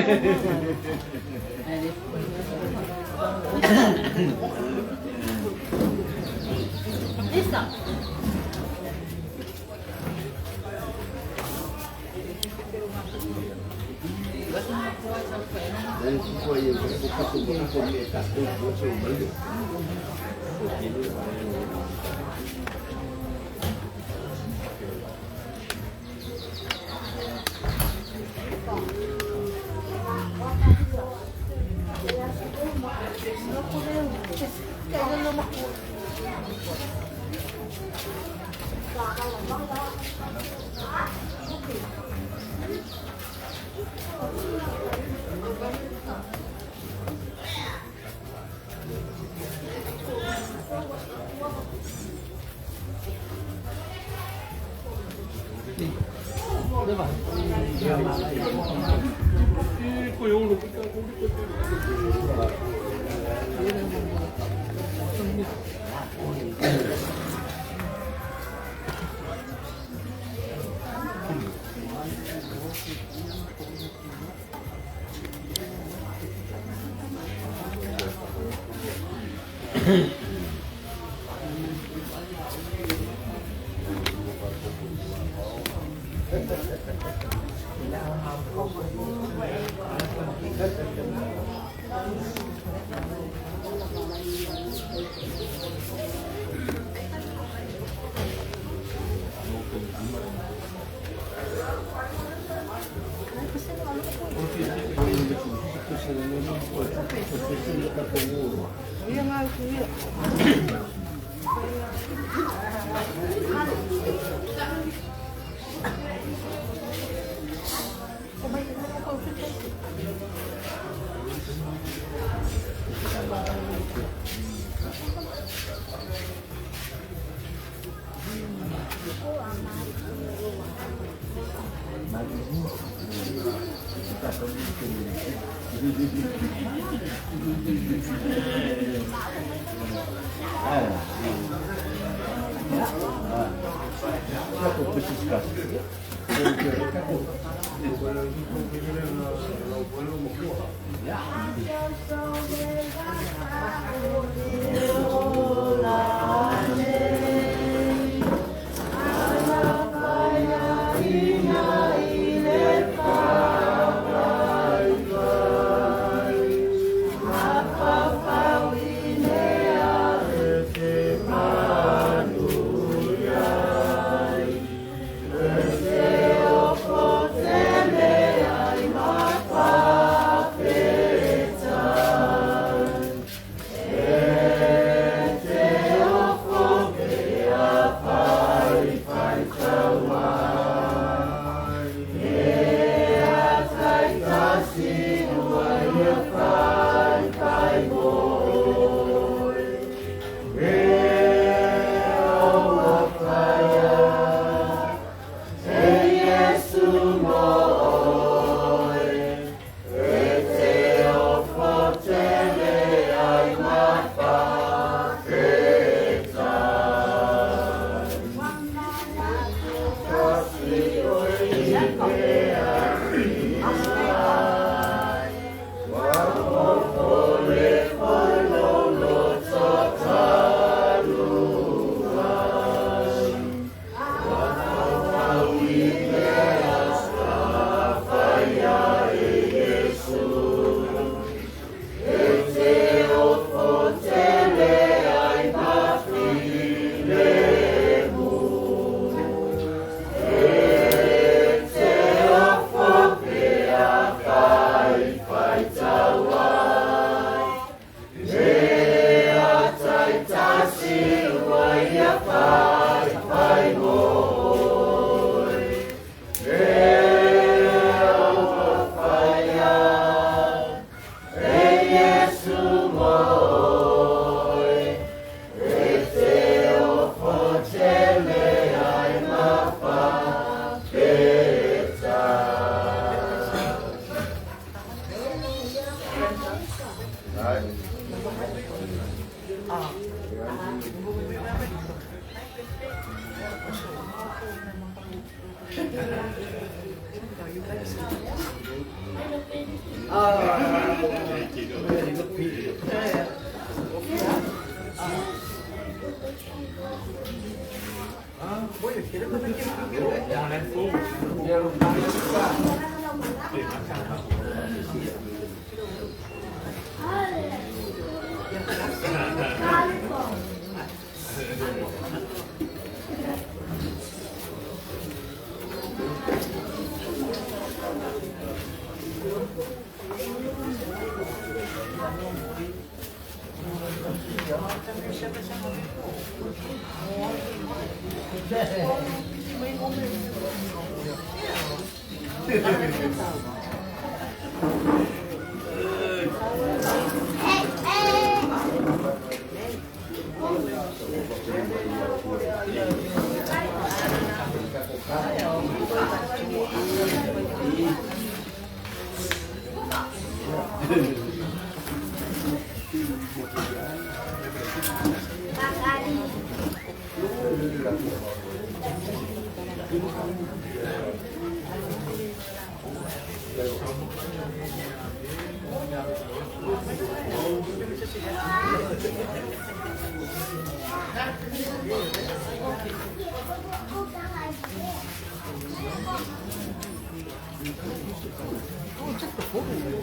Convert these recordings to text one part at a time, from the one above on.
Listo.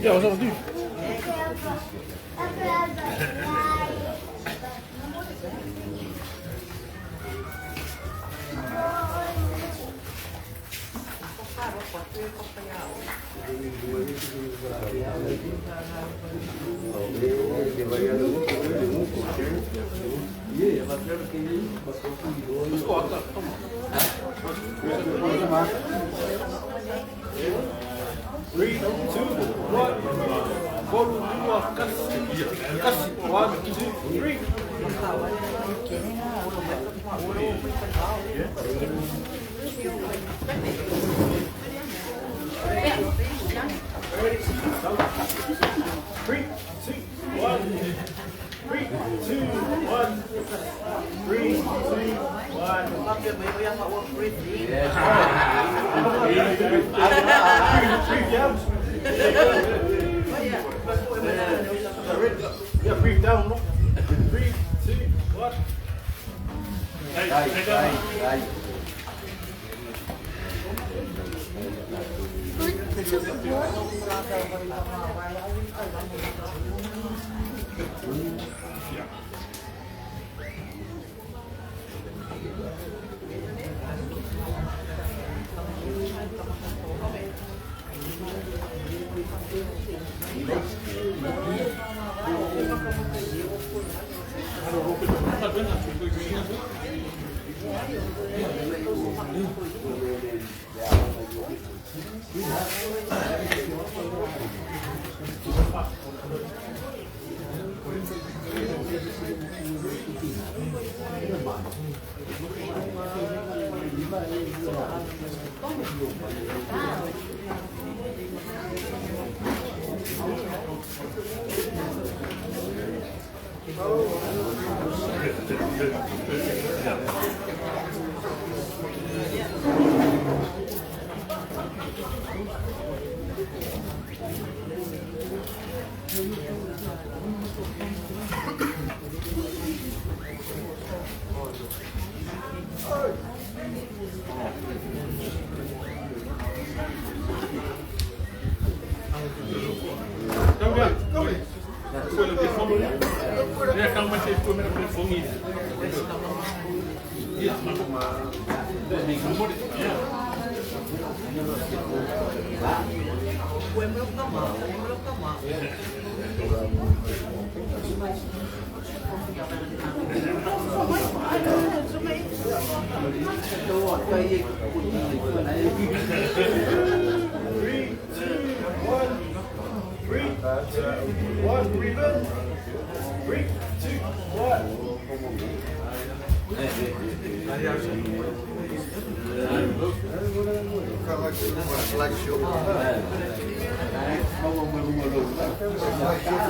Yeah, what's up with you? Let's go outside. Come on. 3, 2, 1. Follow me off. One, two, three. Three, two, one. 3, 2, 1. 3, 2, 1. Yeah, breathe down. 3, 2, 1.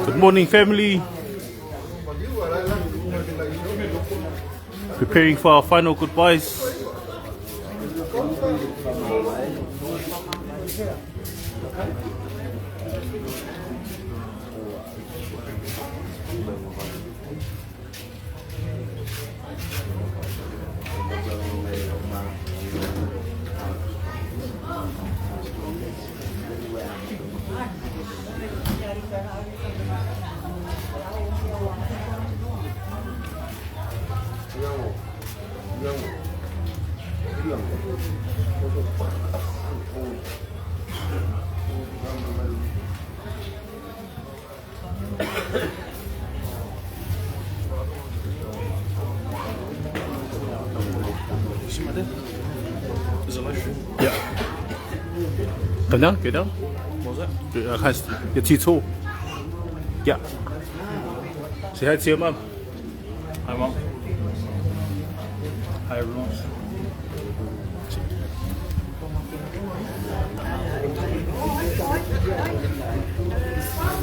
Good morning, family. Preparing for our final goodbyes. Zie maar dit. Dat is een lijstje. Ja. Kan dan? Kun je dan? Wat is dat? Ja, ga eens. Je ziet zo. Ja. Zeg het, zie je man. Hi man. Hi everyone.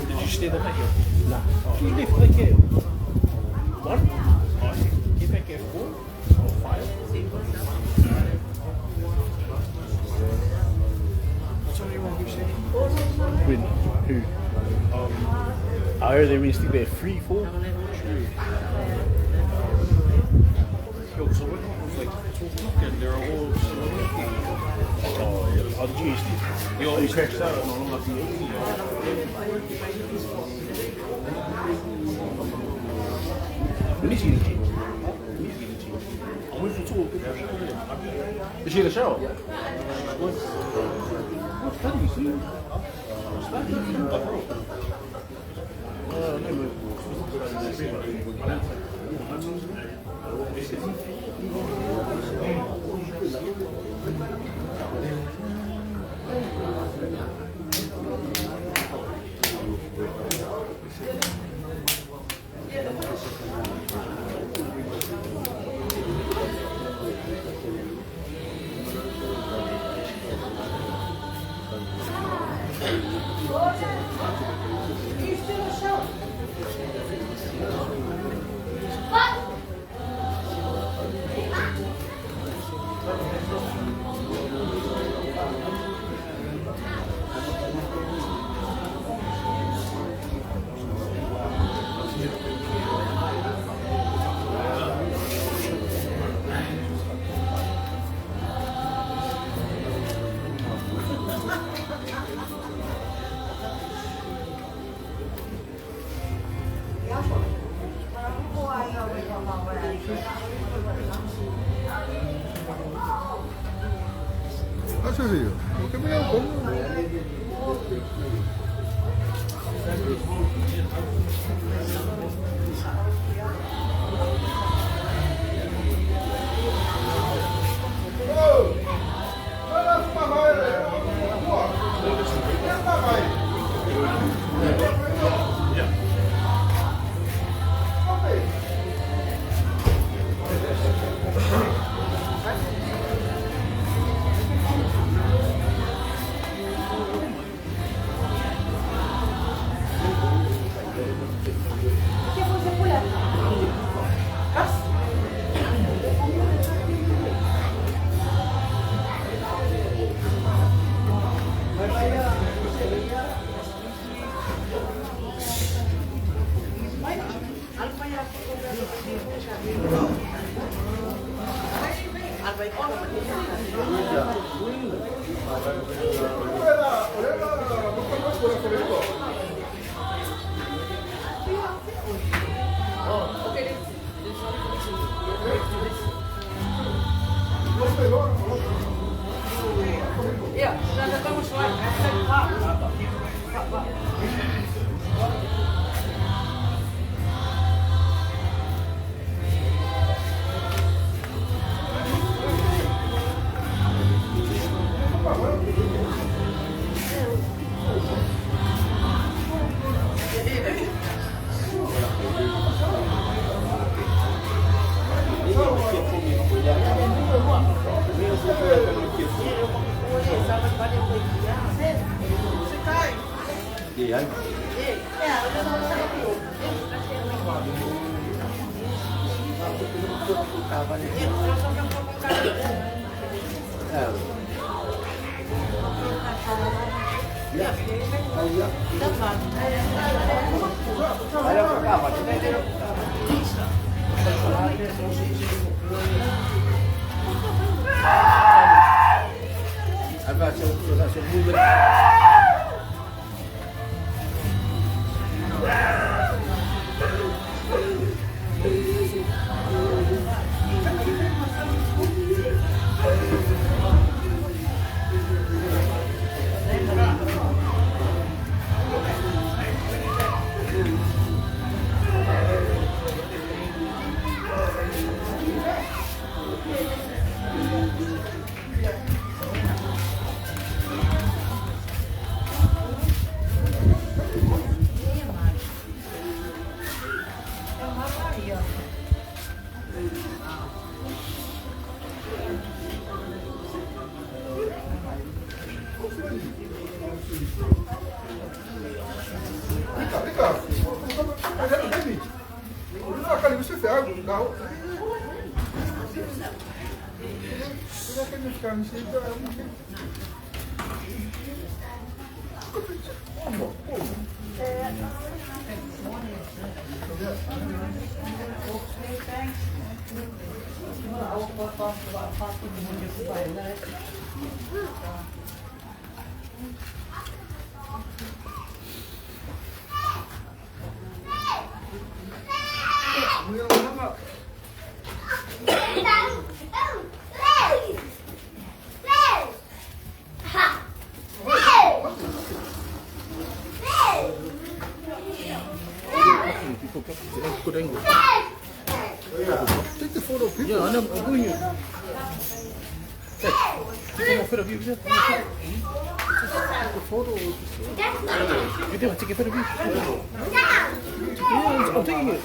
Did you stay the night here? Nah. Can you make like it? One? Oh, can you make it 4 or 5? What's on your one you say? With who? I heard they stick there 3, 4. Yo, so what was like 12 o'clock and they're all Oh, yeah. How did you used to? you always crashed out on all of the 80. We need to get a key. I'm waiting for 2 o'clock. Is she in the shower? 하셔세요. 그냥 Good angle. Take the photo. Yeah, I know. I'm doing it. Hey, take a photo of you. Take a photo. You do. Take a photo of you. Yeah, I'm taking it.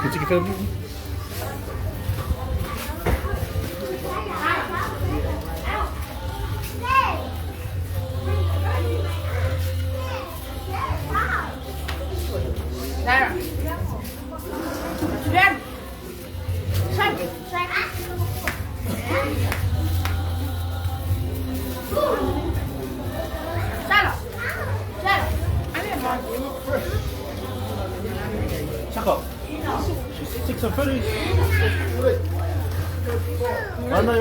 You take a photo of you. Check up. Take some photos. I know.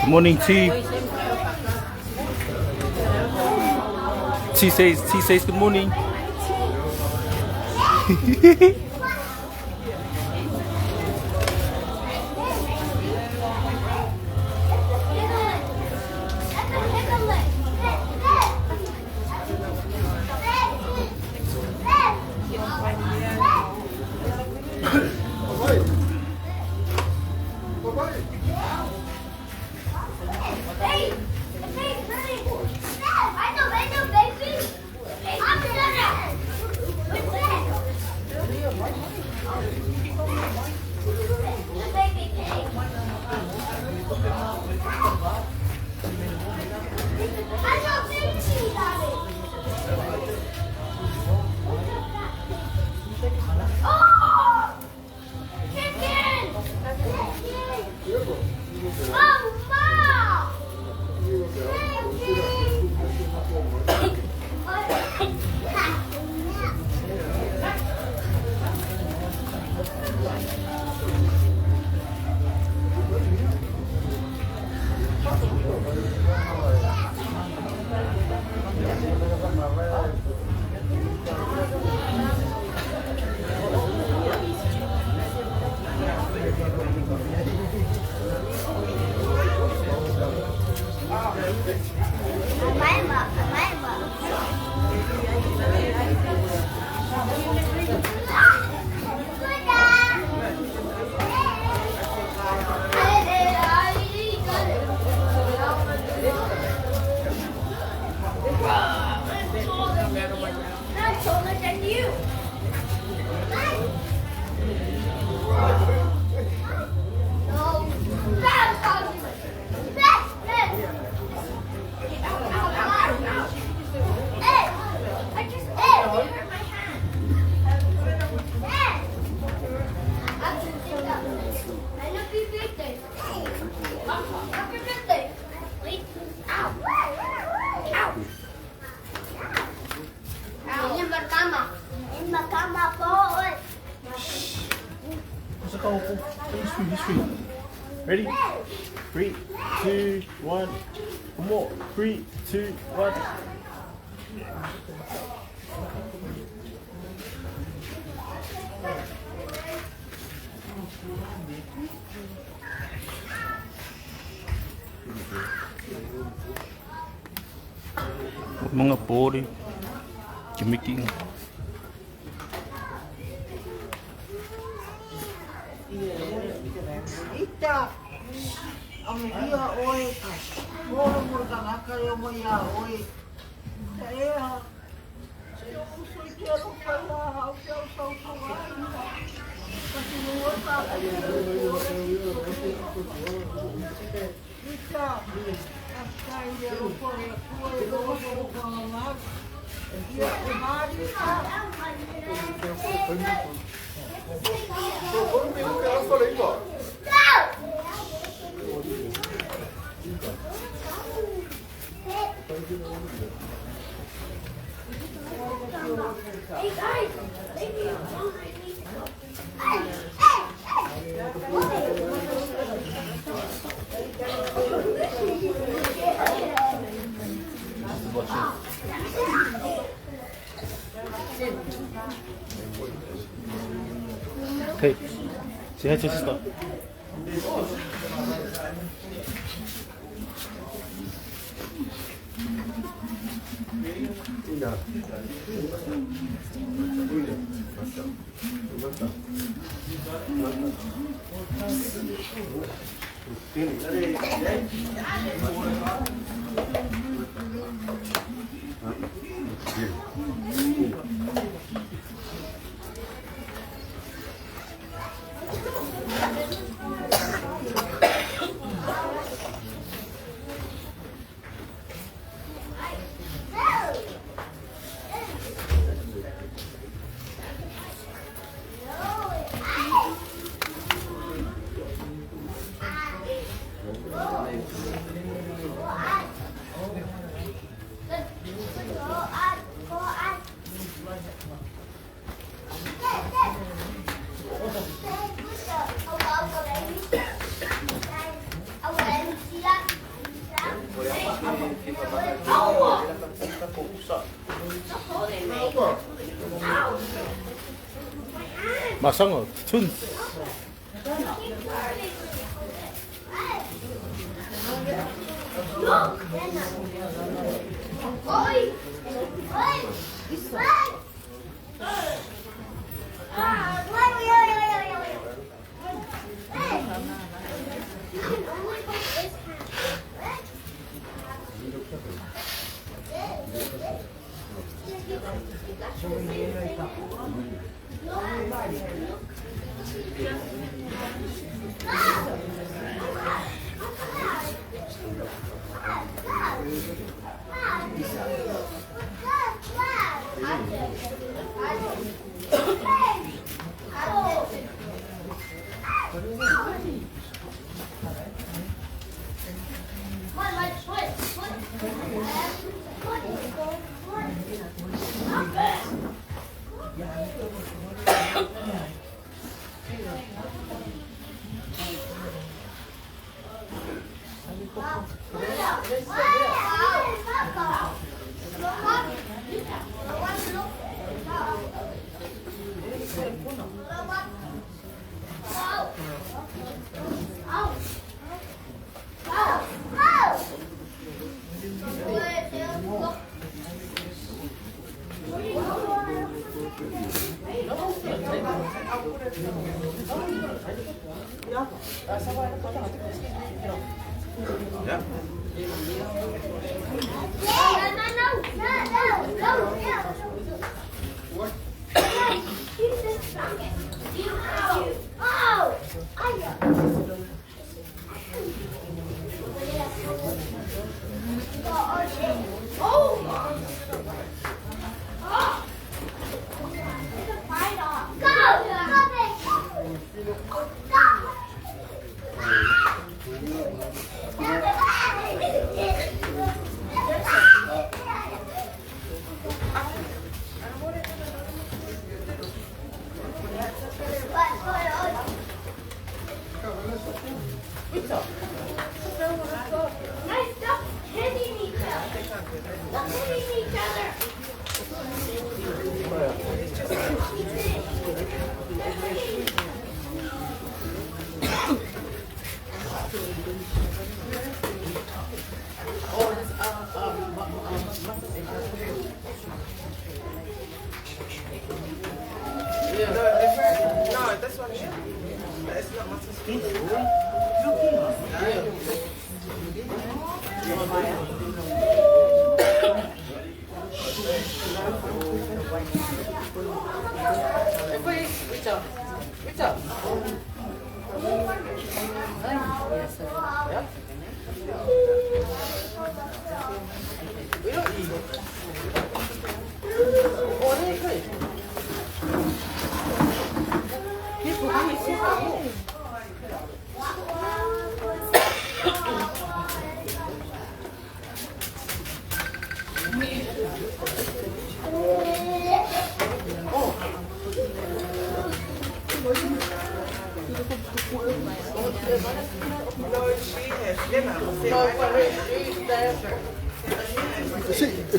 Good morning, T. T says good morning. History. Ready? 3, 2, 1. One more. 3, 2, 1. Mga pori. Kimiking. Ita, ang iya oi, moro moro ka yo mo ya oi. Saya, saya usai kero pala, aku usau kawai. Kasi nuwa sa Ita, akai dia lupa ya kuai doa moro kamak. Iya kemari sa. Hey guys, leave me alone. Okay. Say hi to your sister. 마상어, 춘.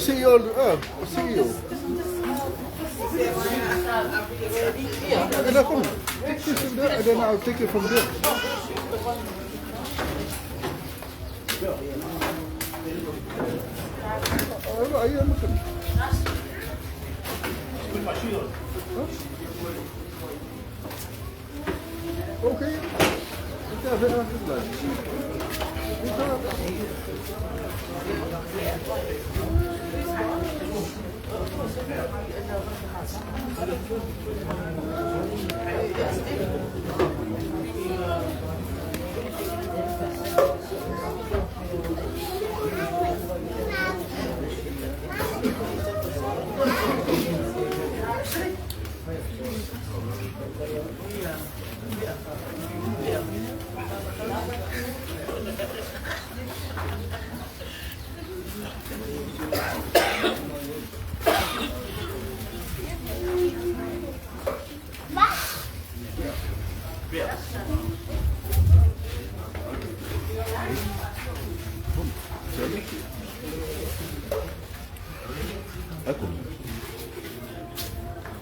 See you on the see you. And then come. Take this and that, and then I'll take it from there. Are you looking? Okay. Ik ga verder blijven.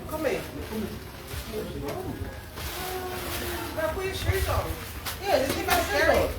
Come here. Now put your shoes on. Yeah, just take my shirt off.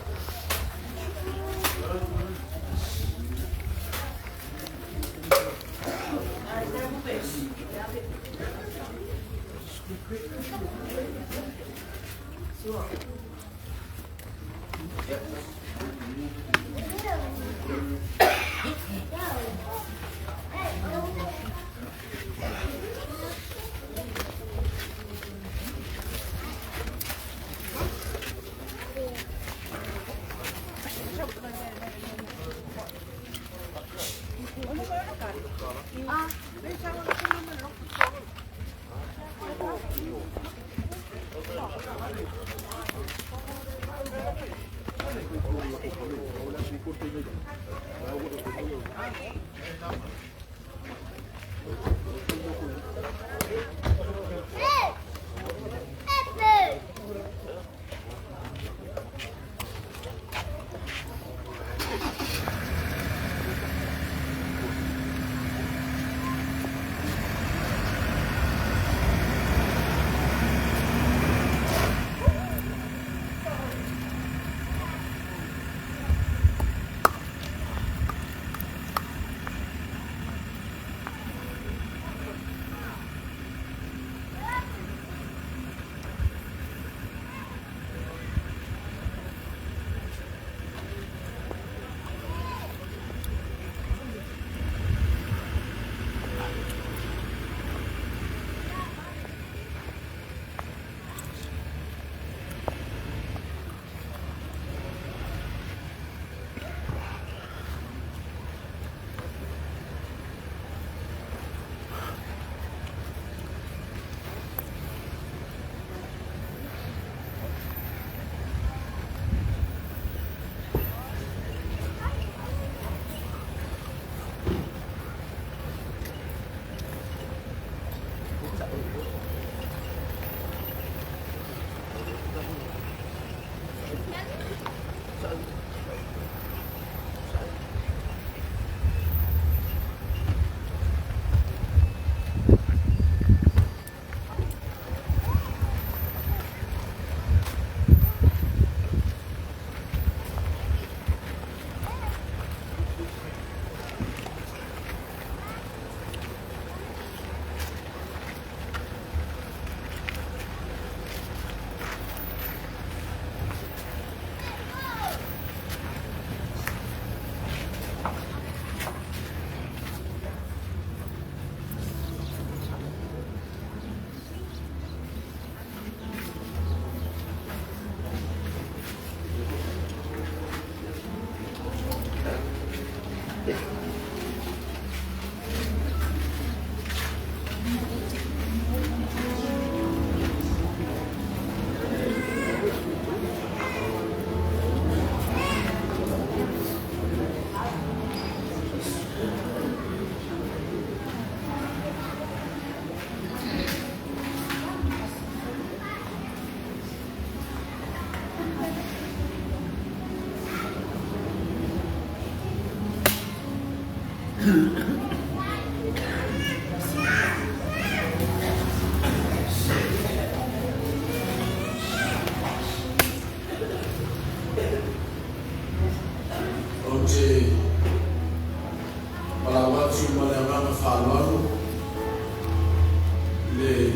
le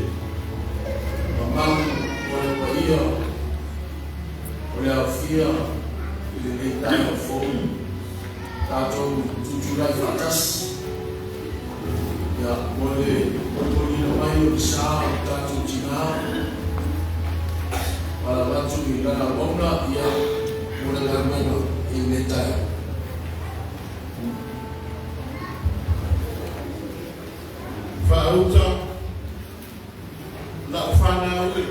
mamang o le paia o le awhia i le nei tai o fōu tātou tuturai whātasi ia mo le polina mai o le sā o tātou tina para watu i lana wona ia mo le lamena i nei tai whaauta na whanau e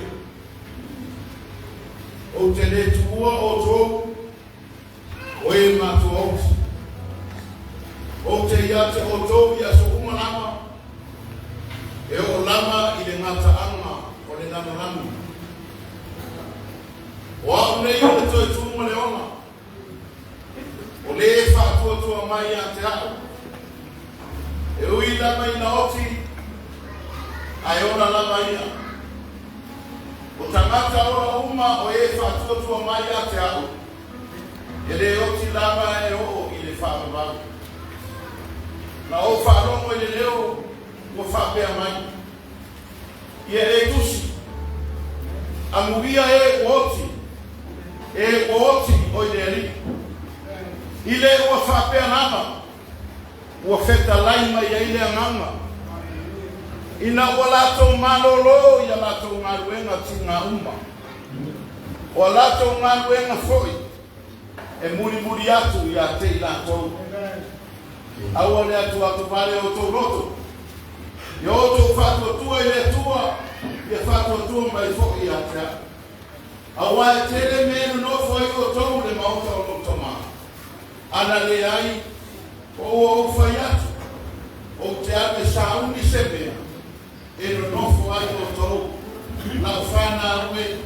o te le tua o tō o e matua o te iate o tō i aso umalama e o lama i le ngata anga o le nanarami o au nei o le toi tūma le ona o le e whātua tua mai a te au e ui lama i na oti ai ora lama ia o tangata ora uma o e whātua tua mai a te au e le oti lama e o i le whāmabau na o whārongo i le leo o whāpea mai i e tusi a muia e oti o i le ali i le o whāpea nama ua feta laima ia ile anganga ina ua latou malolo ia latou galuega tuga uma ua latou galuega fo'i e mulimuli atu ia tei latou aua le atu vale o tou loto ia outou fa'atuatua i le atua ia fa'atuatua mai fo'i ia te a aua e tele me nonofo ai o tou le maota o lotoma ana leai o fai atu o te ame sauni sebea e no nofo ai o tou na whana arue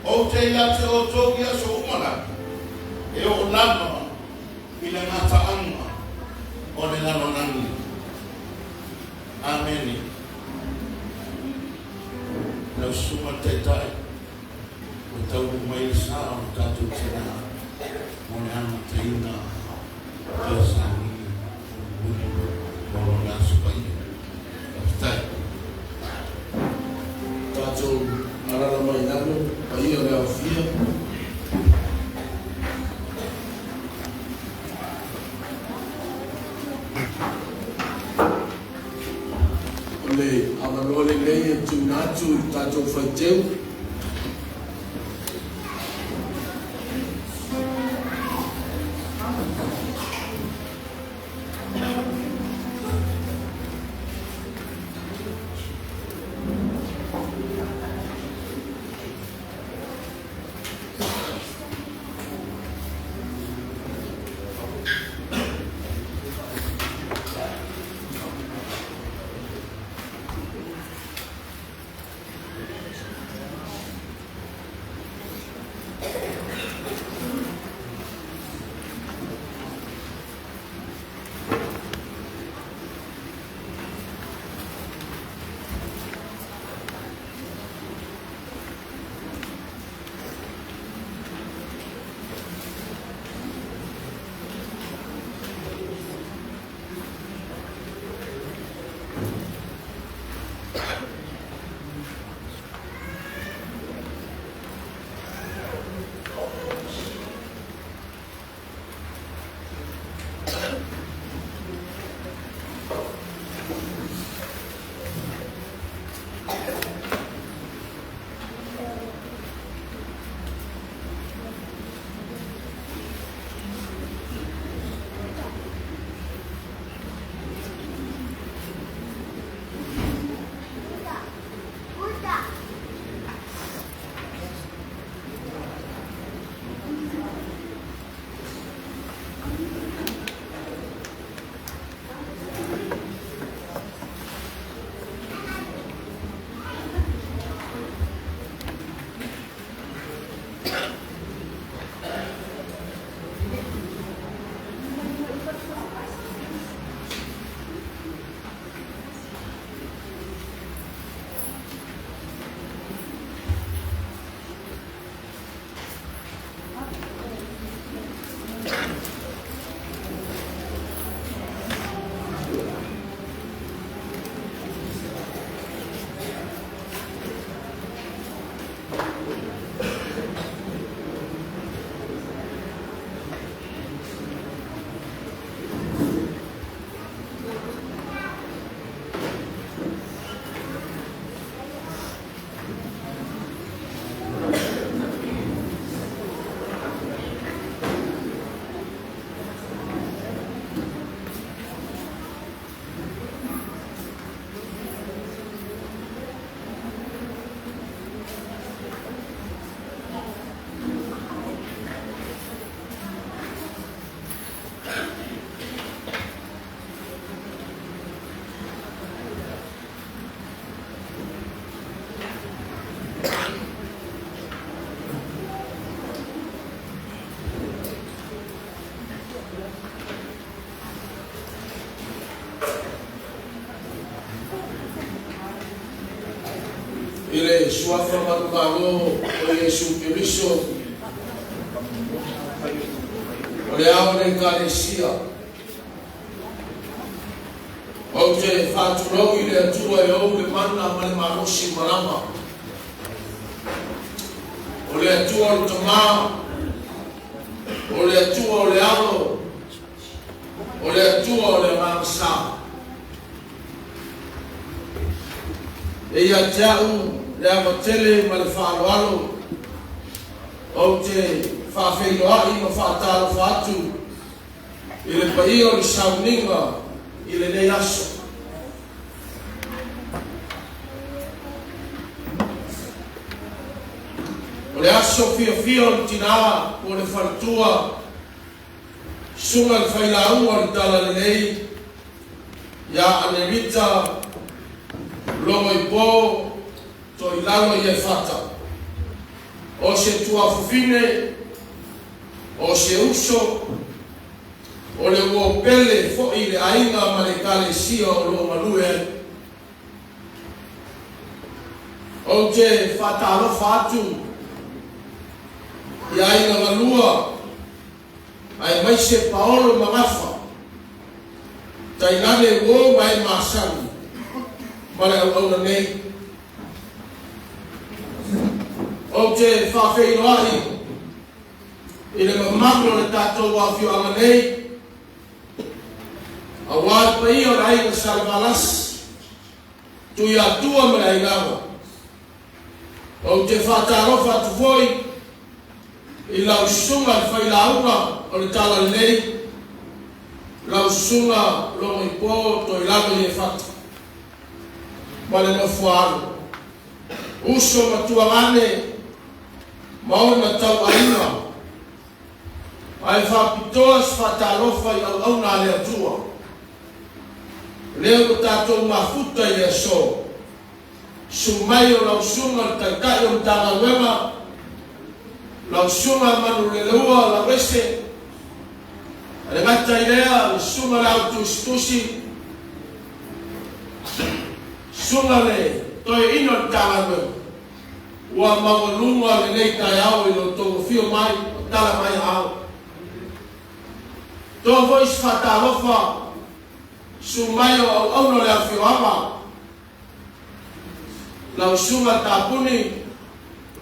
o te iate o tou ia so umana e o lama i le ngata anga o le lano nani ameni na usuma te tai o tau mai sa o tatu tina o le ana te ina te sani Moro na supai tai tātou arara mai nano pai o le awhia o le amanoa lelei e tunatu i tātou whaiteu ile suafa matutalo o Yesu Kiristo o le au le kalesia o te whāturau i le atua e au le mana ma le marosi marama o le atua o tamā o le atua o le alo o le atua o le mamasa e ia te au le amatele ma le whaaloalo o te whawheiloai ma whaatalo whaatu i le pai o le sauninga i le nei aso. O le aso fia o le tina o le wharatua sunga le whailaua le tala le nei ia anerita longo i pō to i lalo i e whata. O se tuafufine, o se uso, o le ua pele fo i le ainga ma le kalesia o lo manue. O te whatalofa atu i ainga malua ai mai se paolo magafa tainane uo mai masani ma le au nei. O te whawheiroahi i le mamako le tātou wawhio anga nei a wāi pai o rai na salvalas tui atua me rai nawa. O te whātarofa tu foi i lau sunga i whailaunga o le tala nei lau sunga longo i pō to i lano i e whata ma le no fuaru uso matuangane maona tau aina ai whapitoas whatalofa i au na le atua leo tatou mafuta i le so sumai o lau sunga taitai o tanga wema lau sunga manu le leua la wese ale gata i lea sunga lau tustusi sunga le toi ino tanga wema ua mawalunga le nei tai au i lo tō fio mai o tala mai au. Tō vois whatalofa su mai o au auno le a fio ama lau sunga tāpuni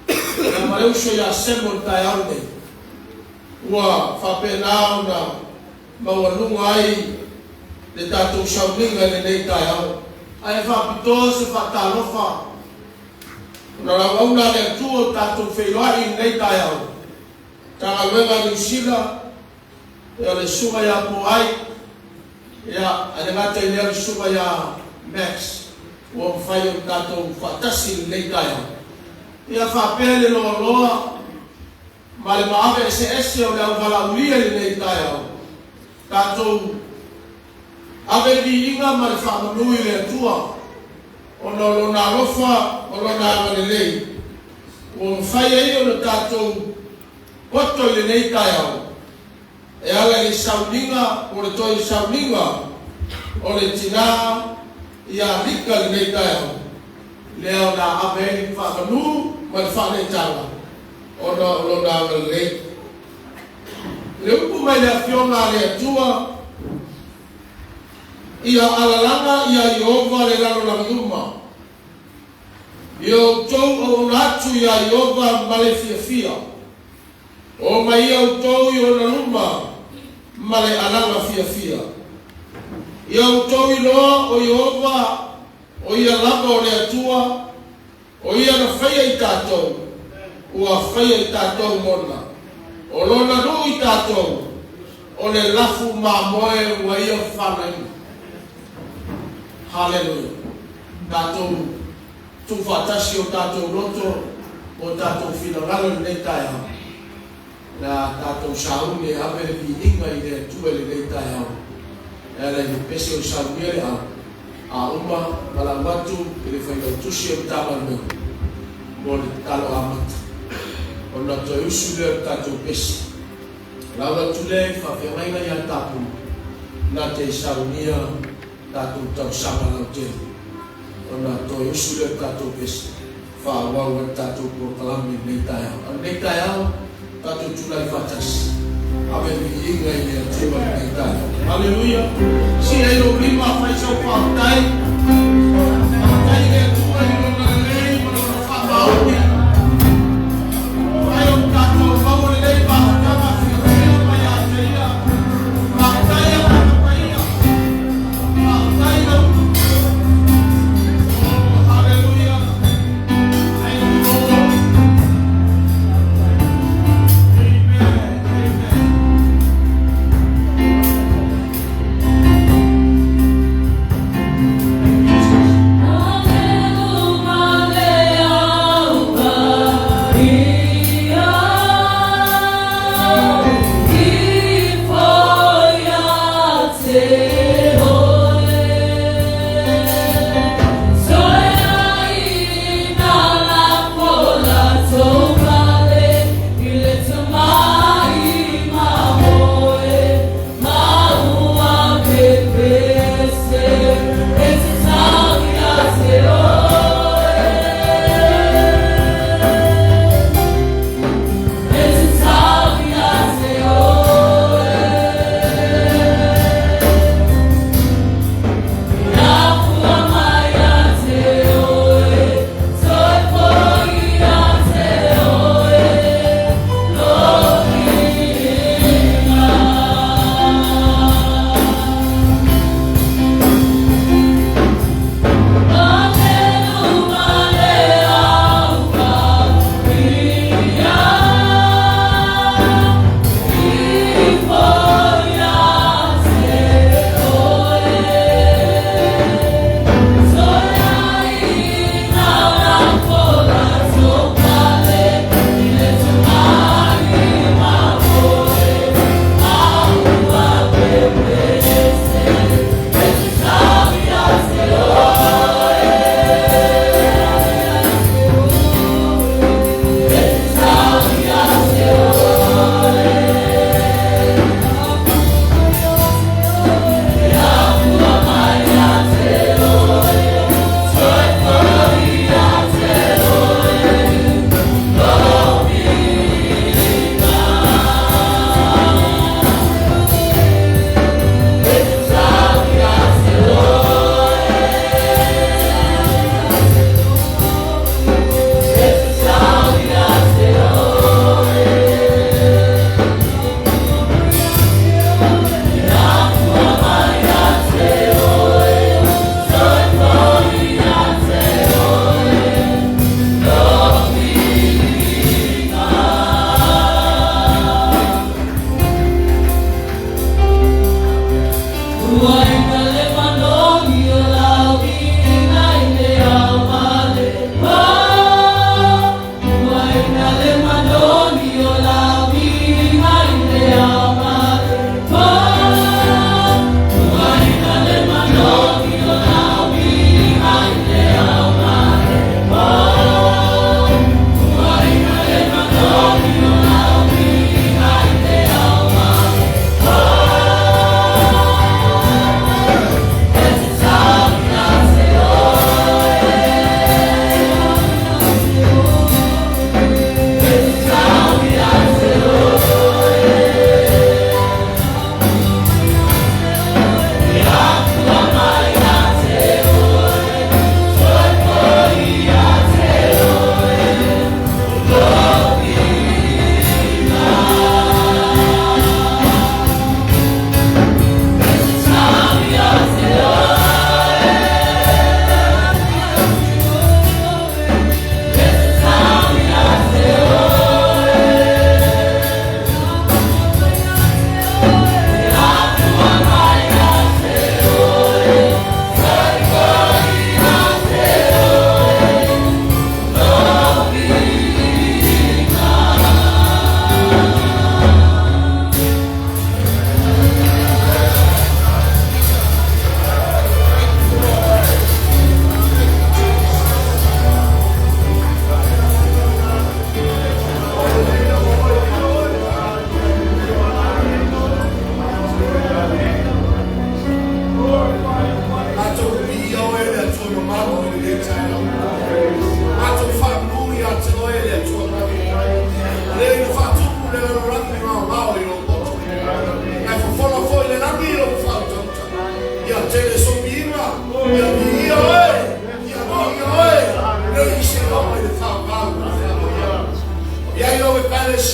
na mareuso i a semo tai au nei ua whapenao na mawalunga ai le tātou sauninga le nei tai au ai whapitoa se whatalofa na rauna le tuo tātou wheiloai nei tai au. Tanga wenga New Zealand, e le sunga ia po ai, ia ane ngata i lea sunga ia Max, ua mwhai o tātou whatasi nei tai au. Ia whapele loa loa, ma le maawe ese o le au walaulia nei tai au. Tātou ave li inga ma le whamanui le tua, o no lona rofa, o lona amalelei. O mwhai ei o le tātou koto i le nei tai au. E ala i sauninga, o le toi sauninga, o le tina i a rika le nei tai au. Leo na abe whakanu, ma le whane tala. O no lona amalelei. Le upu mai le awhionga le atua, ia alalanga ia Iova le lalo languma. Ia tau o natu ia Iova male fia. O mai ia tau i o naluma male alanga fia. Ia tau i loa o Iova o ia lava o le atua o ia na whaia i tātou. Ua whaia i tātou mona. O lona nu i tātou o le lafu mamoe ua ia whanai. Hallelujah. Tātou tuwhatasi o tātou roto o tātou whinangalo nei tai au. Na tātou saune avere ki inga i le tuele nei tai au. Ela i pese o saune le au. A uma malawatu i le whainau tusi o tāmanu mo le talo amata. O na toi usu le tātou pese. Lawa tule whawhiangainga i a tāpu na te saunia tātou tau sama lau te. O na toi usu le tātou pese. whāwau e tātou proklami nei tai au. Nei tai au, tātou tūlai whatas. Awe mi inga i lea tua nei tai au. Hallelujah. Si e lo rima whaisau whātai. Whātai lea tua i lo na lei, mana na whāpauni. Ai o tātou whau le lei whātama whiwhia mai a teia. Whātai a whakapaia. Whātai lau. Hallelujah. Thank you, Lord. Amen. Amen.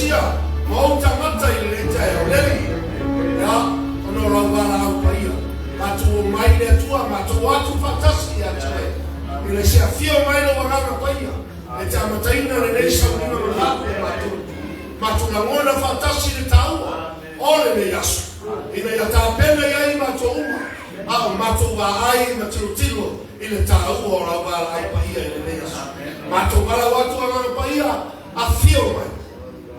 Ecclesia, mau tamata i le te o leli. Ya, ono rawara au paia. Matu mai le tua, matu watu fatasi ya tue. Ile se afio mai le wanganga paia. E tamataina le neisa unina le laku matu. Matu na ngona fatasi le taua. Ole le yasu. Ina ya tapena ya i matu uma. Au matu wa ai matu tilo. Ile taua o rawara au paia ile neisa. Matu wala watu wanganga paia. Afio mai.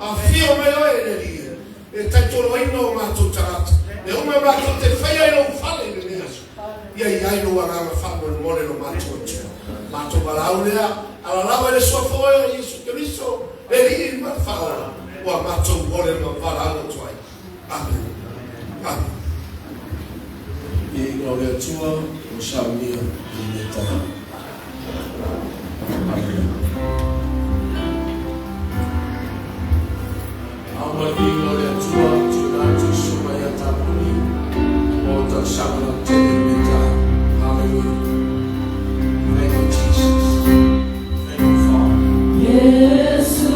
Afio mai o ele lia. E taitolo ino matu tarata. E uma matu te feia ino ufale ile neisa. Ia ia ino wanganga whango ni mole no matu o tua. Matu walaulea. Ala lava ele sua foia Yesu Cristo. Ele irma fala. Wa matu mole no walaula tuai. Amen. Amen. E gloria tua, o shamia, e metana. Amen. Amen. Gloria tua, tu suma ya tabuni. O ta shamana tele metana. Hallelujah. Thank you, Jesus. Thank you, Father. Yesu,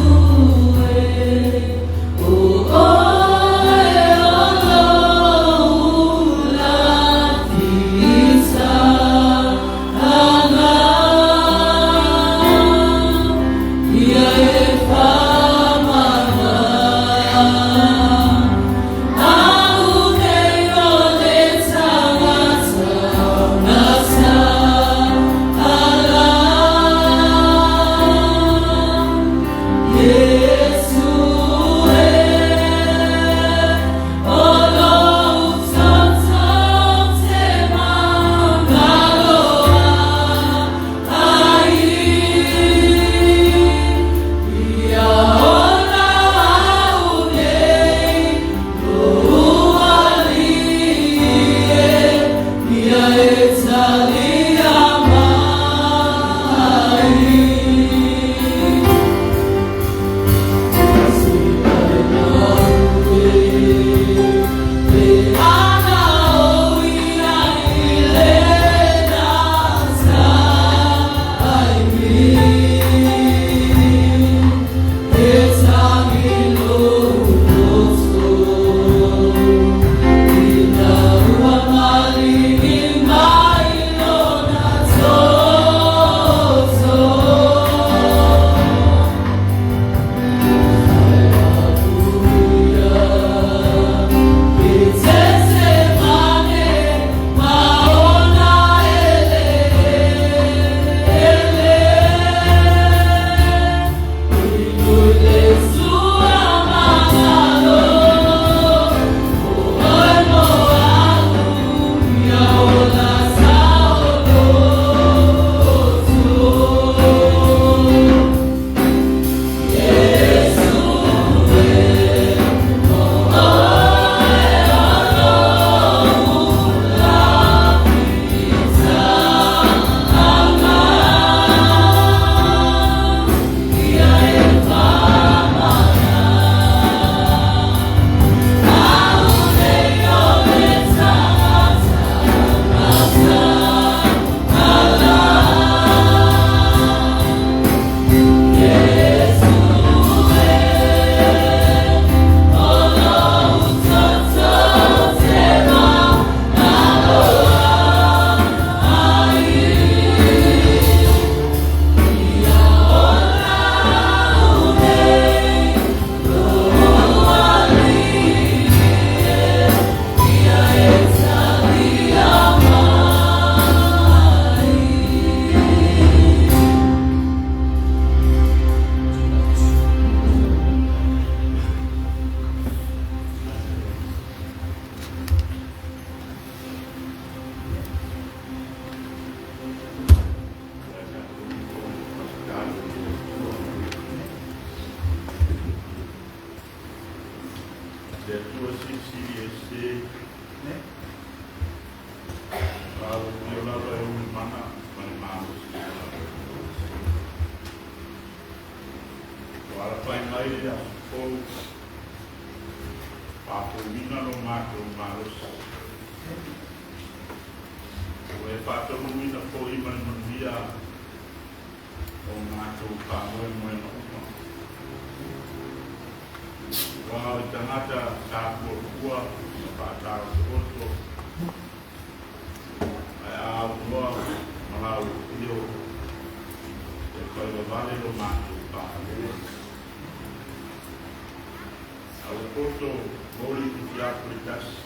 Wā i tangata tā kua pātā koto. Ai a mua malau io e koe wa vale lo mātu pāhare. Au koto mori ki te aku i tasi.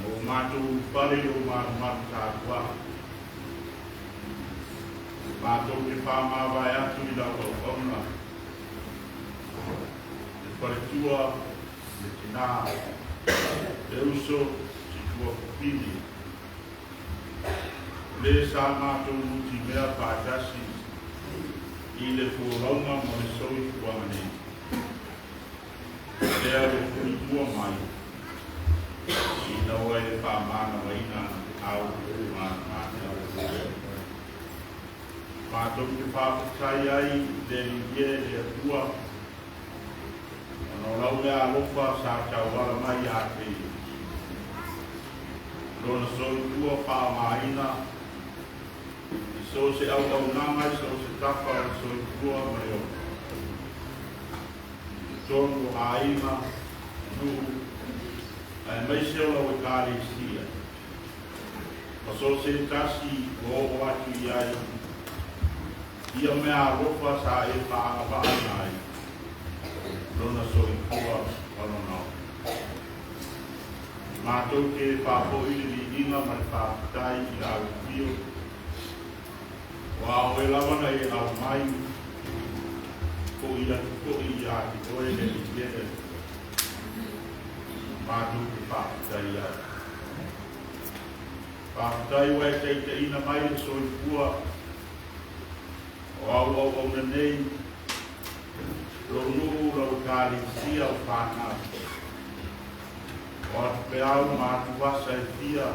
O mātu pare o mātu tā kua. Mātu ke whāmawai atu i lau au kauna. Pare tua, le tina, le uso, si tua pili. Le sa mātou muti mea pātasi, i le fōraunga mo le soi kuangane. Lea le furi tua mai, i naua e whamana waina au mātou. Mātou ke whāpatai ai, le ringie le atua, no lau lea alofa sa tauara mai a te. Lona soi tua whaamaina. I so se au nanga, i so se tapa o soi tua mai o. I tonu haima, nuhu, ai mai se o e kāre sia. O so se tasi o o atu i ai. Ia mea alofa sa e whaamaina ai. Lona soi kua ono nao. Mātou ke whāpo ili inga mai whātai i au pio. Wā oe lawana e au mai. Ko i atu ko i a ki koe ne i kere. Mātou ke whātai ai. Whātai wai teite ina mai e soi kua. O au au nei. Lonu lau kāri sia o whāna. O atu pe au mātu wasa e fia.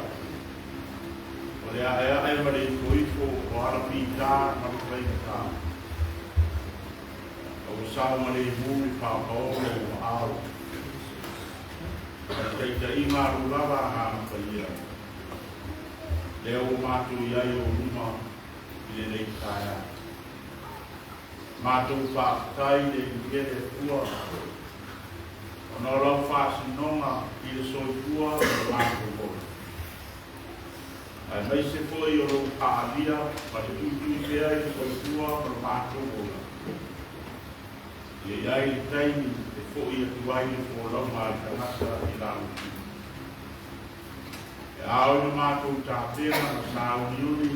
O lea e mare i koifo o arapi tā maru kaina tā. O sao mare i mūri pāpaole o au. O teita i maru lava hāna paia. Lea o mātu i ai o luma i le nei kāia. Mātou whātai le ngere kua. O nō rau whāsinonga i le soi kua o mātou hoi. Ai mai se foi o rau pālia, pa le tutu i pēa i le soi kua o mātou hoi. I ai le taimi e foi a tuai le fōrau mai kanasa i lau. E ao le mātou tāpena na sāu niuri.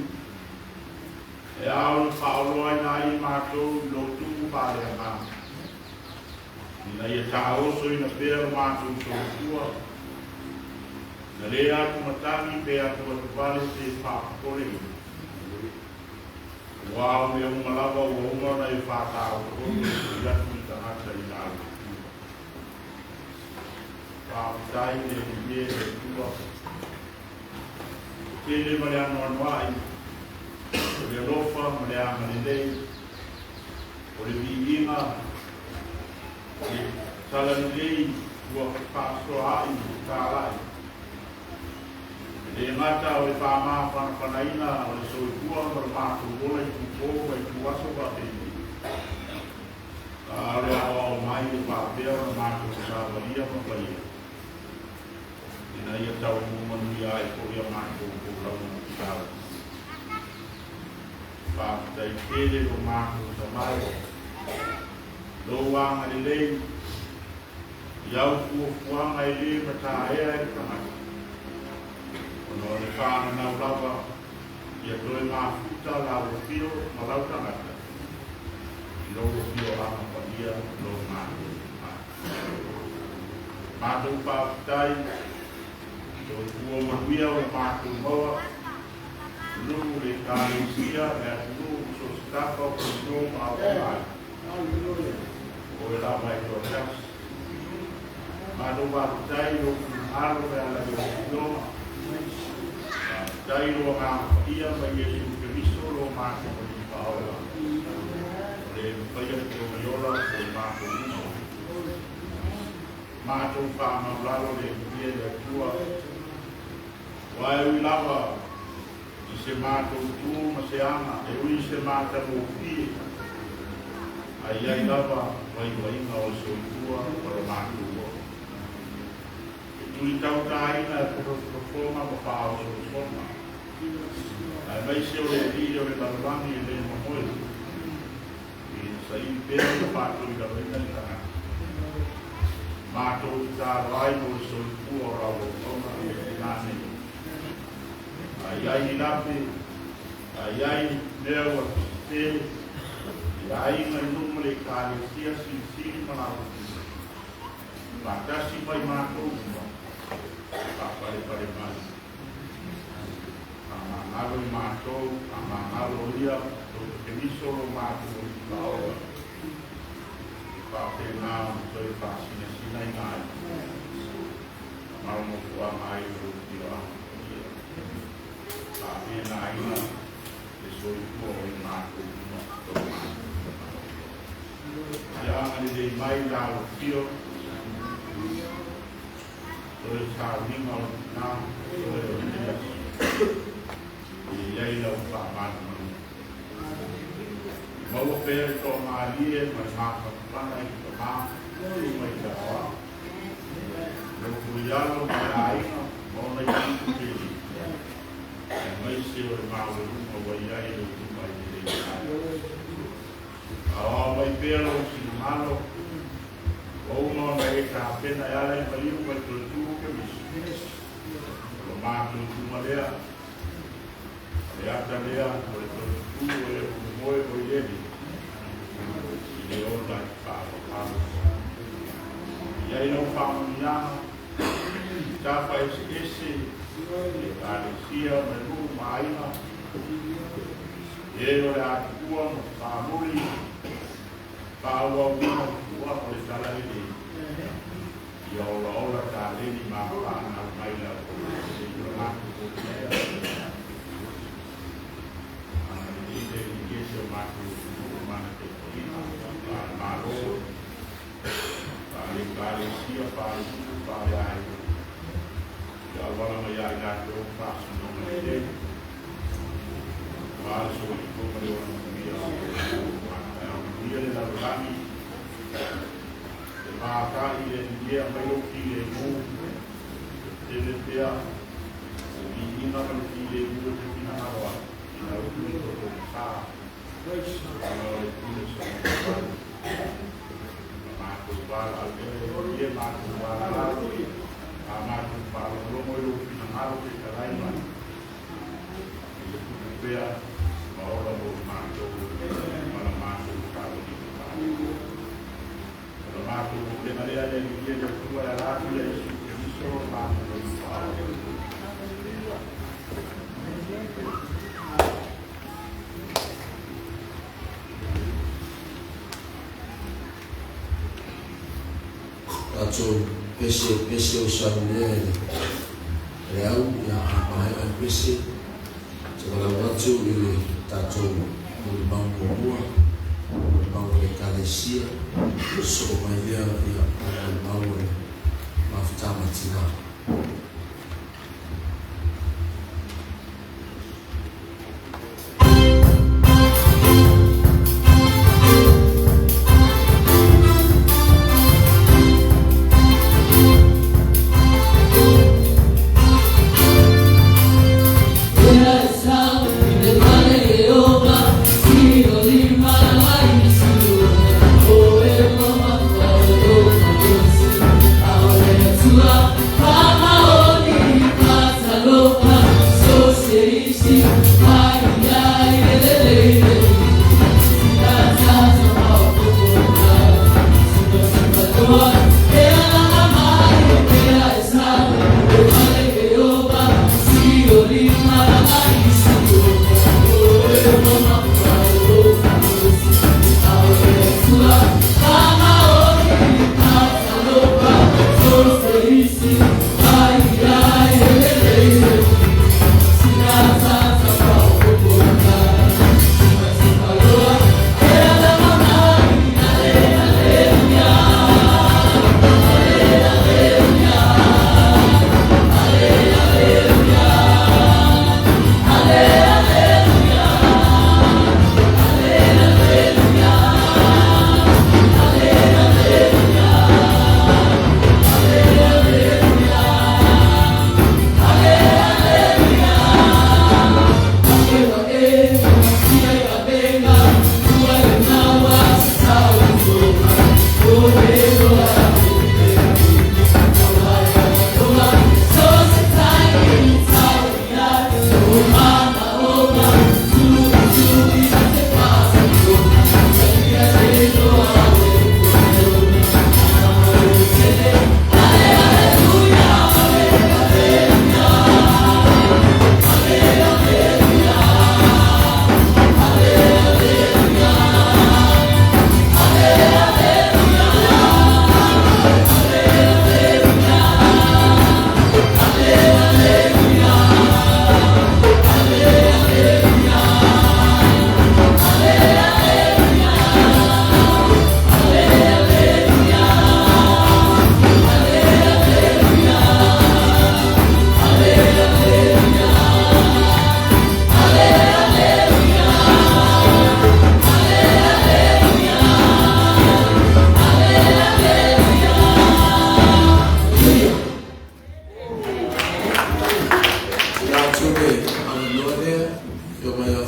E au whaoloa i nai mātou no tuku pāre a mā. Ina ia tā oso i na pēr mātou tōkua. Na rea atu matangi pēr atu atu pāre te whāpakore. Wāo mea umalawa ua umana i whātao kore i atu i tangata i nāu. Whāpatai ne i e tua. Tēne mare anu anuai. O le rofa, o le amanelei, o le viinga, o le talanilei, ua whaasoai, tārai. Le ngata o le whamā whanawhanaina, o le soikua, o le mātu wola i kukō, i kuwaso whapeni. A le awa o mai o whapea, o mātu sāwaria mapaia. Ina ia tau mumanu ia e koria mātu o lau tāra. Whātai kere o mātu sa mai. Lo wanga le lei. Iau kua kuanga i le mata ea e kamata. Ono le whāna nau lawa. Ia toe māwhuta lau pio ma lau tangata. I logo pio ama paia lo mātu. Mātu whātai. So kua manuia o mātu moa. Lugu le kāri sia e atu so stapa o kōm a wāi. O e la mai tō tas. Mano wātai o aro e ala i o kōma. Tai o ngā ia mai e su kemiso lo mātu o i pāola. Le whaia ki o miola o mātu iso. Mātu whāmaularo le kia e tua. Wai ui lawa i se mātou tū ma se ana, e ui se mātou o pie. ai lava vai na o seu tua para mato tu tau tai na forma para o forma ai vai ser o vídeo de Barbangi de Momoe e sai bem pato da venda mato ta vai o seu tua para o forma nani ai lape ai leva te ai mai número de caras que assim para maka si mai mato para mais amangalo mato amangalo dia que me solo mato na hora para pegar foi fácil nesse lá em mal mo a mais do dia a pena ainda pessoa foi mato jangan di mai lau tio terus kami mau nam di lei lau paman mau per to malie mas maka panai to ma mai dawa lo kuyalo mai mau mai ki mai sio mau mau vai ai lo mai di vai pelo malo ou não vai ficar pena ela em meio vai tudo que me o mato de madeira a também vai tudo o moi vai ele e eu vai para e aí não falo nada já faz esse parecia mas mais eu era tua família Pawa wina kuwa kwa sala ini ya Allah kali ni mapa na maila kwa ini dari Yesus mati mana kita malu kali siapa ya Allah maya gato pas nomor masuk itu dia de la Rani de Mata y de Guía Mayo y de Mu de Lepea y Nina y de Mu de Pinanawa y la Rúnico de Sa a la Rúnico de Matubal al que de Matubal a Matubal Romo y Pinamaro de Calaima y de Lepea ahora por Mato Mato de maneira de dia de tua lá e isso mato Tato pese o samuel real ya mai an pese segala watu ile tato ulimwengu huu ulimwengu wa kalesia somalia ya ulimwengu mafuta matina Mama,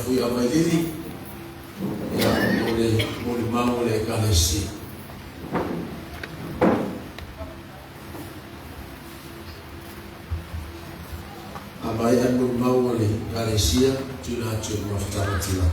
fui a mai lili ya mole mau le kalesi abai anu mau le kalesia tuna tuna fatala tila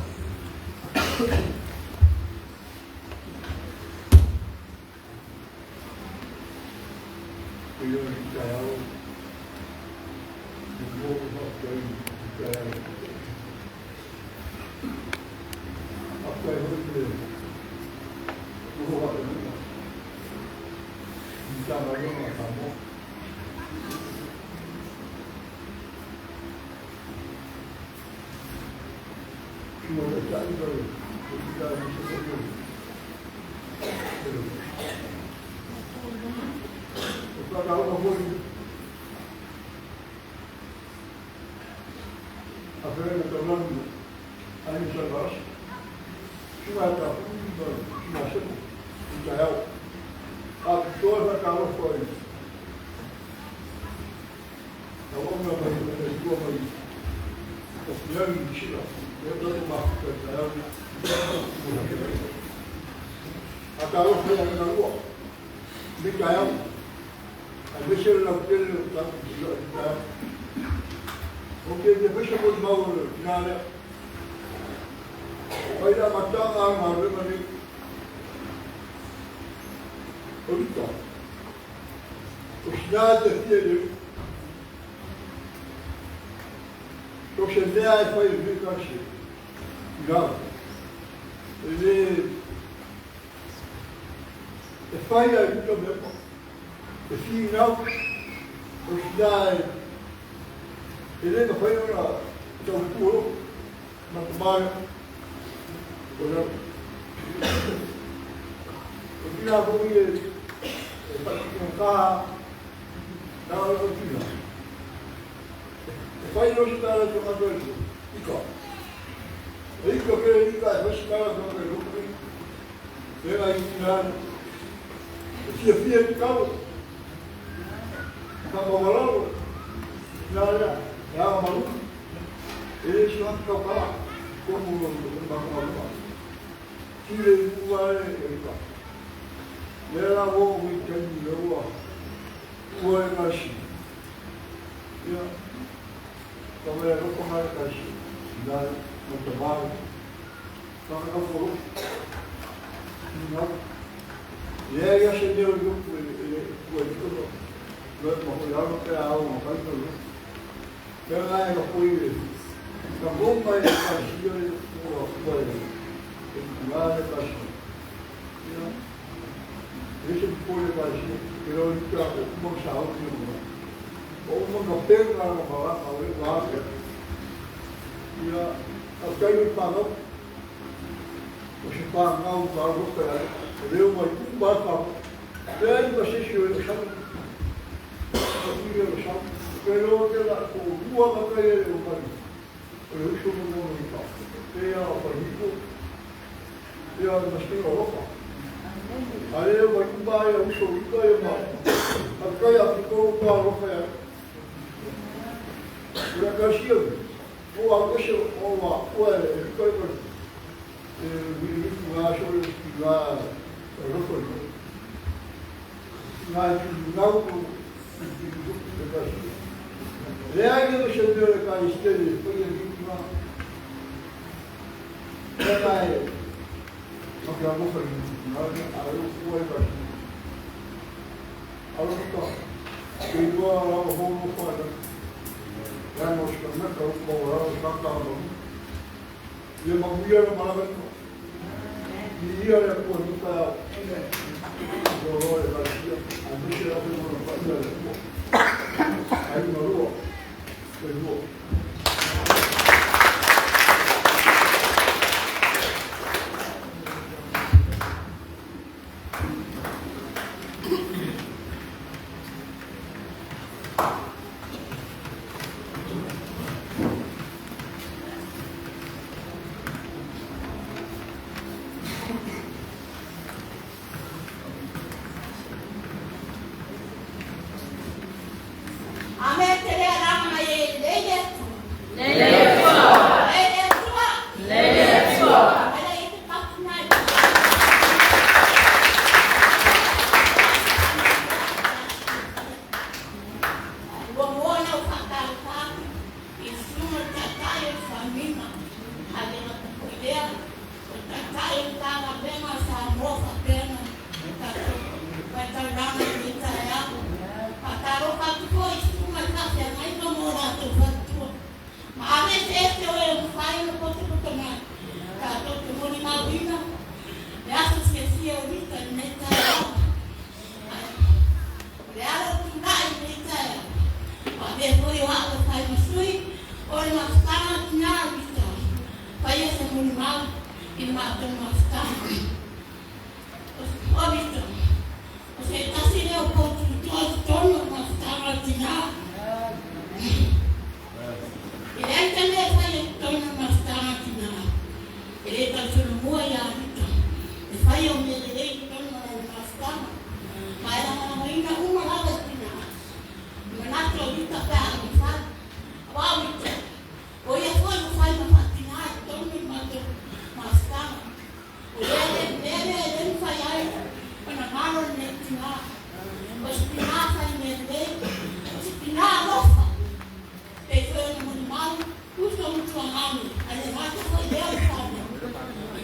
muni mau i mātou mawhitanga. O mito, o se tasi leo koutu i tono mawhitanga tina. I rei tane whai e tono mawhitanga tina. I rei tautunu mua i a mito. E whai o me rei tono mawhitanga. Mai ranga ina umalaga tina. Manato lita pēa ni whai. Wā mito. O ia whai o whai mawhitina e tono mātou mawhitanga. O lere whai ai. Pana maro ne tina. O si tina whai me rei. O si tina lofa. Pei whai o muni mau. Kusto mutua mami. Ale mata whai leo whai.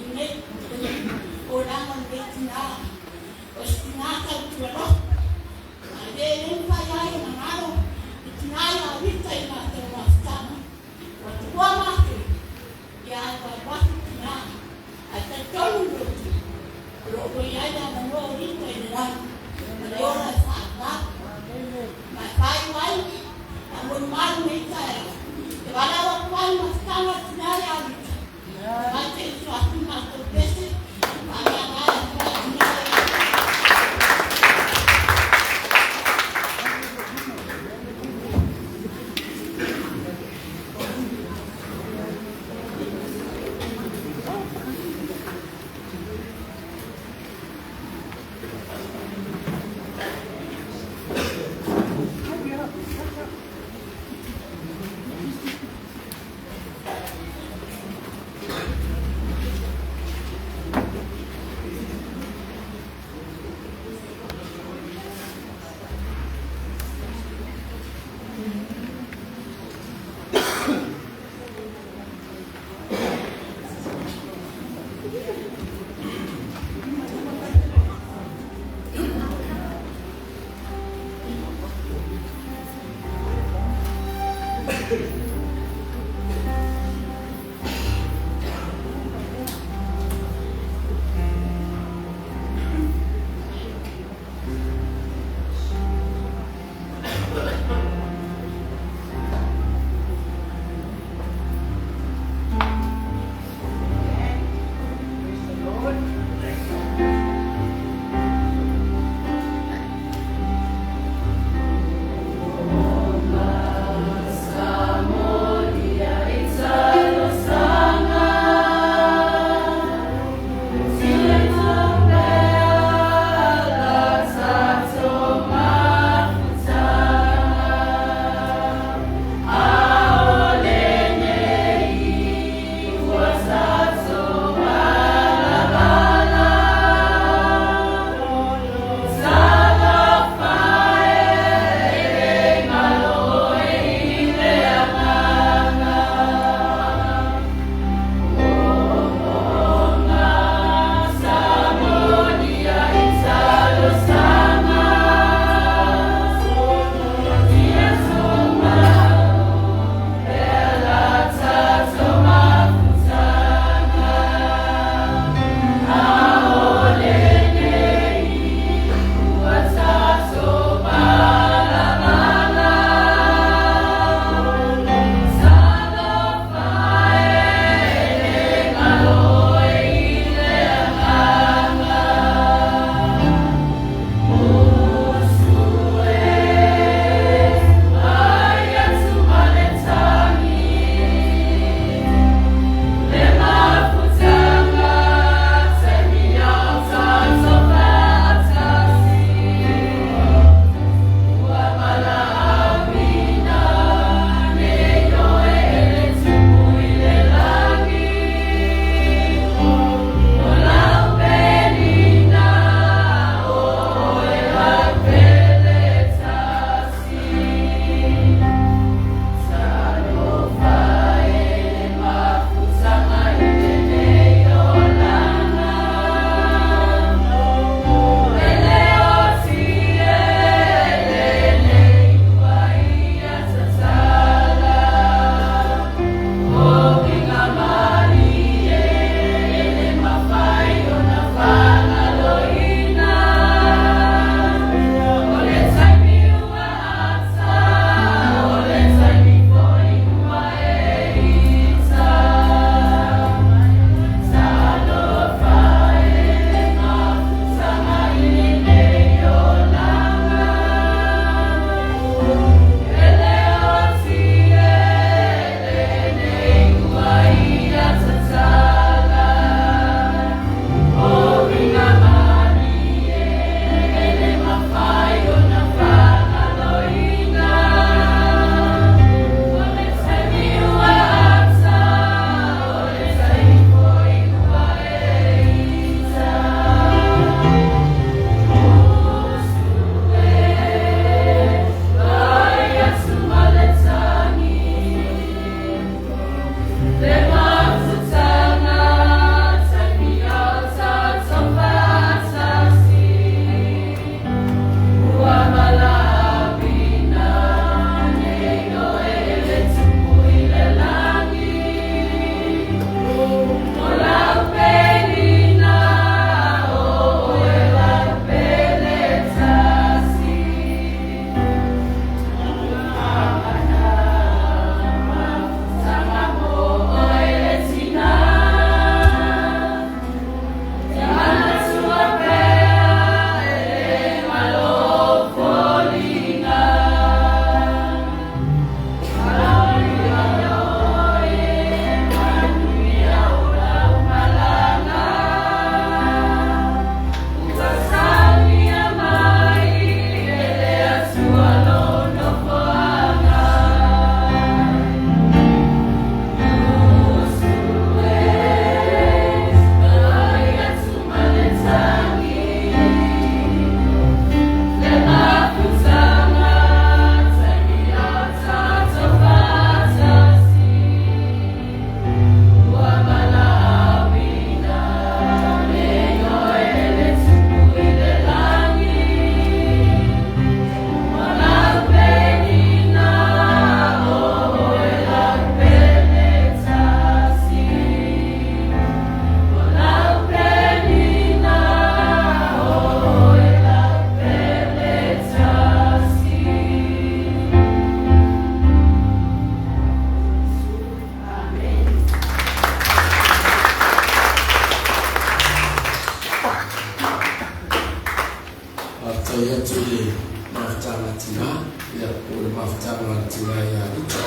mafutanga tina ya ita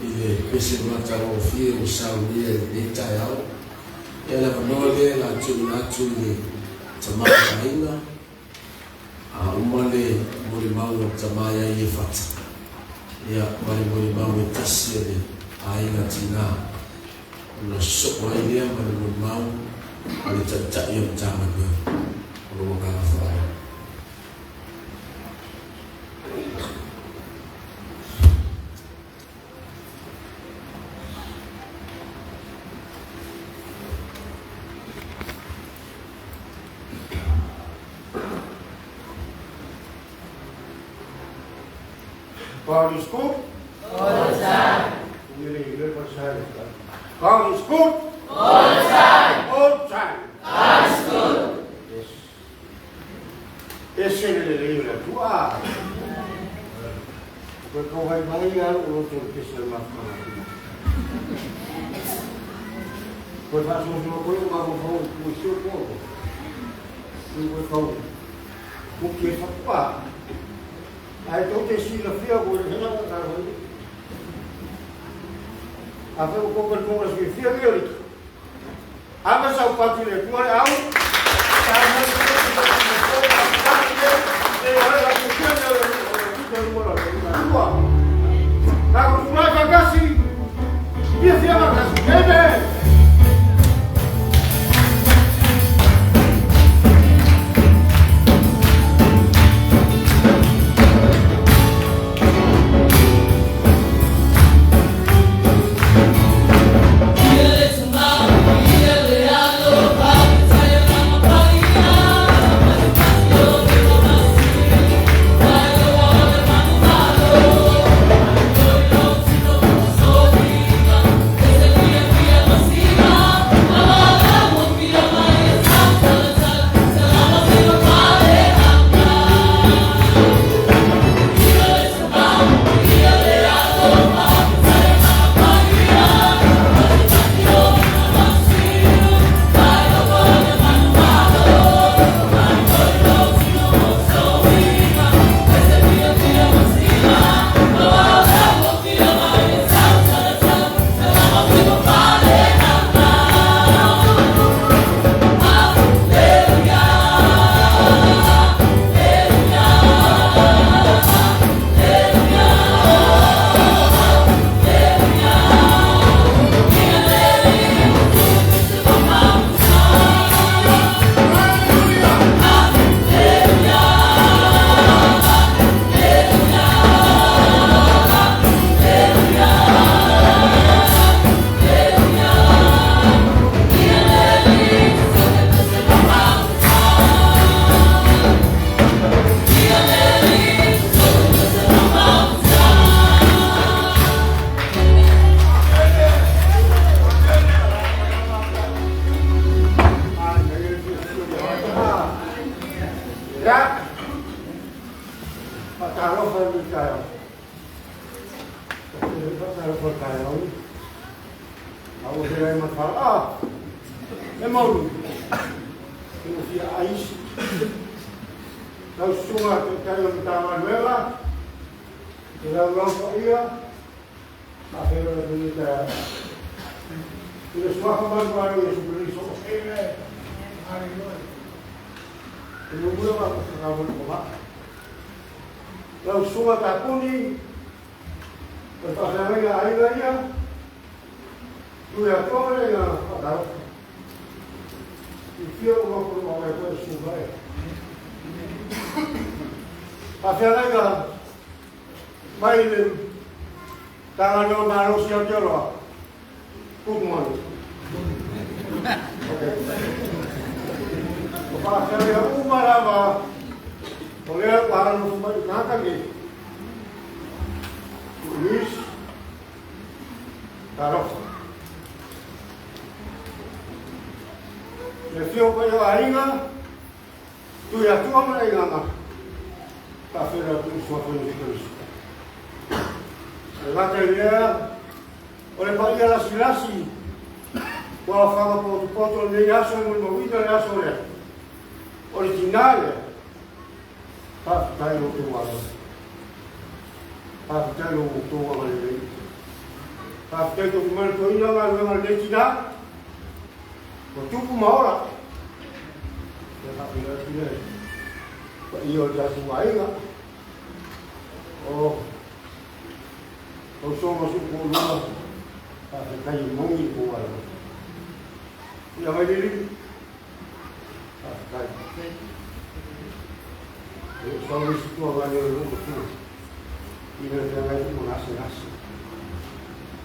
ile pese mata o fie o saudia de tayao ela vanole la tuni tamaya kaina umale muri mau tamaya ye fata ya muri mau tasire aina tina na sokwa ile muri mau ale tata yo tamanya o kana fa God is good. All the time. God is good. All the time. All the time. God is good. Yes. Esse é o livro da tua. Porque o vai ganhar o outro que se chama. Pois faz uma coisa, mas o seu povo. Não foi o que é tua. Aí então tem sido a fia agora, já não está vendo? A ver o pouco de compras que fia dele. A ver se o partido é tua, é algo. Pāwhitai o tōa mai rei. Pāwhitai tō kumare tō ina ngā ngā le tina. Ko tupu maora. Te hapi ngā tina e. Ka i o te asu ainga. O songa suku o luma. Pāwhitai mongi ko wala. Ia mai riri. Pāwhitai. E sauri situa ngā nere rungo tua. Ina te ngai tumo nasi nasi.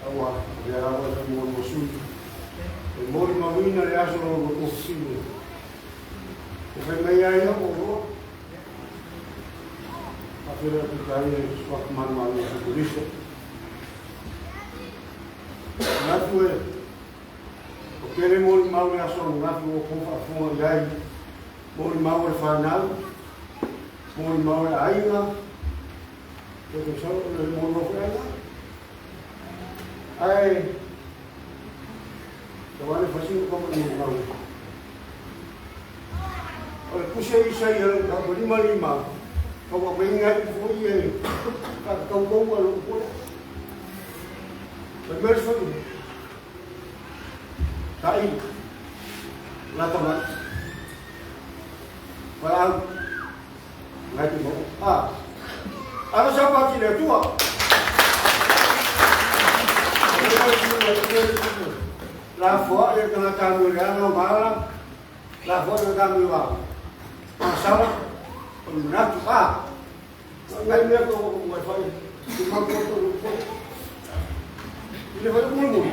Awa, e awa te mo sui. E mori mawina le aso no ko sinu. E fai mai ai o roa. A pera te kai e swak manu anu sa kulisa. Natu e, o kere mori mau le aso no natu o kofa fonga iai. Mori mau e whanau. Mori mau e ainga. Ko te sao le mo no frena. Ai. Te wale fasino como ni mau. O puse isa ia ka lima. Ko ko venga foi e ka tau ko lo ko. Te mes foi. Tai. La tama. Para ngai tu mo. Ano sa pati le tua? La foi e kana kanu le ano mala. La foi e kanu wa. Pasala na tu pa. Ngai me ko mai fai. Tu ma ko to. Ile vai mu.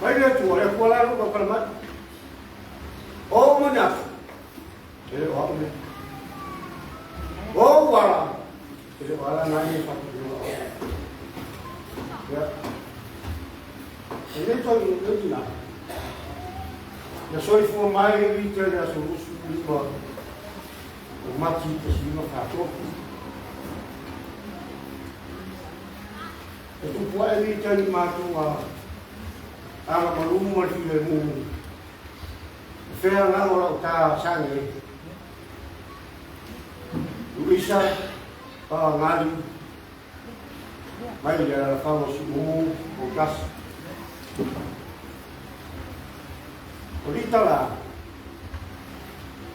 Vai le tua le ko la ko kalma. O mana. Ele o me. Oh, wala. Jadi wala nani pakai dulu. Ya. Ini tu ini lah. Ya soal formal ini tu ada solusi lima. Mati terus kacau. Itu buat ini jadi matu ah. Anak malu mati lemu. Fair lah orang tak sangat. Isa ngali mai ya famo sumu o gas ahorita la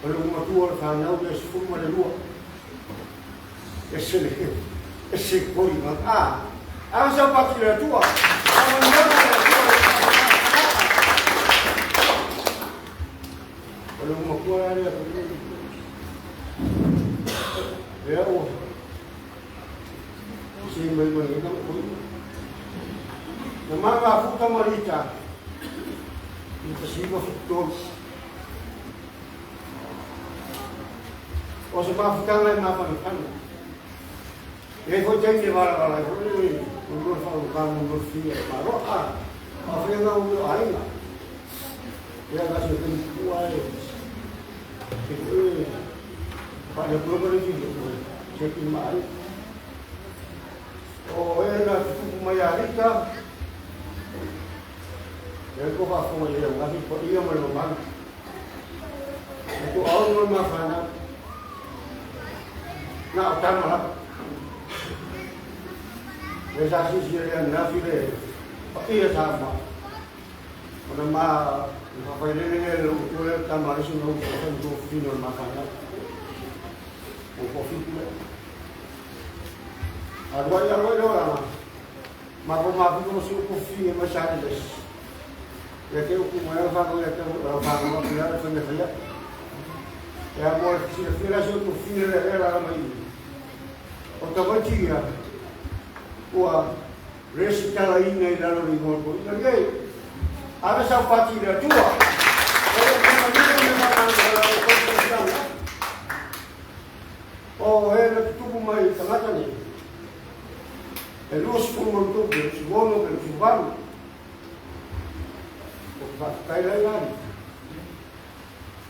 pero como tú al final de su forma de luz ese código vamos a partir de tu pero como tú eres Veo. Si me imagino muy. La mamá puta marita. Y te sigo futuro. O se va a ficar la mapa de Cano. E foi ter que levar a lá. Eu vou falar o carro do filho. Parou. A frente não viu ainda. E agora você tem que voar. Pada program itu, jadi mai. Oh, era tu mayarita. Yang kau faham yang kami ia menolong. Itu orang mana? Nak utama lah. Resasi siapa nak pilih? Ia sama. Nama apa ini lu tambah sini untuk final makanan. O conflito agora lá mas como a vida não se confia mais chato e até o como ela vai até o vai uma criada foi minha filha é a mãe que se filha já o filho era a mãe o tabatia o a recitar aí nem lá no rigor ninguém a essa parte da tua Oh, era tudo mais tangata ni. E luz como tu, se bono, se vano. O vai lá lá.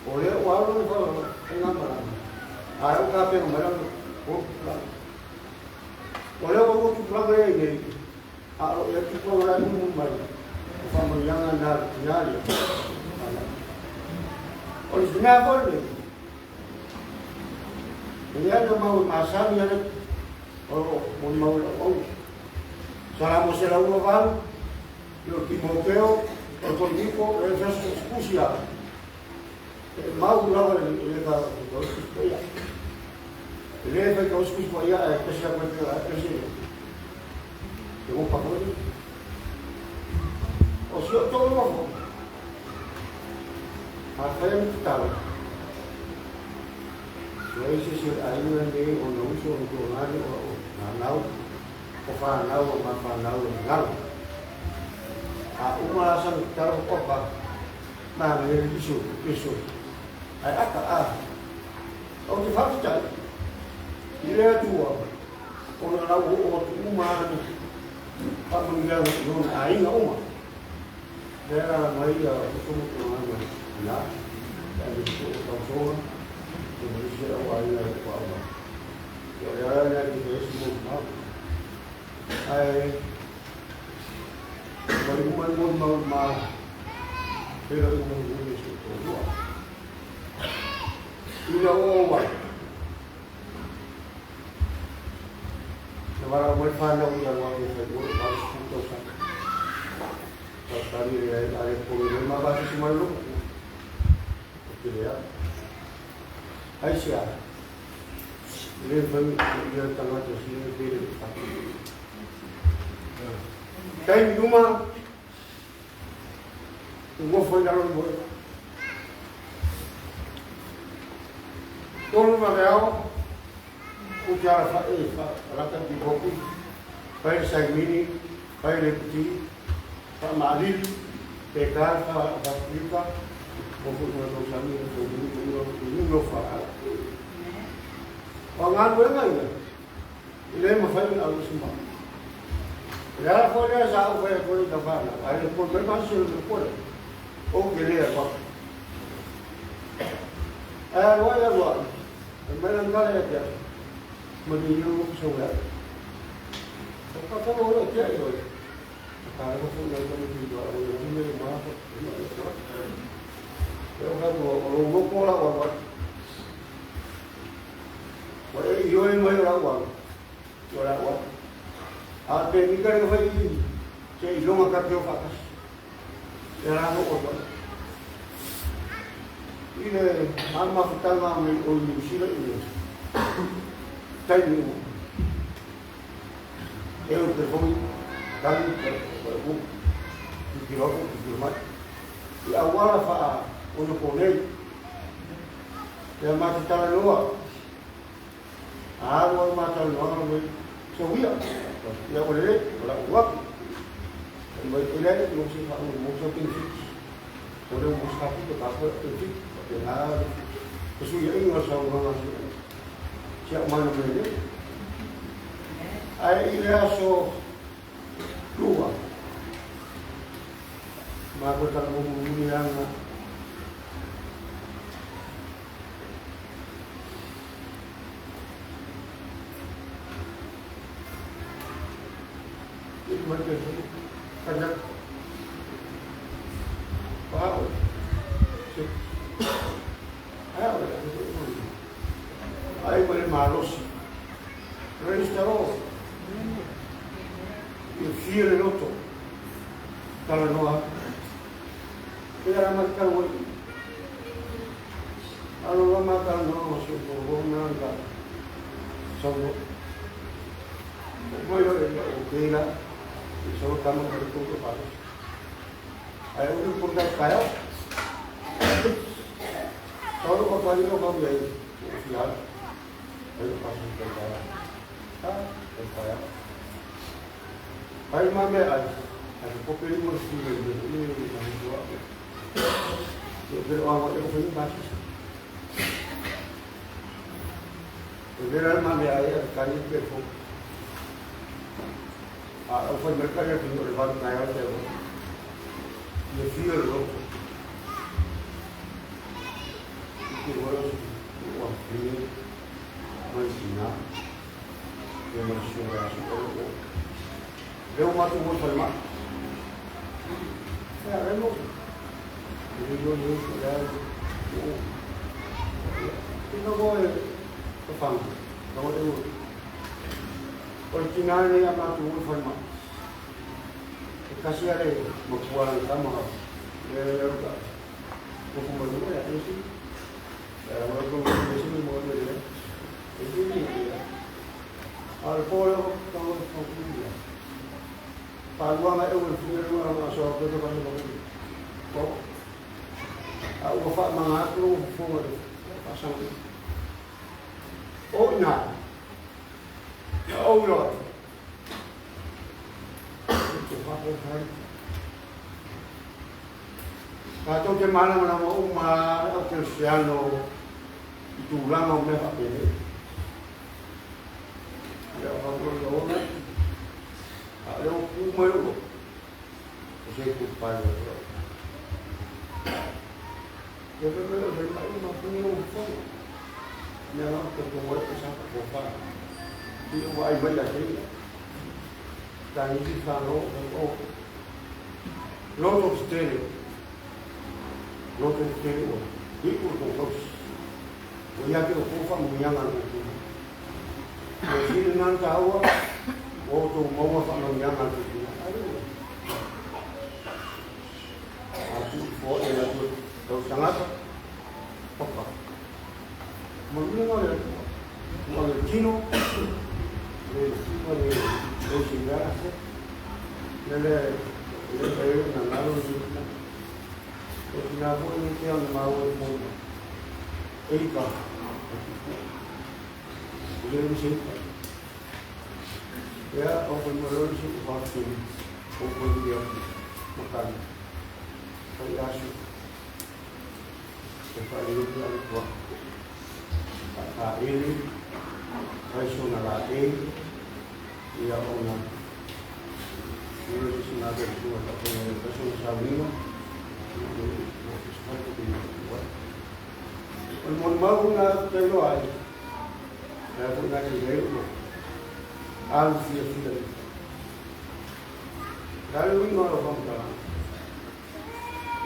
O o aula me fala, engana para. Ah, o café no melhor. O vou tu plano aí. Ah, eu te programa no mais. O famo yang andar diário. Olha, não é bom. Ele era mau masan, ele o mau o sara mo se la uva va yo Timoteo o contigo el resto excusia mau la le da le fa que os cus poia especialmente a ese eu vou para o senhor todo novo a fé estava eu disse ainda nem o não sou do lado o não o fanau o fanau não a uma ação estava opa na isso aí a onde faz já ele é tua quando lá o humano para não ganhar não ainda uma era Maria como lá ele o isso é o aí é o eu era de isso não aí mas muito mal pero não isso tudo e não vai agora vou falar o que eu vou fazer tudo ça tadi ada problema bahasa cuma lu okey ya Aisyah dia tengah tu sini dia time rumah gua foi dalam gua tolong macam ujar rakan di kopi pai segmini pai lepti Malil, pegar a África, como nós chamamos de mundo fora. Pangan berapa? Ini mafai alus semua. Ya, kalau saya upaya kalau dapat, ada pun bermasuk pun. Oh, gila apa? Wajah luar. Melangkah aja. Menuju sungai. Apa orang dia itu? Kalau pun yang kami jual, ini mahal. Kalau orang buku lah orang, orang jual mahal orang, jual orang. Ada ni kan orang ini, saya ilmu kat dia fakas. Orang orang. Ini mama pertama orang Muslim ini. Saya ni, eu terfui. Kami berbuat di rumah. Di awal apa untuk kolej, dia masih jalan luar. Awal masih luar ni, sehingga dia boleh berbuat. Boleh mesti mesti tinggi. Boleh mesti itu apa tinggi. Dia kesulitan ini masa orang masih siap mana boleh. Ayah so luar, maka tak mengulang. Itu macam kerja, wow, ay boleh malos, registrou. Il fiore rotto dalla nuova era marcato allora marcato no su una sono poi ok là sono kamu per tutto fatto hai un punto da kaya solo con quello che va bene finale poi passo per kaya per kaya Hai mame ai, ada kopi mesti ini dua. Jadi orang yang punya basis. Jadi mame ai kali itu. Apa mereka yang tinggal di bawah kaya itu, dia feel loh. Itu orang ini masih yang masih ada. Eu mato muito para lá. Eu não. Eu não vou. Eu falo. Não vou. Original yang aku format. Kasih ada berkualan sama. Dia juga. Bukan berdua ya sih. Walaupun di sini boleh dia. Ini alkohol kalau dia. Paluang ada ulfir orang masuk ke dalam mobil. Kok? Aku wafat mengaku fumar pasang. Oh nah. Oh Lord. Atau ke mana nama umat atau Kristiano itu lama mereka ini. Ada apa orang? Ada umat itu. Saya kupai itu. Jadi kalau saya mampu nyuruh, jangan terbuat kesalahan kupai. Dia buat banyak ini. Dan ini kalau lot of stereo, itu terus. Banyak yang kufa menyangan itu. Jadi nanti awal, waktu mau apa menyangan itu. Aku boleh aku terus sangat apa? Mungkin ada Cino. Ya, open melodi vaksin, open dia makan, saya asyik, saya ini lagi buat, kata ini, saya sudah latih. Ia orang ini senaga dua tapi person sabino itu seperti itu. Kalau mau nak keluar, ya pun nak keluar. Alfiah sudah. Kalau ini orang bangsa,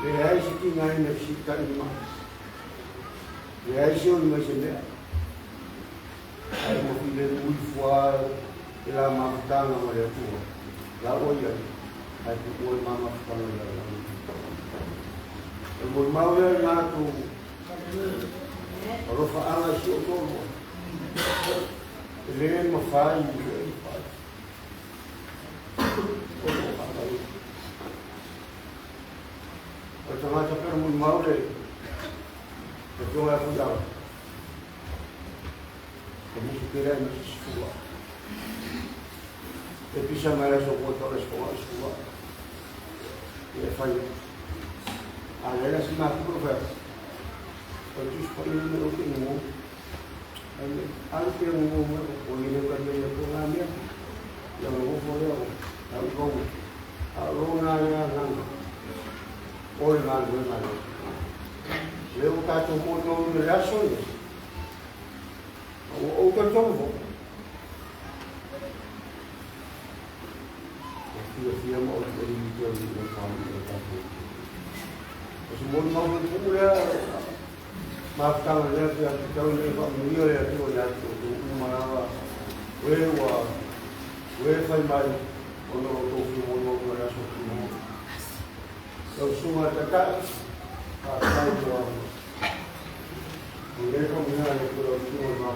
dia isi ngai nak sikat lima, dia isi orang macam dia. Saya mau pilih ulfual. Ila maftana wale tu la oya ai tu oi mama fana la el mawle na tu rofa ala shi to le mafai o tama ta per mun mawle to la fu da como se queira no sua. E pisa mera so puesto escoba. Y le fallo. A ver, así más profe. Pero tú escoles me lo tengo. Algo que un número, o viene cuando yo ponga a mí, yo me voy por ahí, algo, una área grande. Hoy más. Luego cacho un montón de razones. O que todo. Dia mau dari dia di kampung. Semua mau pula maaf kalau dia tahu ni pak Mio ya tu mana we fai mai ono tu semua orang semua. Kalau semua tak tahu tu. Mereka mengenai kalau semua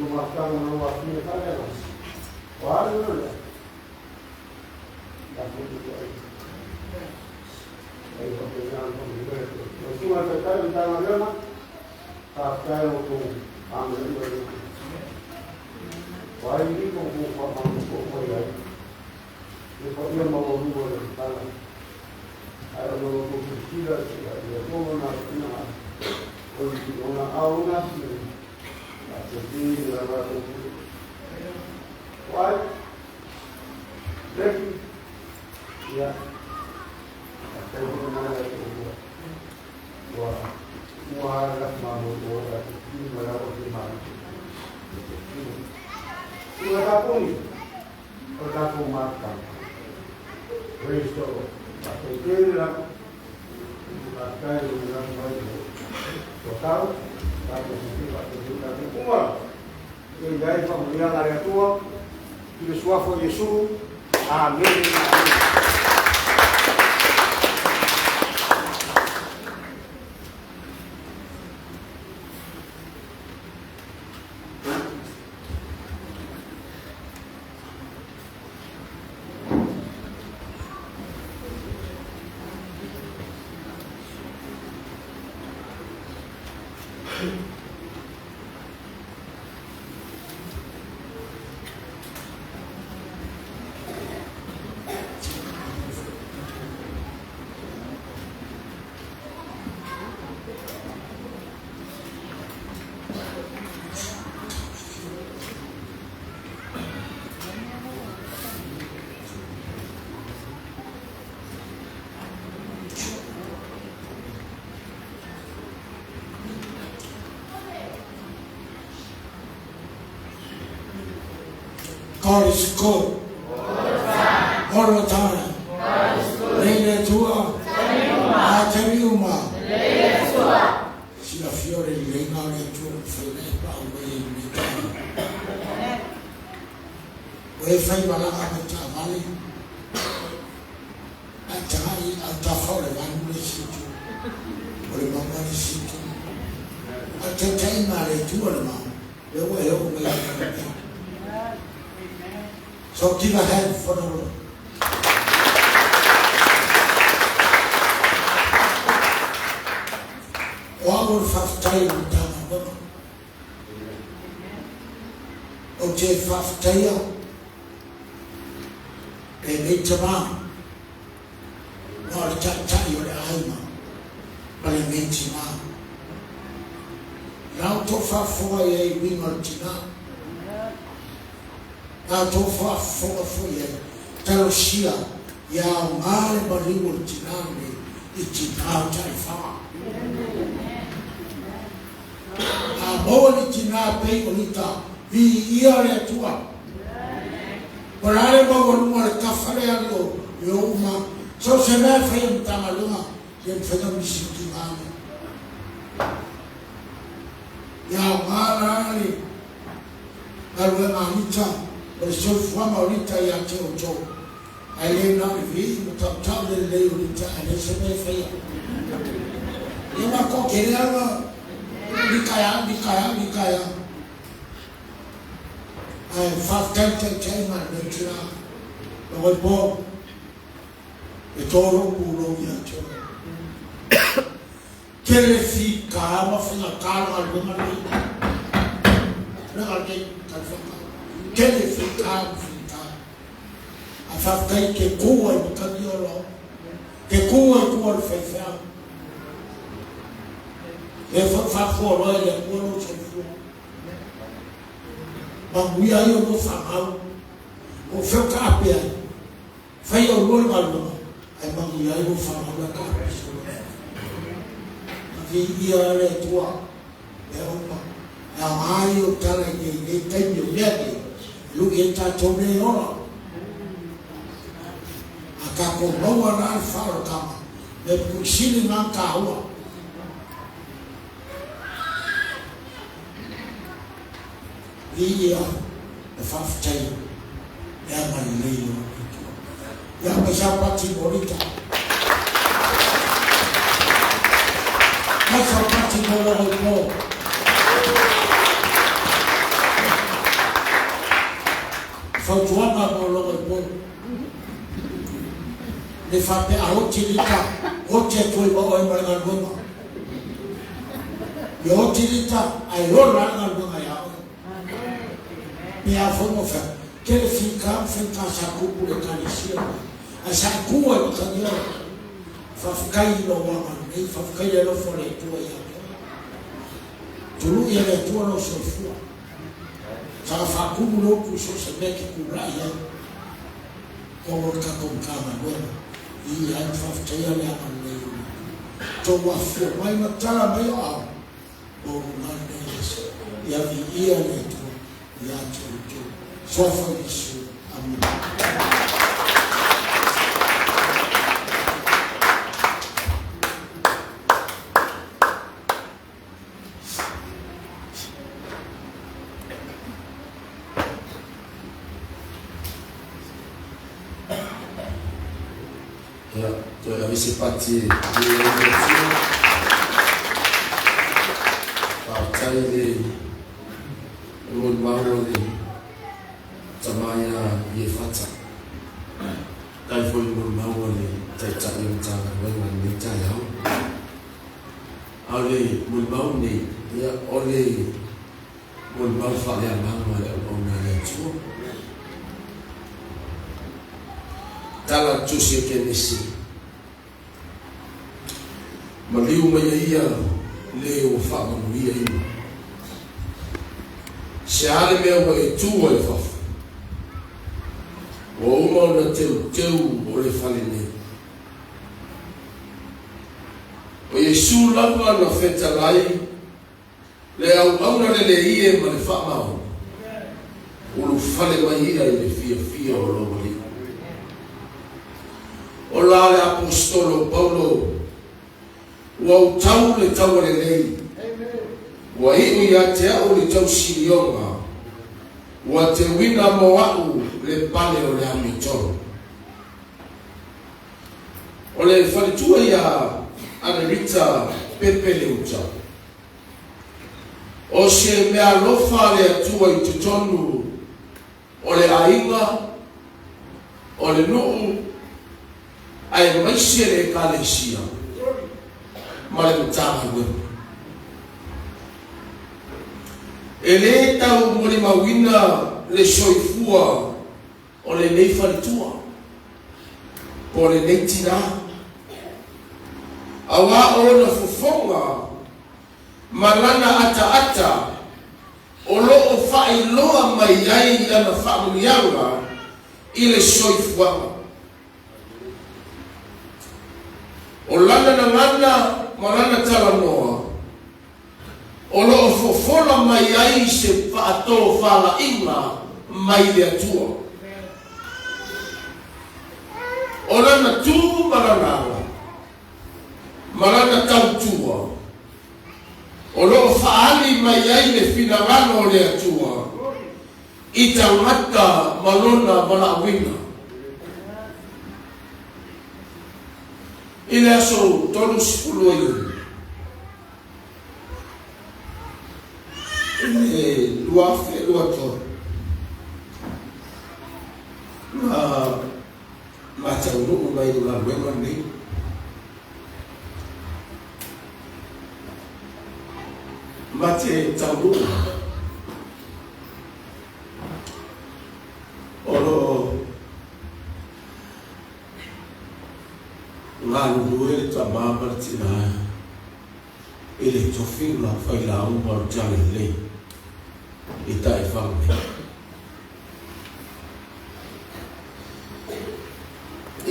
maafkan orang waktu tak ada. Wah tu. Aku juga ini pekerjaan pemilik. Semua terkait dengan agama, pakai untuk ambil itu. Wah ini kau faham kau ya. Kalau dia mau buat apa? Ada orang kecil dia mau nak. Orang awam ni. Jadi dia ada. Wah, lagi. Ya, saya pernah ada buat. Wah, mahu buat ini berapa lama? Sudah pun, sudah pun makan. Resto, atau kira, pakai dengan baik. Total, satu sisi, satu juta. Umur, ini guys, pembelian area tua, i le suafo Yesu. Amen. God is good. All the time. Leile tua. Atariuma. Sila fiore leina le tua fele pa we me. We fai bala ka vale. Atai atafore vanule situ. Ore mama situ. Atatai mare tua le ma. Eu me. So give a hand for the Lord. Wao fafutai mtama baba. Oje fafutai ya. Mitama. Wao chacha yole aima. Bale mitima. Now to fafuwa ya ibingo tina. Na tofa for ye taroshia ya male baliwo tinane itina taifa aboli tina pe olita vi iare tua porare mo mo kafare alo yoma so se me fe mtamaluma ye mfeta mishiki mama ya male alwe mamita so fama orita ya teojo ale na vi mutatabe le orita ale se me fe yema ko kerela nikaya ai fakante ma mentira o bo e toro puro ya cho kele fi kama fina kama alguma na alguém kele fi kama afafkai ke kuwa mkaniolo ke kuwa fefa fa foro ya kuwa chofu banguya yo no famau o feka apia fa yo lo malo ai banguya yo famau la ka vi ia le tua e uma na maio tala que tem yo yake lu que tá tobe ora kako bawa na faro kama me pushini manka hawa via the faftai ya maleo ya mashapati bonita mashapati bonito fatuana bonito le fape a otilita oche tuiba o embarga goma yo otilita ai ora na goma ya me afomo fa que fica saco por canisia a saco o canio fa fikai lo mama nei fa fikai lo fore tua ya tu ya le tua no so fu sa fa cumulo ku so se me che curaya como ka con kama bueno e aí fafteia le amanei to wa fu mai matala mai a o mandes e a via le tu ya tu só foi isso amém. e se pati e tai le mon mauro le tamaya ye fata tai foi mon mauro le tai tai yung tanga wai mon ni tai au ale mon mauro ne ya ole mon mauro fa le mama le ona le tu tala tusi ke nisi maliu mai leo fa mo ia ina se ale me o e tu o e fa o uma na teu o le fale ne o Yesu lava na feta lai le au na le ie ma le fa ma o lu fale mai ia le fia o lo li o la le apostolo Paulo wa tau le tau le lei wa i ia te au le tau silionga wa te wina mo au le pale o le amitoro o le whalitua ia Anerita Pepe le uta o se mea lofa le atua i tutonu o le ainga o le nuu ai maise le kalesia ma le mutanga ue e le tau mo le mawina le soifua o le nei whalitua po le nei tina awa o na fufonga malana ata o lo o fai loa mai ai ana whamulianga i le soifua o lana na ngana malana tala noa o lo fofola mai ai se whaato whala inga mai le atua o lana tu marana tau tua o lo whaali mai ai le finagano o le atua i tangata malona malawina i le aso tonu sipulu i lua fe lua to ma tau nuu mai la wenga ni ma te tau nuu oro ngā luhue ta māmara tina e le tofi la whai la umaru tale le i tae whange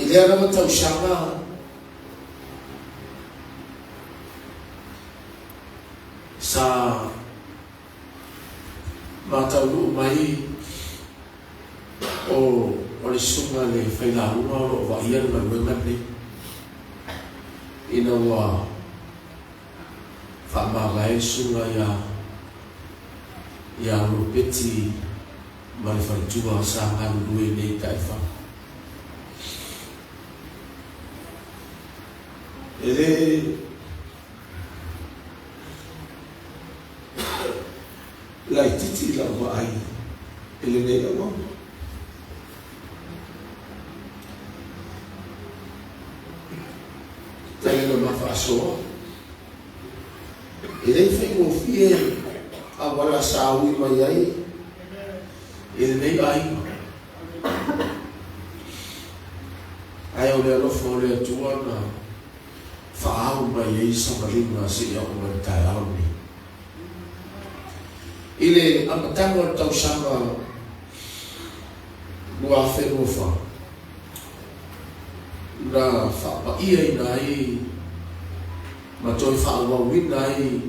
i lea nama tau shanga sa mātau nuu mai o le sunga le whai la umaru o waian ma luenga ina wa whamagae sunga ia rupeti ma le whalitua sa ngāru lue nei tai wha. Ele lai titi la wa ai ele nei awa tele ma faso ele fai mo fie a wala sawi mai ai ele nei ai ai o le lo fole tua na faau mai ai sa marina se ia o mai tai au ni ile amatanga tau sanga lua ferofa na fa ia nai ma toi fa wa winai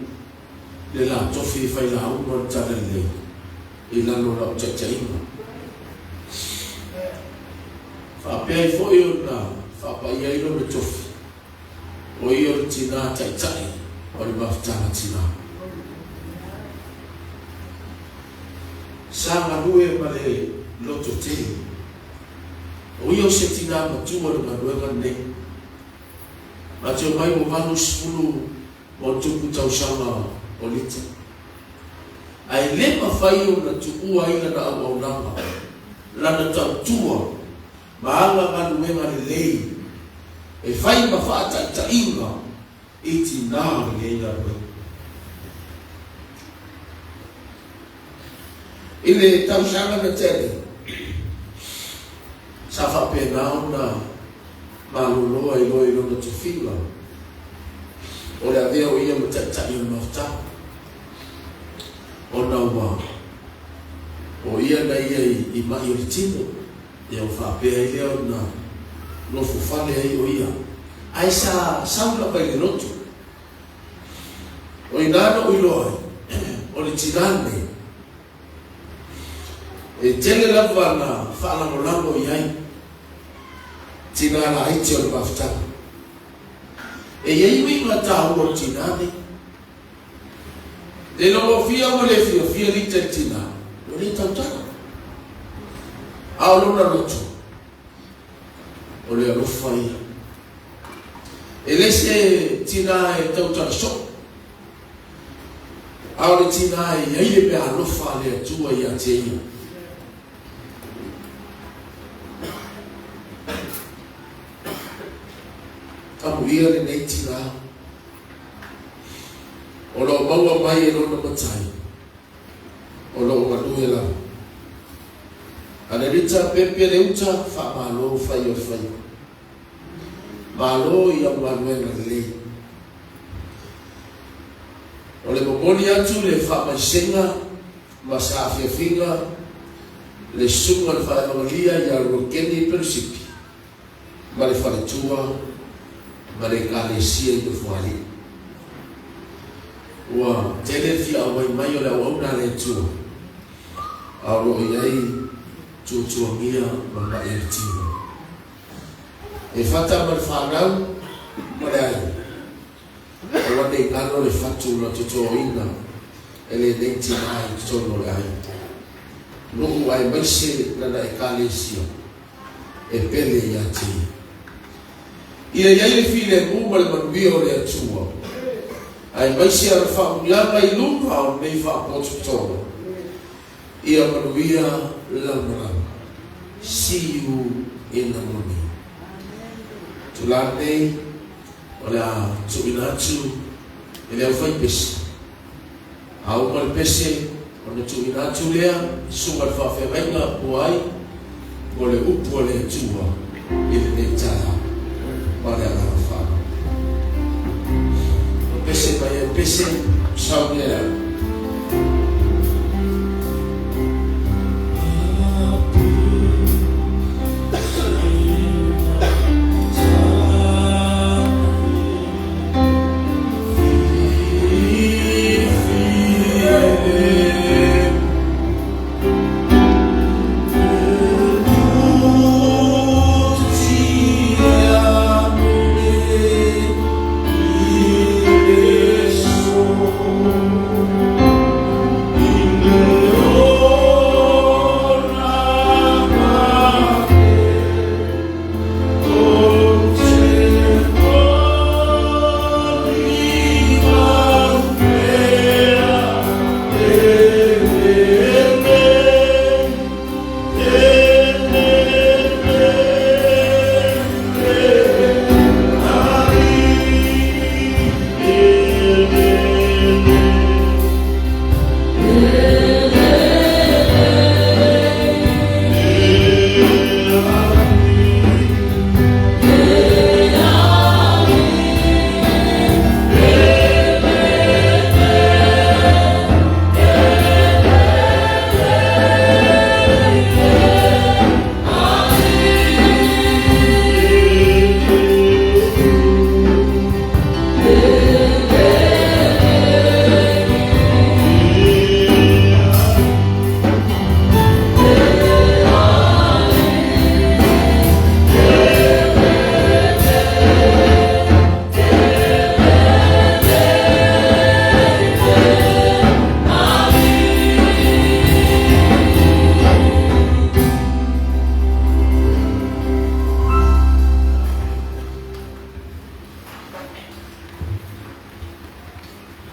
le la tofi fa la uno tadele ila no la chachaima fa pe fo io na fa pa ia ilo me tofi o io tina chachai o le maftana tina sa lue ma le loto te o io se tina ma tua le manuela ne Ate mai mo valu sulu mo tuku tau sama o lita. Ai le mawhai o na tuku aina na au nanga. Lana tau tua. Maanga manu wenga le lei. E whai mawhata ta inga. Iti nā le inga koe. Ile tau sama na tere. Sa whapena na maloloa i loa na tufila. O le avea o ia matata i o mafta. O na ua. O ia na ia i mai o tino. Ia o whapea i leo na lofu fale ai o ia. Ai sa saula pai le lotu. O inana o i loa. O le tirane. E tele lava na whaalamolango i ai. Tinala haiti o le mafta. E iei ui mata o tinane. Le longo fia o le fia lita tina. O le tautana. Ao lona roto. O le alofa ia. E le se tina e tautana so. Ao le tina e iei le pe alofa le atua i a te ia. Ia le nei tina. O lo maua mai e lona matai. O lo manue la. Ana rita pepe le uta wha malo whai o whai. Malo i a manue na lei. O le momoni atu le wha maisenga ma sa afia finga le sunga le wha evangelia i a rokeni persipi. Ma le whale tua Mereka lesia itu fuali. Wah, televisi awal mai oleh awal dah lecu. Awal iai cucu dia bapa erti. Efata berfadam mulai. Awal dengan oleh fatu la cucu ina. Ele denti mai cucu mulai. Lu ai bersih nada ekalesia. Epele yati. Ia iai le file mua le manuia o le atua. Ai maisi ara whaungianga i lunga o nei whaapotu tōna. Ia manuia lamarama. See you in the morning. Tula nei, o le a tuinatu, e le au whai pesi. Au ma le pesi, o le tuinatu lea, sunga le whawhewenga o ai, o le upu o le atua, i le nei taha. Pada orang faham. Pese bayar pese saudara. Oh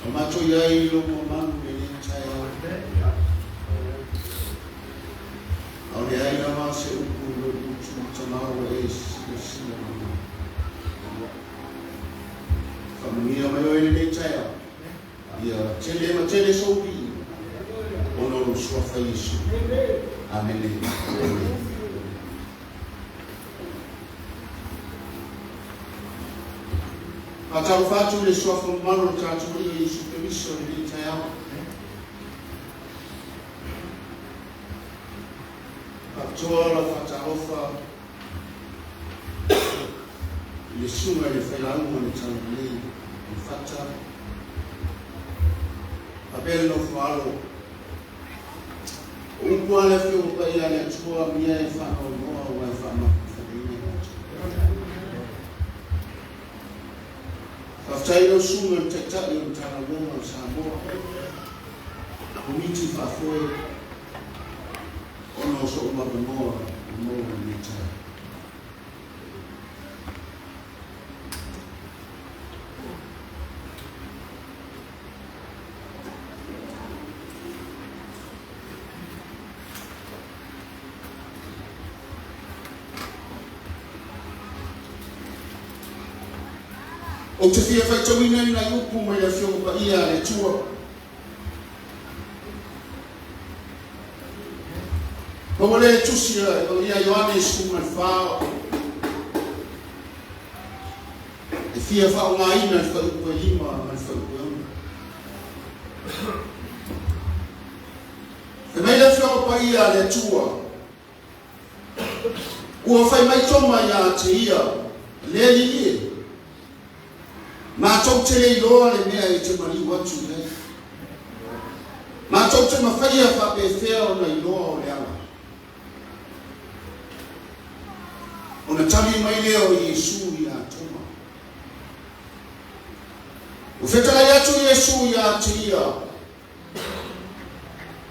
Macho ya ilo manu ni chaya. Ole ai na mase uku uchu chamao esi na. Familia mayo ni chaya. Ya chele sobi. Ono swafa Yesu. Amen. Patau fatu le swafa malo tatu Yesu Kristo ni chaya. Patola fataofa le suma le felamu ni tangli fata abel no falo un le fio pa ia le tua mia e fa no wa fa ma After suma teta yo tanago sambo comiti fa foi ono so uma no ni ta o te fia fai tawina na yupu mai a fio pa ia le tua. Como le tusia o ia Ioannes kuma fao. E fia fao ngā ina fa upa lima mai fa upa una. E mai le fio pa ia le tua. Ua fai mai toma ia te ia le li Ma tau te lei loa le mea I te mari watu le. Ma tau te mawhaia whape whea o nei loa o le ala. O na tali mai leo Yesu I a toma. O whetara atu Yesu I a te ia.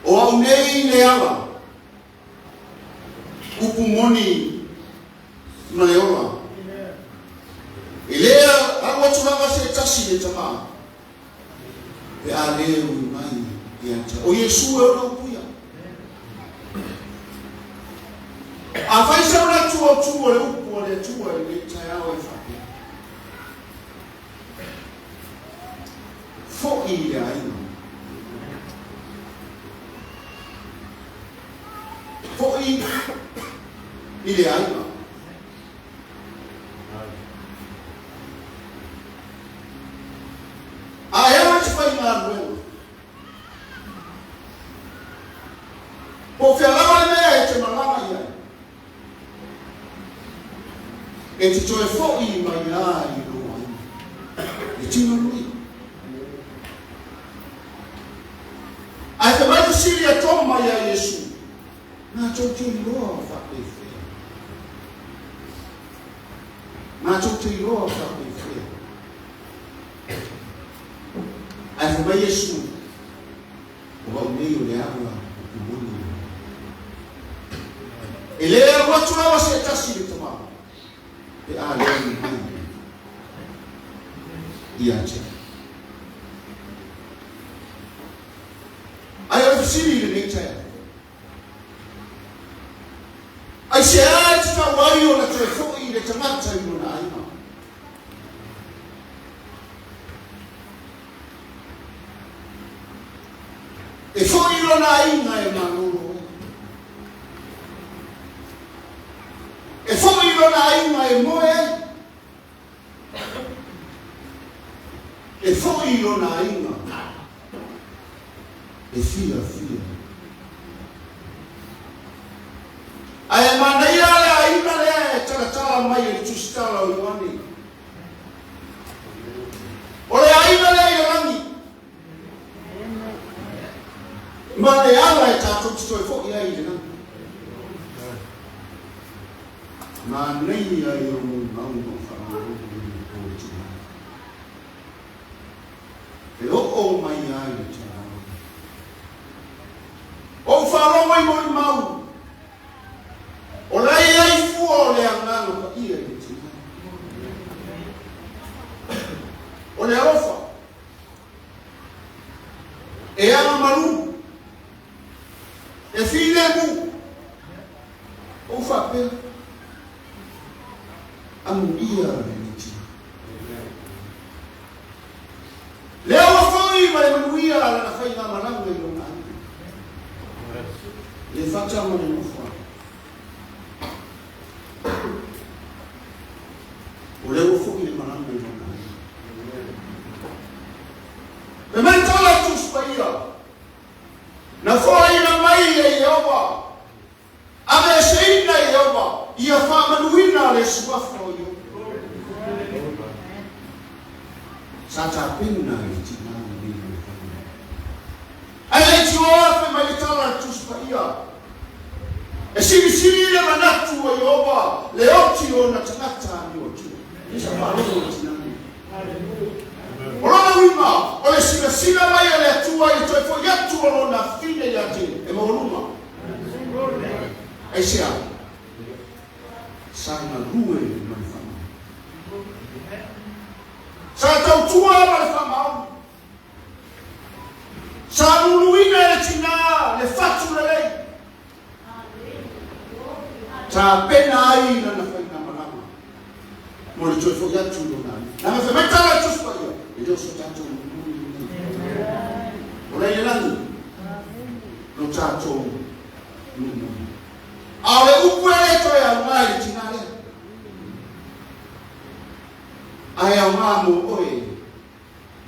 O au nei le ala. Upu moni na le ola. Ilea a watu lava se tasi le tama. E a leo I mai I ata. O Yesu e ona upuia. A fai sa ona tua le upu o le tua I le taiao e whape. Fo I le aina. Fo I le aina. Po fialawa mea e te malama ia. E te toe fo'i mai a I roa ina. E tino lui. Ai te mai siri a toma ia Yesu. Nā tau te iroa o whape whea. Nā tau te iroa o whape whea. Ai te mai Yesu. O wau nei o le awa o kumuni. E lea watu lawa se tasi le tama. E a lea ni mai. I ache. Ai o fisiri le neitaya. Ai se a te tawai o na te fo'i le tamata I na aina. E fo'i lo na aina e manolo. E fo'i lo na aina e moe. E fo'i lo na aina. E fia. Ai mana ia le aina le taratala mai e tustala o Ioani. O le aina le Ioani. Ma le ala e tātou tito e fo'i ai le nani. Ma nei ai o maungo whanau o tina. E o mai ai le tina. O whanau mai mo I mau. O lai ai fua o le angano ka ia le tina. O le arofa. le manuia la fai na malanga i lona. Le facciamo le nufa. Volevo fuori le malanga i lona. E mentre la tu spaia. Na foi na mai e Yehova. Ame seina Yehova. Ia fa manuina le suafo yo. Sata pina i tina ni. Ai ti ofe mai tala tu spaia. E siri le manatu o Yehova. Le oti o na tanata ni o tu. Isa malo tina. Ora wima, ole sina mai le tua i toi foi atu o na fine ya te. E mo luma. Ai sia. Sana rue mai fama. Sa tau tua mai fama. Sa luina le tina le fatu le lei. Ta pena ai na fai na malama. Mo le toi foi atu o na. Na me meta la tu spaia. E Deus só tanto ora ele lá no tato no ale ukwele to ya mali tinale aya mamu oi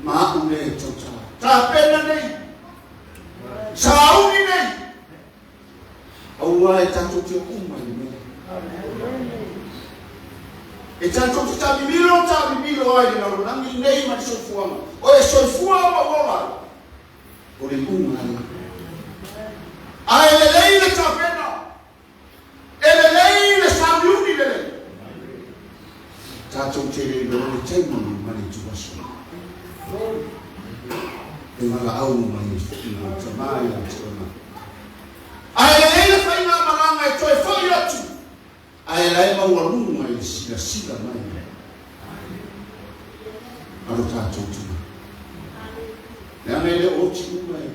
ma ule tota ta pena nei sauni nei au ai tanto te uma ni e tanto ta bibilo ai na ro nami nei ma so fuama o e so fuama wala o le uma ai le lei le tapena e le lei le sabiuni le lei tanto te le lo temo ma ni tu baso e mala au ma ni fina tamai la tsona ai le lei le faina malanga e toi foi atu ai la ma wa lunga i sila mai alo tato tu na mele o tu mai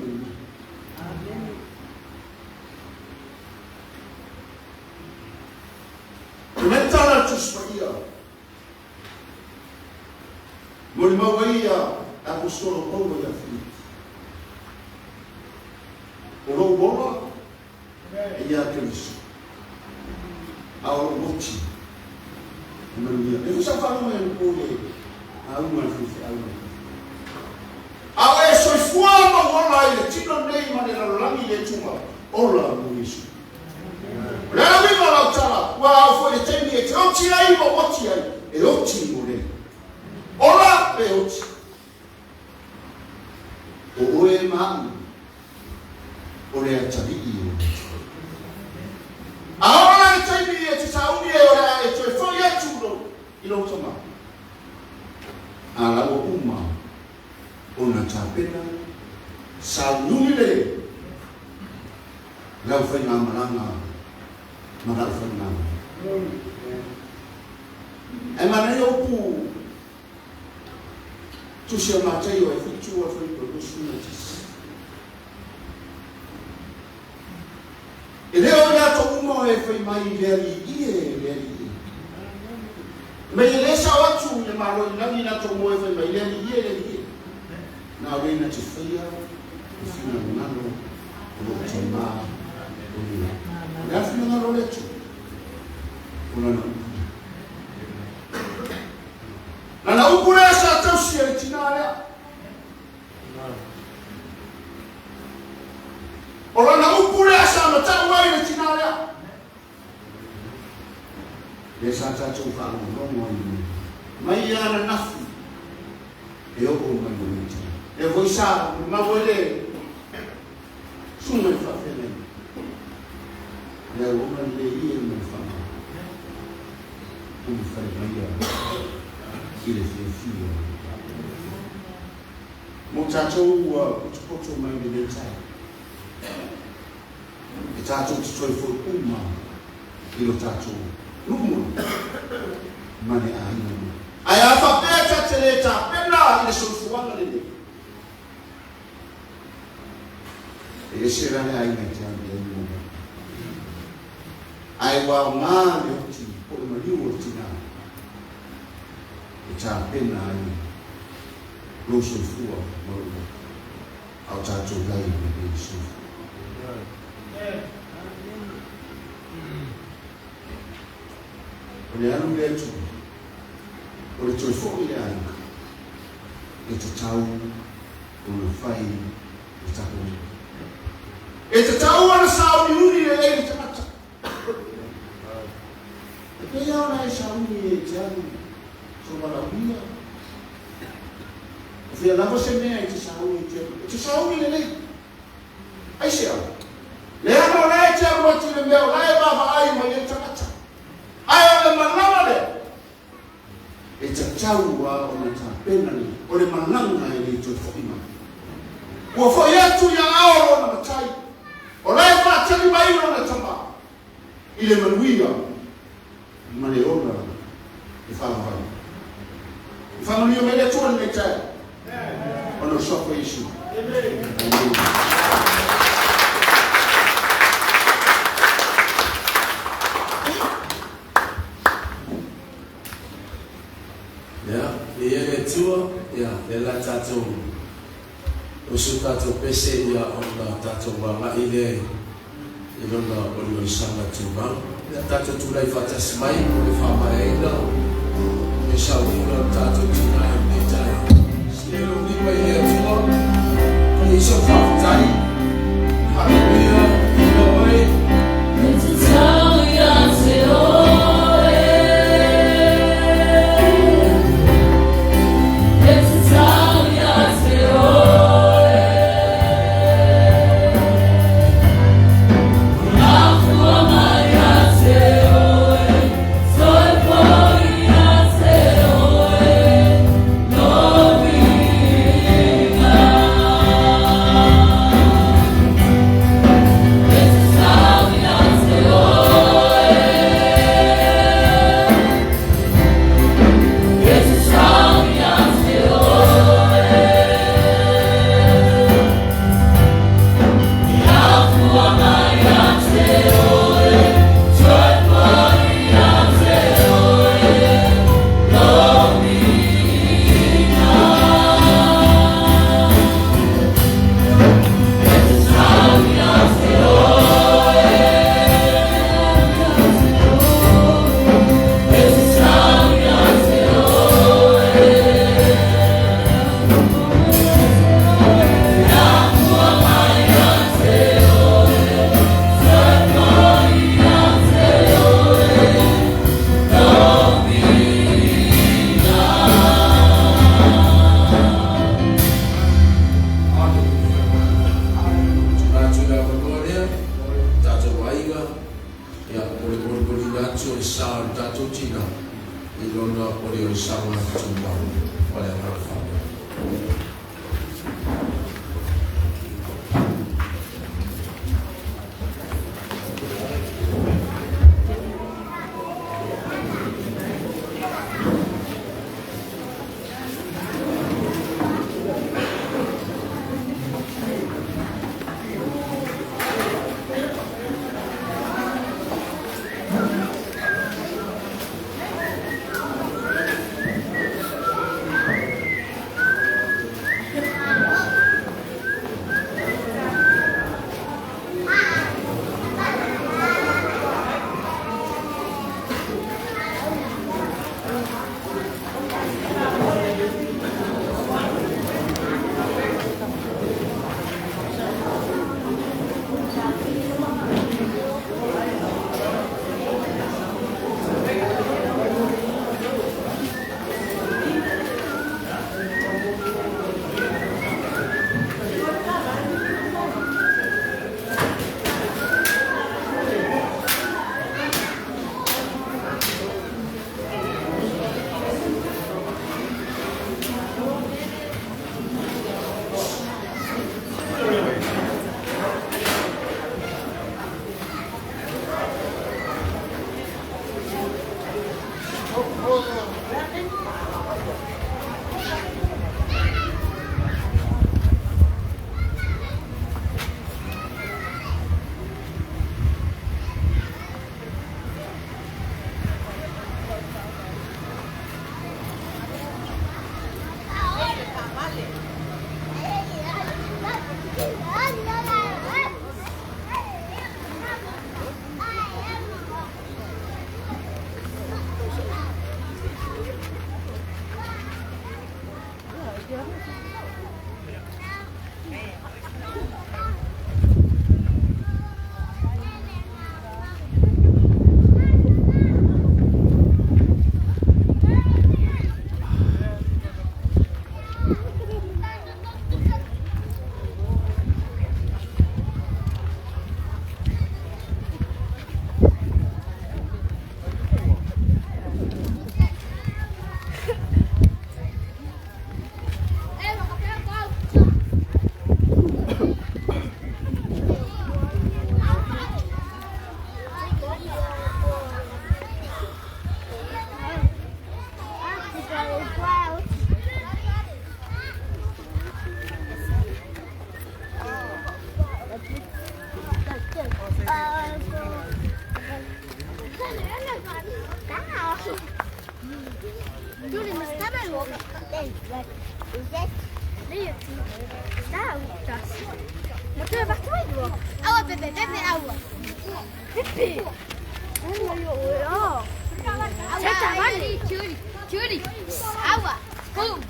mentala tu spaia mo ma waia apostolo Paulo ya fi o bola e ya Cristo ao mochi manuia e você fala no pole a uma fifi ao é só fuama wala ile tino nei manera lami le tuma ola muisu la mi mala tala wa fo le temi e oti ai mo oti ai e oti mo le ola e oti o e ma o le atali ahora le temi e tsauni e ora e to fo ya tudo ilo toma ala o uma ona tapena salule la fai na malanga mara fai na e mana yo pu tu se mateo e fitu a fai produzione e le ora to uma e fai mai le me le sa watu le malo na ni na to mo e fai mai le na we na te fia fina nalo lo toma ya fina nalo le tu una na ukura sa to si e tinare ora na ukura sa no ta wa e tinare le sa ta tu fa no mai ana nafu e o ko mai e voi sa ma vuole sono fa fene le una le io non fa come fare mai ile figlio muchacho wa kuchukua mai de sai itacho tutoi for uma ilo tacho lumu mane aya fa peta teleta pena ile sofuanga lele e sera ne ai mete ambiente ai wa mane oti po maliu oti na e ta pena ai lo sofua mo au tātou lai me pe Yesu. O le anu le atu, o le toi fōi le anu, e te tau o le whai e tapu. E te tau ana sao ni uni e le te mata. E pe au na e sao ni e te anu, so wala unia. O whia lava se mea e te sao ni te anu. E te sao ni le nei. Ai se au. Le ano le te anu ati le mea o la e baba ai ma e te mata. Ai o le manawa le. E te tau wa o le ta pena ni. O le mananga e le te whaima. Ua whai atu ia aoro na matai. O lai whaatani mai o na tama. I le manuia. Ma le ona. I whamawai. I whamanuia me le tuan me tai. O no soko Yesu. Amen. le la tātou o su tātou pese ia o na tātou wanga i le i lona o le sanga tūmau le tātou tūlai whatasi mai o le whamaeina me sauina tātou tina e me tai slero ni mai e atua o le iso whaatai hallelujah i loe it's a tau ia se Aua, Pepe, Pepe, aua. Pepe. Senta, vale. Churi. Aua. Boom.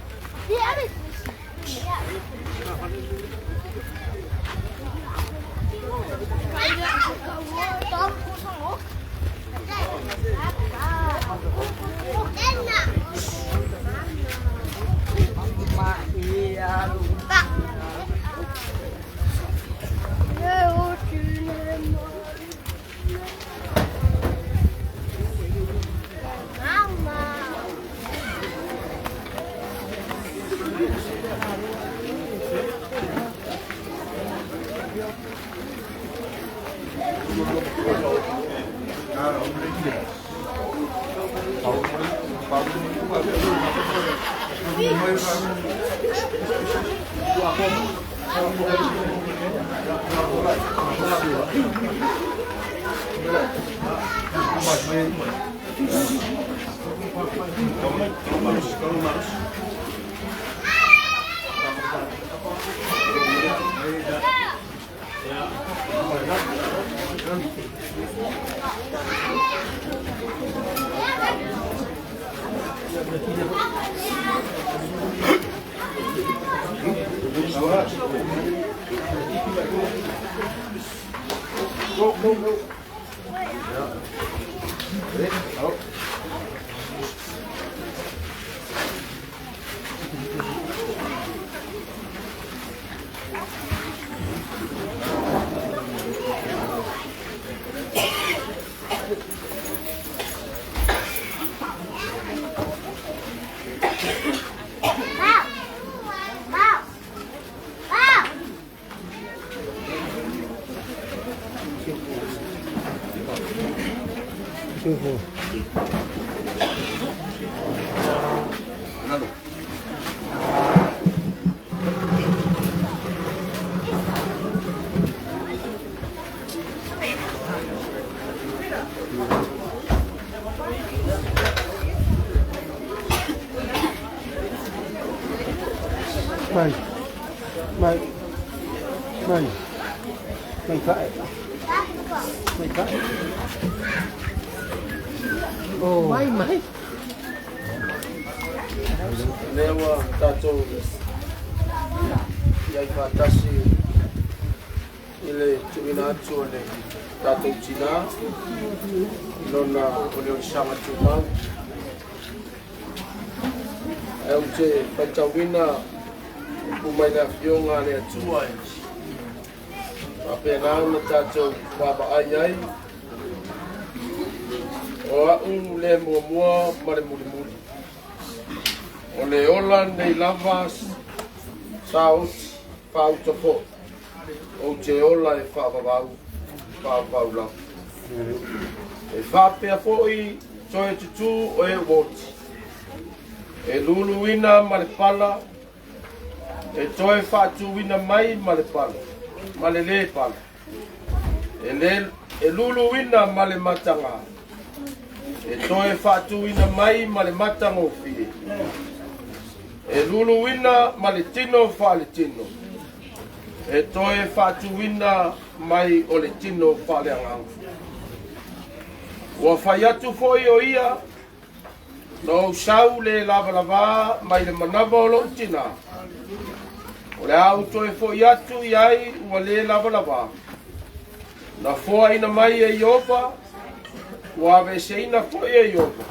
Lewa tātou iai whātasi ile tuina atu ane tātou tina nona ole o sanga tūmau e o te paitawina umai na whionga le atua e apena na tātou wāpa ai ai o au le mua mare muri muri o le ola nei lava sauti whauta po o te ola e whapapau lau e whapea po i toe tutu o e woti e luluina ma le pala e toe whatuina mai ma le pala ma le le pala e luluina ma le matanga e toe whatuina mai ma le matanga o fie e luluina ma le tino wha le tino e toe whatuina mai o le tino wha le angang ua whai atu foi o ia no sau le lava mai le manawa o lo tina o le au toe foi atu iai ua le lava na foa ina mai e iopa ua veseina foi e iopa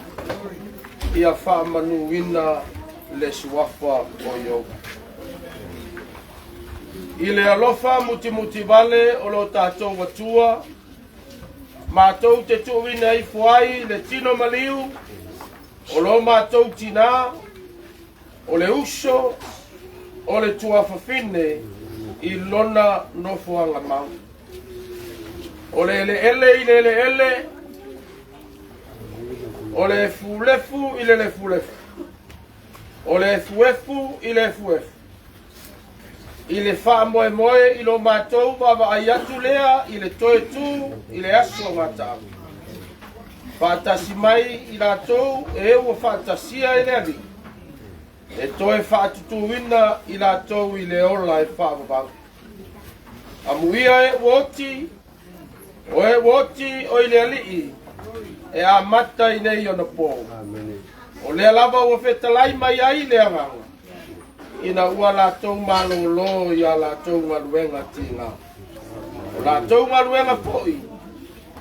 ia wha manuina le suafa o iopa i le alofa muti vale o lo tātou watua mātou te tuwina i fuai le tino maliu o lo mātou tina o le uso o le tuafafine i lona nofuanga mau o le ele i le ele o le fulefu i le fulefu o le fuefu i le fuefu i le wha moe i lo mātou wawa ai atu lea i le toe tū i le aso ngātau. Whātasi mai i rātou e ua whātasia e lea li. E toe whaatutuina I la tau I le ola e whaavavau. A muia e woti, o e woti o I le alii, e a mata I nei ona pō. O le lava ua whetalai mai ai le anganga. Ina ua la tau malolo I a la tau ngaluenga tina. O la tau ngaluenga poi,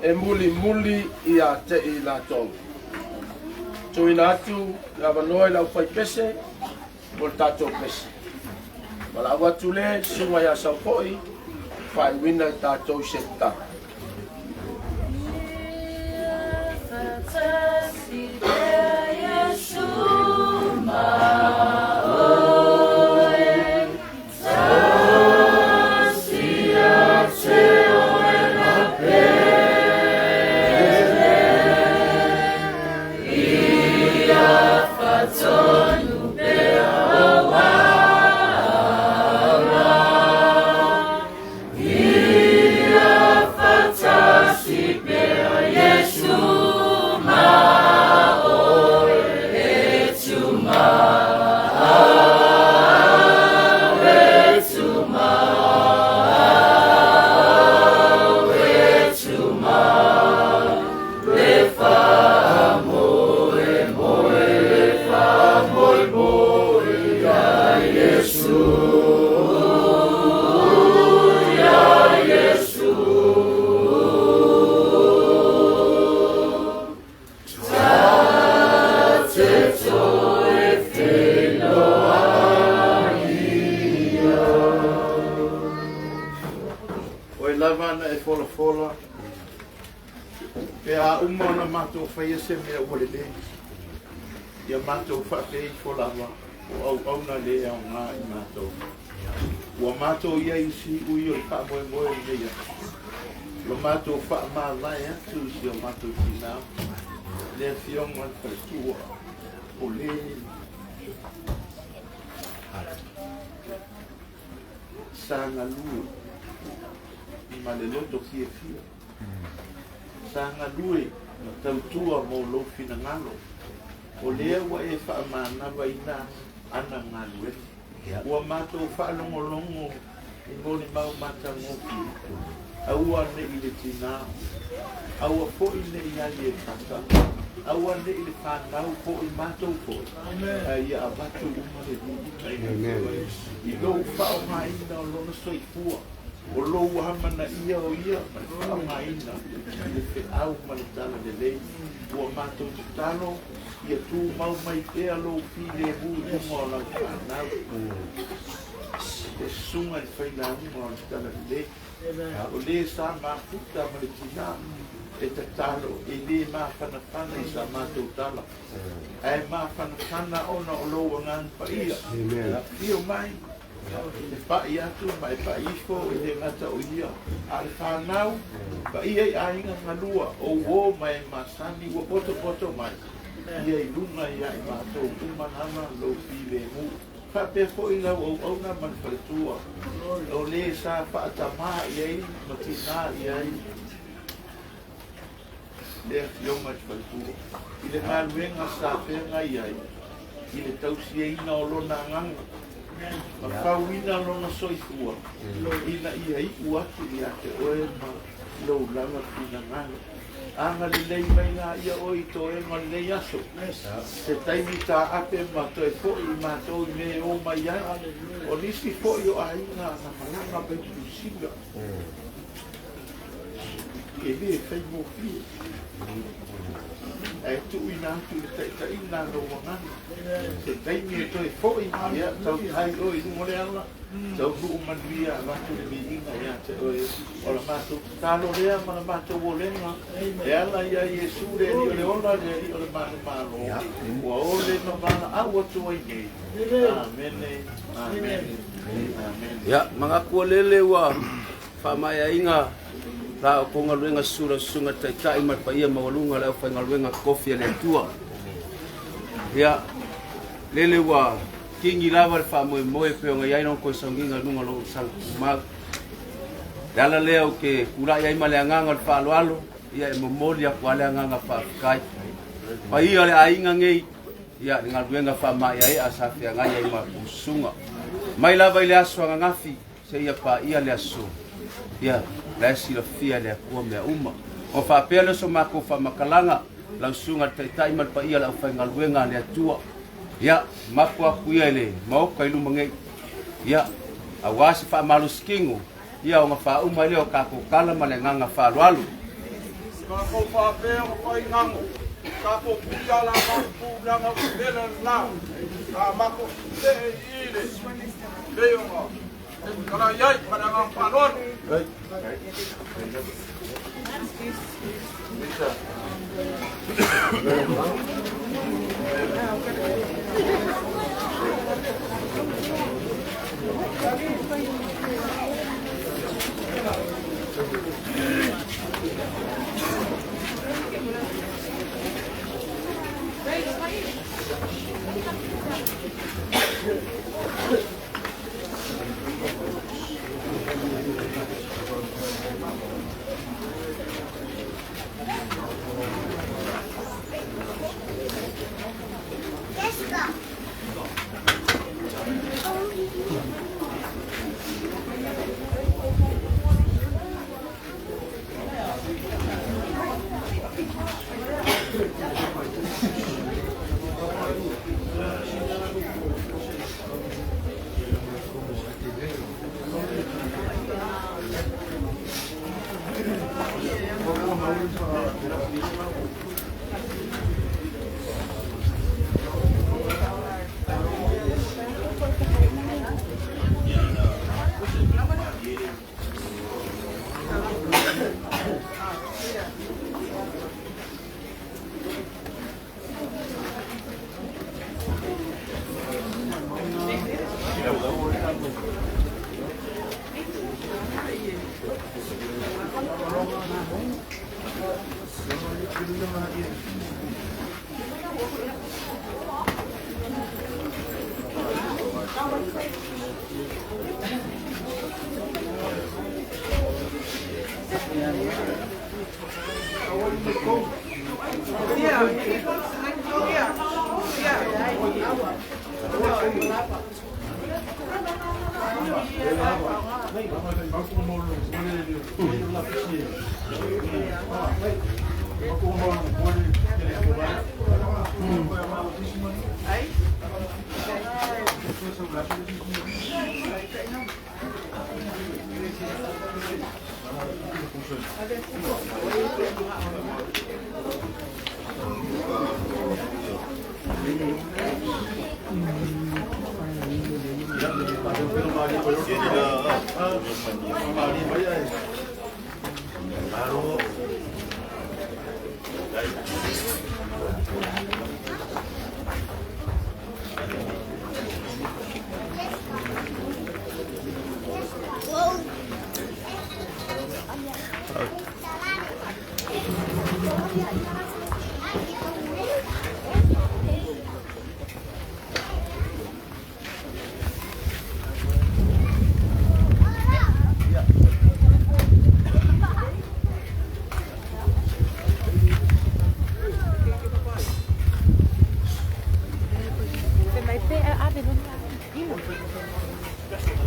e muli muli I a te I la tau. Tui na atu, la vanoi lau whai pese, mo tatou pese. Wala awa tule, sunga ya sau poi, whai wina tatou seta. Fai se me o le le ia matou fa pe fo lava o au na le au nga I matou o matou ia I si u I ka mo le ia lo matou fa ma vai tu si o matou tina le fion man fa tu o le sanga lu ma le loto ki e fio sanga lui tautua mo lo fina ngalo o lea wa e wha mana wa ina ana ngalo e ua mato wha longo longo I ngoni mau mata ngoki aua ne I le tina aua po I ne I ali e kata aua ne I le whanau po I mato po ia a mato umare I lo wha o haina o lona soifua o lo hamana ia o ia ma maina le fe au maltala de lei o mato talo ia tu mau mai pe lo fi le bu mo la na e sunga il fai la mo tala de lei o le sa ma puta ma le tina e talo e le ma fana fana I sa mato tala e ma fana ona o lo ngan pa ia io mai e pai atu mai pai fo e le ngata o ia al whanau pai e ainga ngalua o o mai masani o poto mai ia I lunga ia I mātou umanama lo pile mu whape fo I lau au na man whaletua o le sa whaatama iai matina iai le fio mai whaletua I le ngaluenga sa whenga iai I le tausiaina o lona nganga ma whauina lona soifua ina ia I uatu ia te oe ma lau langa pina ngana anga le lei mai ngā ia oi to e ma le aso se taimi tā ape ma toi fo I mātou I me o mai ai o nisi fo I o ainga na malanga pai tu singa e le fai mo fie e tu ina tu le ta ina no wangani se taimi e toi fo I ia tau tai oi nu mole ala tau lu mandia watu le miinga ia te oi o la mātou talo rea ma la mātou o lenga e ala ia Iesu le le ola le o le mātou mālo ua o le no mana au atu ai nei amene amene ya mga kualele wa whamaya inga la o konga luenga sura sunga tai mar pa ia mawalunga leo whainga luenga kofi le tua ya lele wa kingi lava fa moe pe nga yai non ko sanginga lunga lo sang ma dala leo ke kura yai male nganga fa lo ia mo molia kwa le nganga fa kai pa ia le ainga ngei ia ni ngaluenga whamai ai a sa whia ngai ai ma pusunga. Mai lava i le aso anga ngafi, se ia pa ia le aso. Ia, la esi la fia le akua mea uma. O whapea le so mako whamakalanga, lau sunga taitai mal pa ia lau whai ngaluenga le atua. Ia, mako aku ia le, maoka ilu mangei. Ia, awasi whaamalu skingo, ia o ngā whauma leo kako kalama le nganga whaalualu. Kako whapea o whai ngango. Kako pia la mapu langa upela lau. Ka mako te ile. Leo ngā. Kala iai para ngā whalon.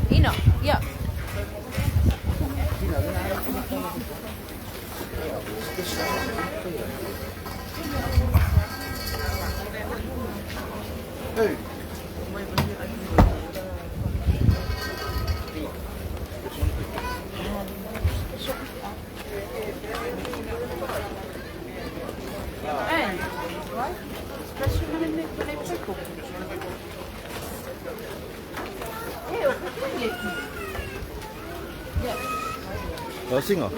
Ino, ja. Hey. Sing à?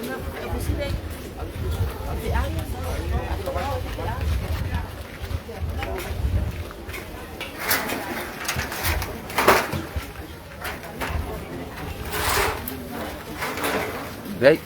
Đấy.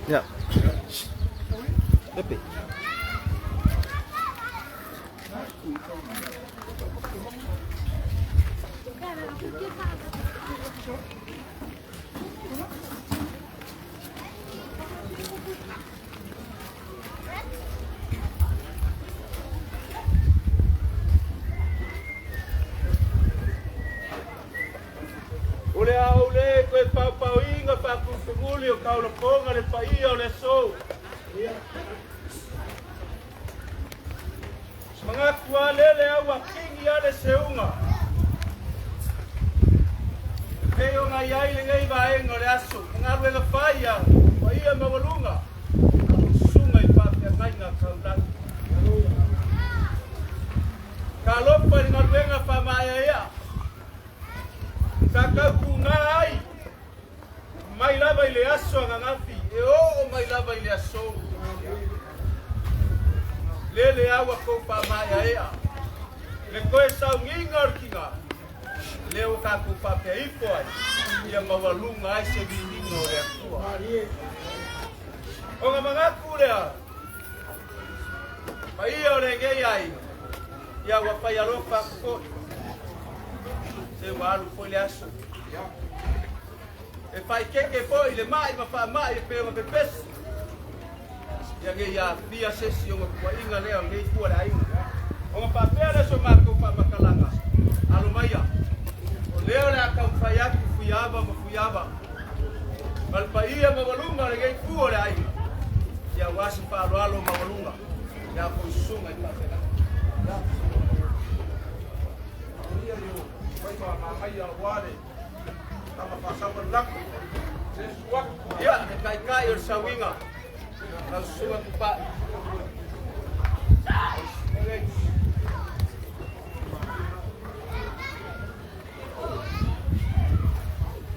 Yeah. Happy. Ole a ole koe papauinga whakupunguli o kaulaponga le paia o le sou. Mga kua lele au a kingi ale seunga. mai ai le ngai vai ngore aso nga ruenga fai ya o ia mawalunga sunga I pape ngai nga kaulan kalopa nga ruenga fa mai ya kakaku ngai mai lava ile aso nga ngafi e o mai lava ile aso lele awa ko pa mai ya le koe sau nginga orkinga leo kaku pape ipo ai ia mawalunga ai se vinino le atua o nga mangaku lea pa ia o le ngei ai ia wapai alofa ko se walu po le aso e fai keke po i le mai ma fa mai e peo ma pepesi ia ngei a pia sesi o nga kua inga lea ngei kua le ainga o nga papea le so mako pa makalanga alo maia leo le akau fai aku fuyaba ma fuyaba malpa ia mawalunga le ngei kua le ainga ia wasi pa alo mawalunga ia po isunga I papea ia leo vai pa mamai a wale tama pasaba laku ia kai o sawinga na suwa kupa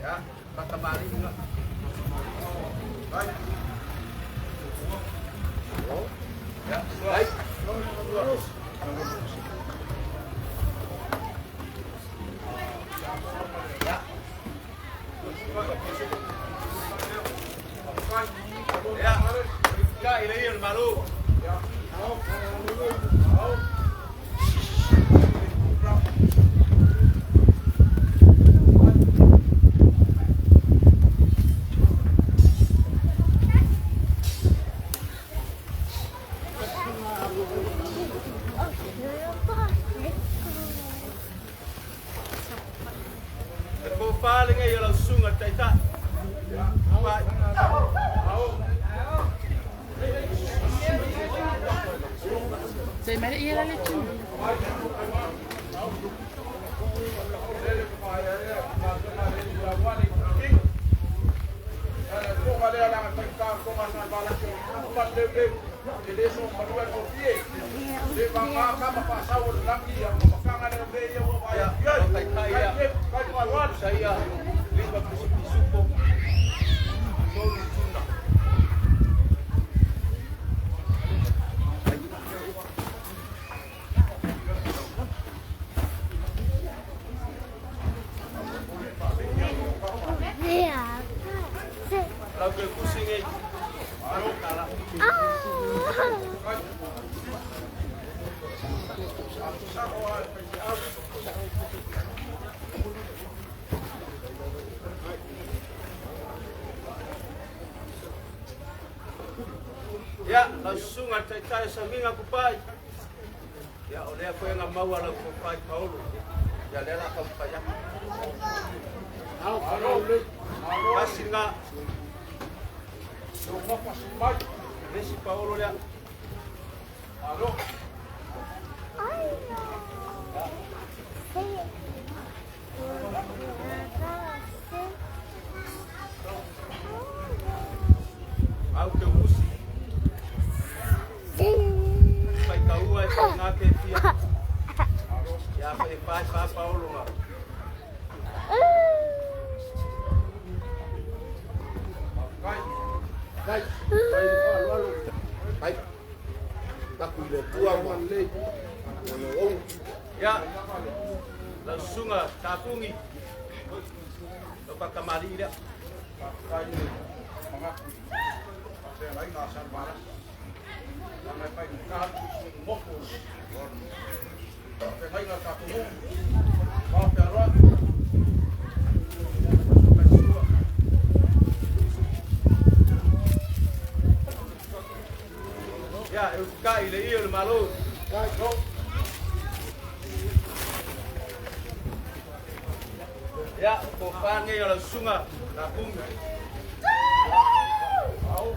ya kata balik enggak baik ya baik ya ya ya ini yang baru ya paling ay langsung at taita. Saya balik ia lah tu. Saya libat supo lagu pusing ni baru kalah ya langsung at tayo sa minga kupay ya oleh ako yang mawala kupay Paulo ya lela ka paya kasi nga si Paulo ya alo au te usi pai kaua e ngate pia ya pai pa Paulo ma Kai, Kai, tak boleh tua male, ya, langsung tapungi, lepas kemari dia, Kai, mengaku, saya lagi nasar balas, sampai pagi nak fokus, saya lagi nak tapungi, mau perut. Ya, eu cai le il malo. Cai, go. Ya, po pange ala sunga na punga. Au.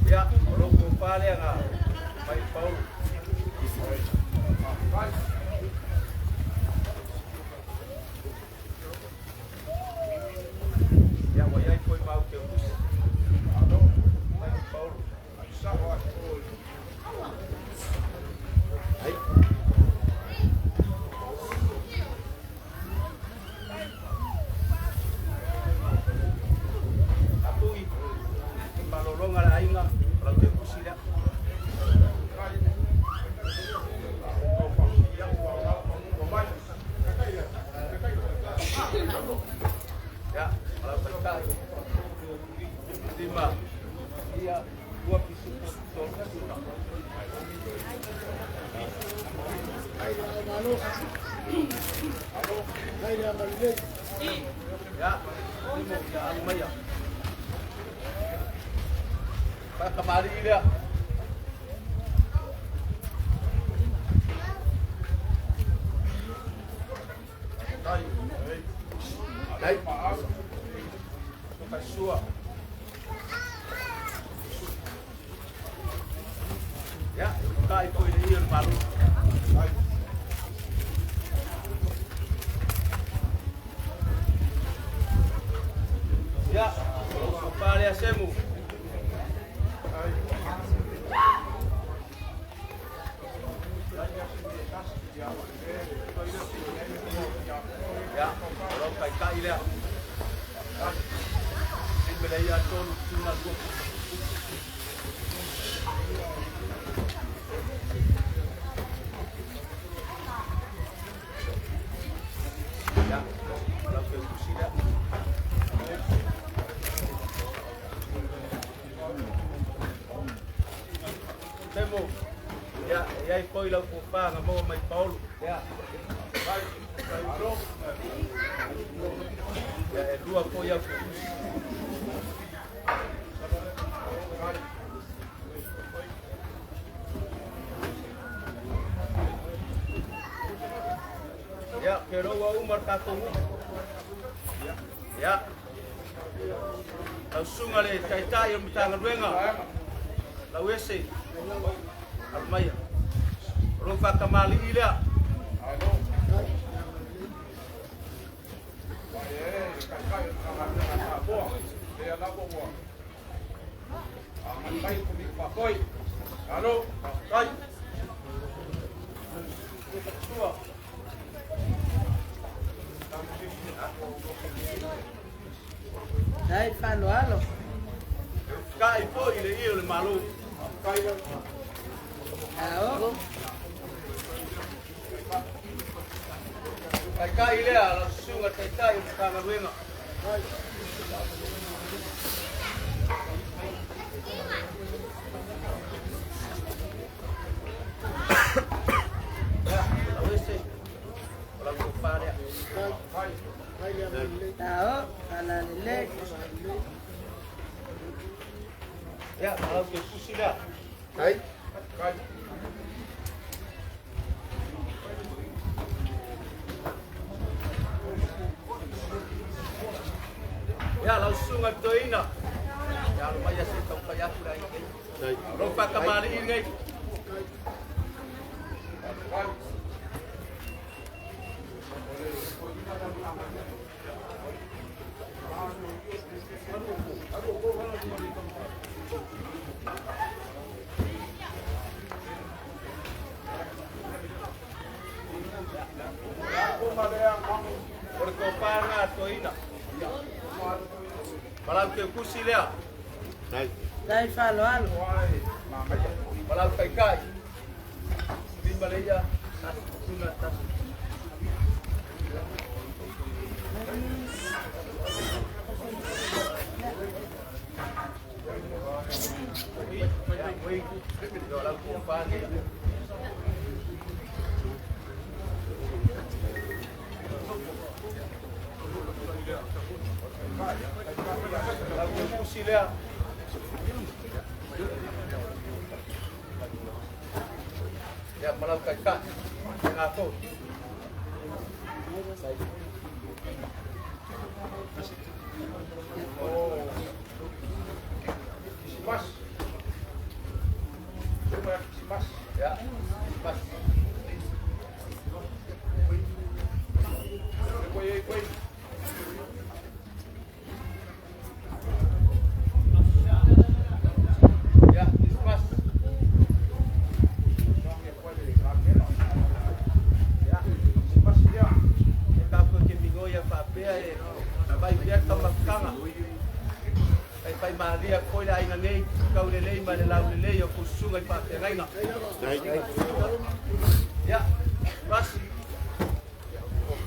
Ya, lo po pale nga. Pai Paulo. Ya, wayai foi mau que eu disse. Pai Paulo. Aí. Apui. Malolonga la inga, para que kusila. Ya, kalau kita lima, dia dua pisu motornya sudah. Ya, lima ya Almaya. Pak kemari dia. Đấy. Phải xua. Ya, kai foi de ir malu. Ya, pare hacemos. Ya, orang kai dia. Belaya tol tunas go. Ya, kalau ke kusida. Temo. Ya, ya foi lá por pá, ngamo mai Paulo. Ya. Vai, bro. Ya, dua foi ya. Ya, pero wa umar katungu. Ya. Langsung ale tai yang mitanga ruenga. La wese. Almaya. Rufa kamali ila. Halo, kai. Dai, fallo, allo. Kai foi ile ile malu. Kai. Ciao. Kai ile ala sunga tai kanga ruenga. Ciao, alla lele. Ya, kalau ke susila. Hai. Ya, langsung atoina. Ya, lumayan sih kau kaya kuda ini. Rofa kemari ini. Berkopanga atoina. Malam ke kusilea. Dai, fallo, allo. Malam kai kai. Di Malaysia. Sunat tas. Dalam kumpulan lagu kusilea ya malam kakak yang aku oh mas Ya, pas. Ya, pas. Ya, pas dia. Kita apa ke minggu ya papea e. Vai ver tama kanga. Pai Maria foi lá ainda nem caulelei mas lá o lelei eu kusunga e papea ainda. Ya, pas.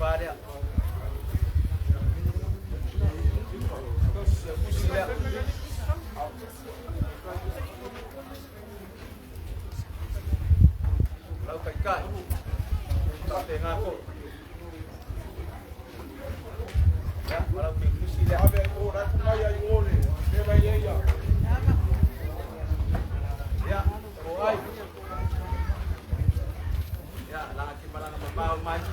Para. Lau kai kai. Tak tengah aku. Ya, malam kusi dia. Abe orang kaya ingone. Dia bayar ya. Ya, oi. Ya, lagi malam mau main.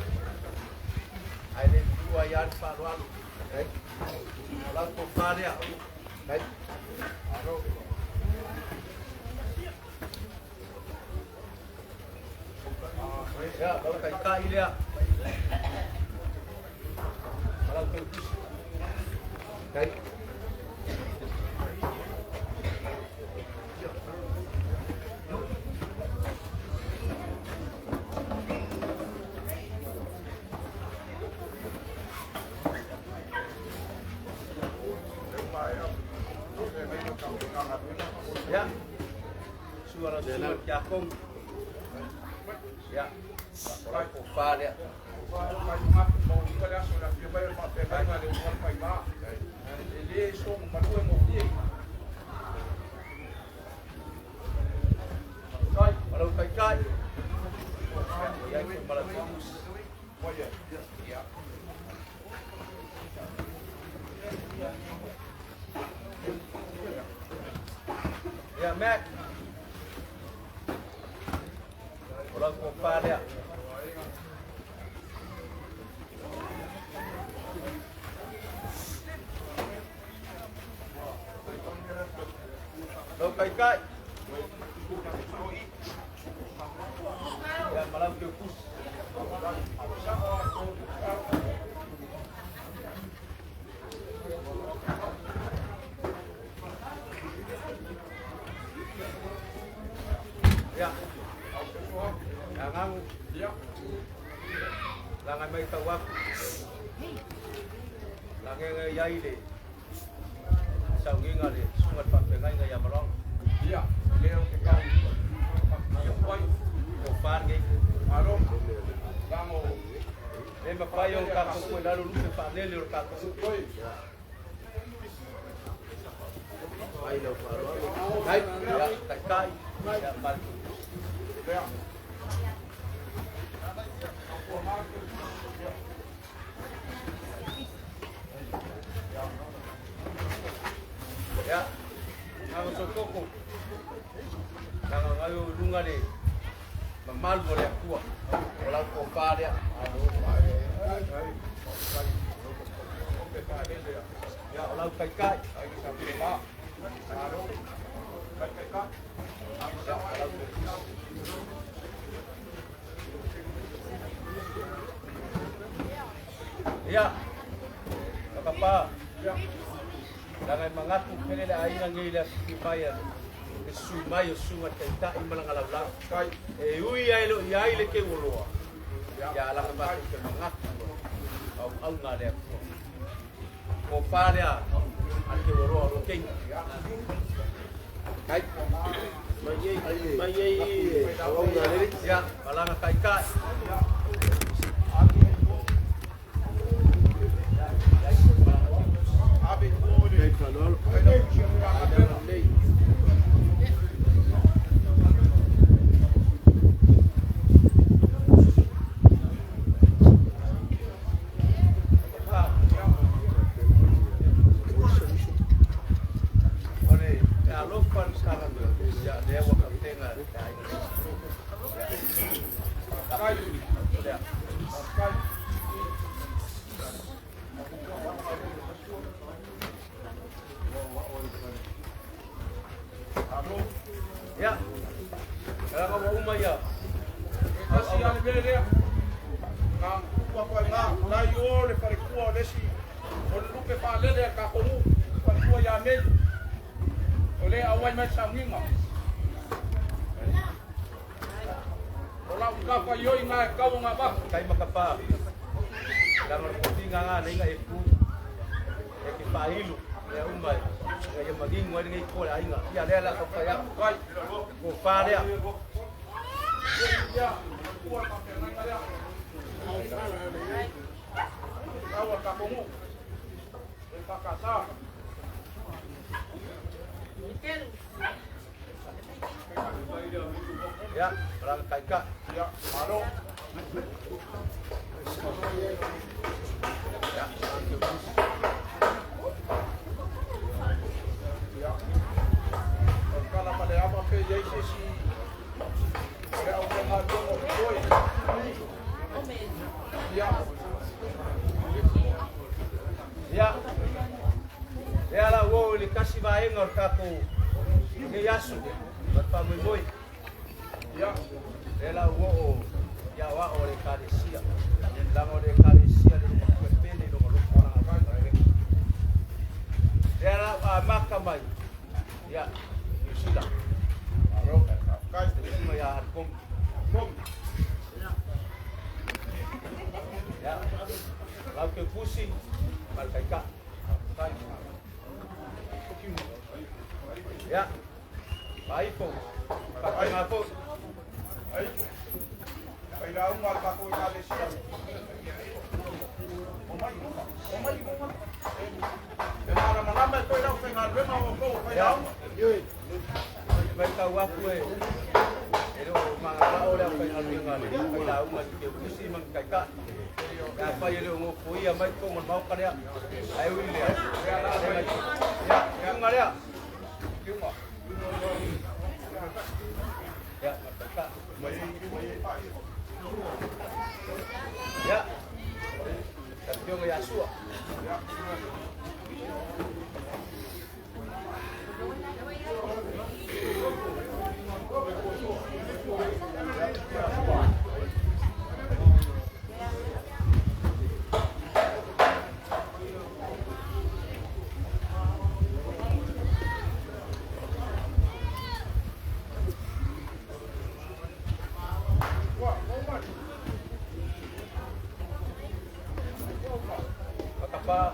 Ada dua yang paruan. Baik. Malam kau dia. Baik. Aro. Ya, kalau kai dia. Malam kau. Baik. Ya, suara jakong. Ya, orang kufa dia. Kalau kai-kai, ya malam bagus. Ya, Mac. Orang kufa dia. Kalau kai-kai. Ya, malam bagus. Ya. Jangan mai tawak. Lagi yai le. Sau ngi ngale sungat pakai ngai ngai amarong. Ya, leo ke kau. Yang koi, kofar ngai. Arom. Kamu. Lembra payo kako ko lalu lu pa lele o kako koi. Ai lo paro. Hai, ya, kai. Ya, mal. Ya. Ya, aku sokoko. Jangan ayo lunga ni, mamal boleh kuat. Kalau kau dia, ya kalau kai-kai, ya, apa? Jangan mengaku kena air yang gila kipayan. Sumayo sungat kita imalang alaw. Ui ailo yaile ke ulo. Ya alang ba ke mengaku. Au ngade. Ko paria al ke ulo lo king. Kai. Mayai au ngade ya alang kai kai. Ya, Kaya ka uma ya. Kasi ano bele na kwa na na yo le pare kwa lesi o lupe pa lele ka komu pa kwa ya me ole awai mai saminga ola ka pa yo ina ka nga ba Kai makapa. Kang tinga nga na eku. Eki pahilu ya umai. Kaya maging wala ngai ko la inga. Ya lela ka pa ya. vai Ko pa ya. ya kwa pa na ngala awal ka komu e pa kasa Ya, orang kai ka. ya malo Ya. kala pada apa pe jai sesi ya orang ada koi ya Ya. Ya la wo li kasi bae ngor ka ko. Ni yasu. Bat pa moi. ya Ya la wo ya wa ore kalesia. La ore kalesia le ko pele lo lo orang apa. Ya la makamai. Ya. Sila. aro kai Semua ya harkom. kom Ya. Lau ke pusi. Mal kai ka. Kai. Ya. Baik po. Pakai ngapo. ai ai dah umar ka ko kali sia omai kenapa mana ko dah pengal bema ko kai Ya. dah Baik kau aku Pero mga ora pa ang lingan. Kailangan mo ke pusi man kai ka. Ya pa yelo mo kuya mai ko man mau kaya. Ai wi le. Ya, yung ngaya. Ya, ka. Ya. Tapi yung yasua. Makapa,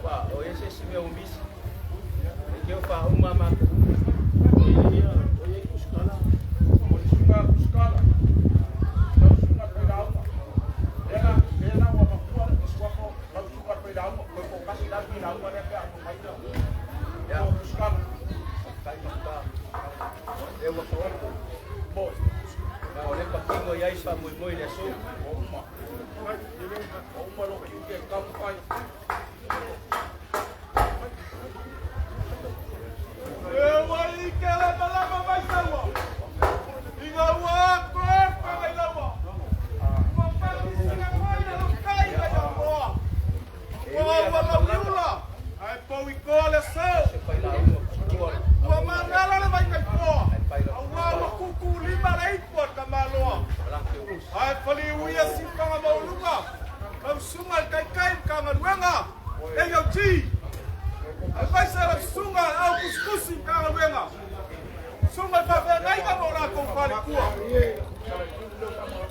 wah, o ese si meu bis. Que eu fa uma ma. Eu vou falar. Bom, olha para quem olha isso muito muito é só. Uma lo que que campai. Eu aí que ela falava mais salva. Diga o aco, vai lá vó. Uma parte se na coisa não cai da boa. Boa lá viula. Ai pau e cola só. Uma mangala vai cair pó. Uma cucu lima aí por camalo. Ai fali uia si kanga mauluga. Kau sungai kai kanga ruenga. Ei ti. Ai vai ser sungai au kuskusi kanga ruenga. Sungai pa venai ka mora ko fali kua.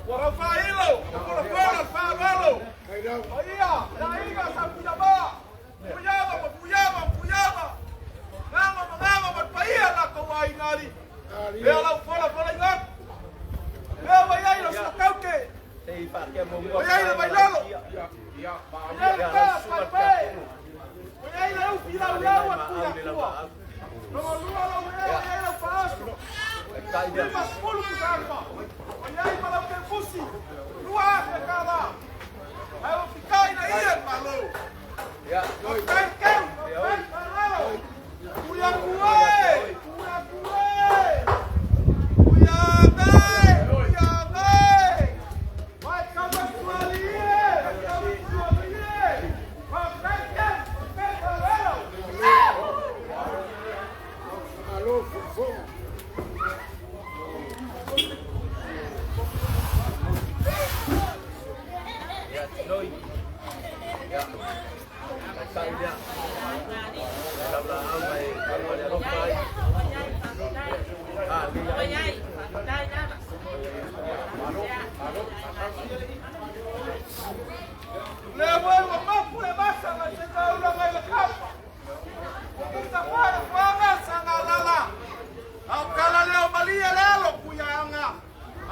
Ora failo, ora fora favelo. Aia, daí sa pujaba. Pujaba. Ngama paia la ko ai ngari. Ela fora ingat. Vai aí, não se toque. Ei, pá, que é bom. Vai aí, vai lá. Vai aí, eu vi lá o lado, a tua. Não, eu faço. Vai para o pulo do carro. Vai aí, para o que fosse. No ar, cara. Aí eu ficar aí na ilha, falou. Vai,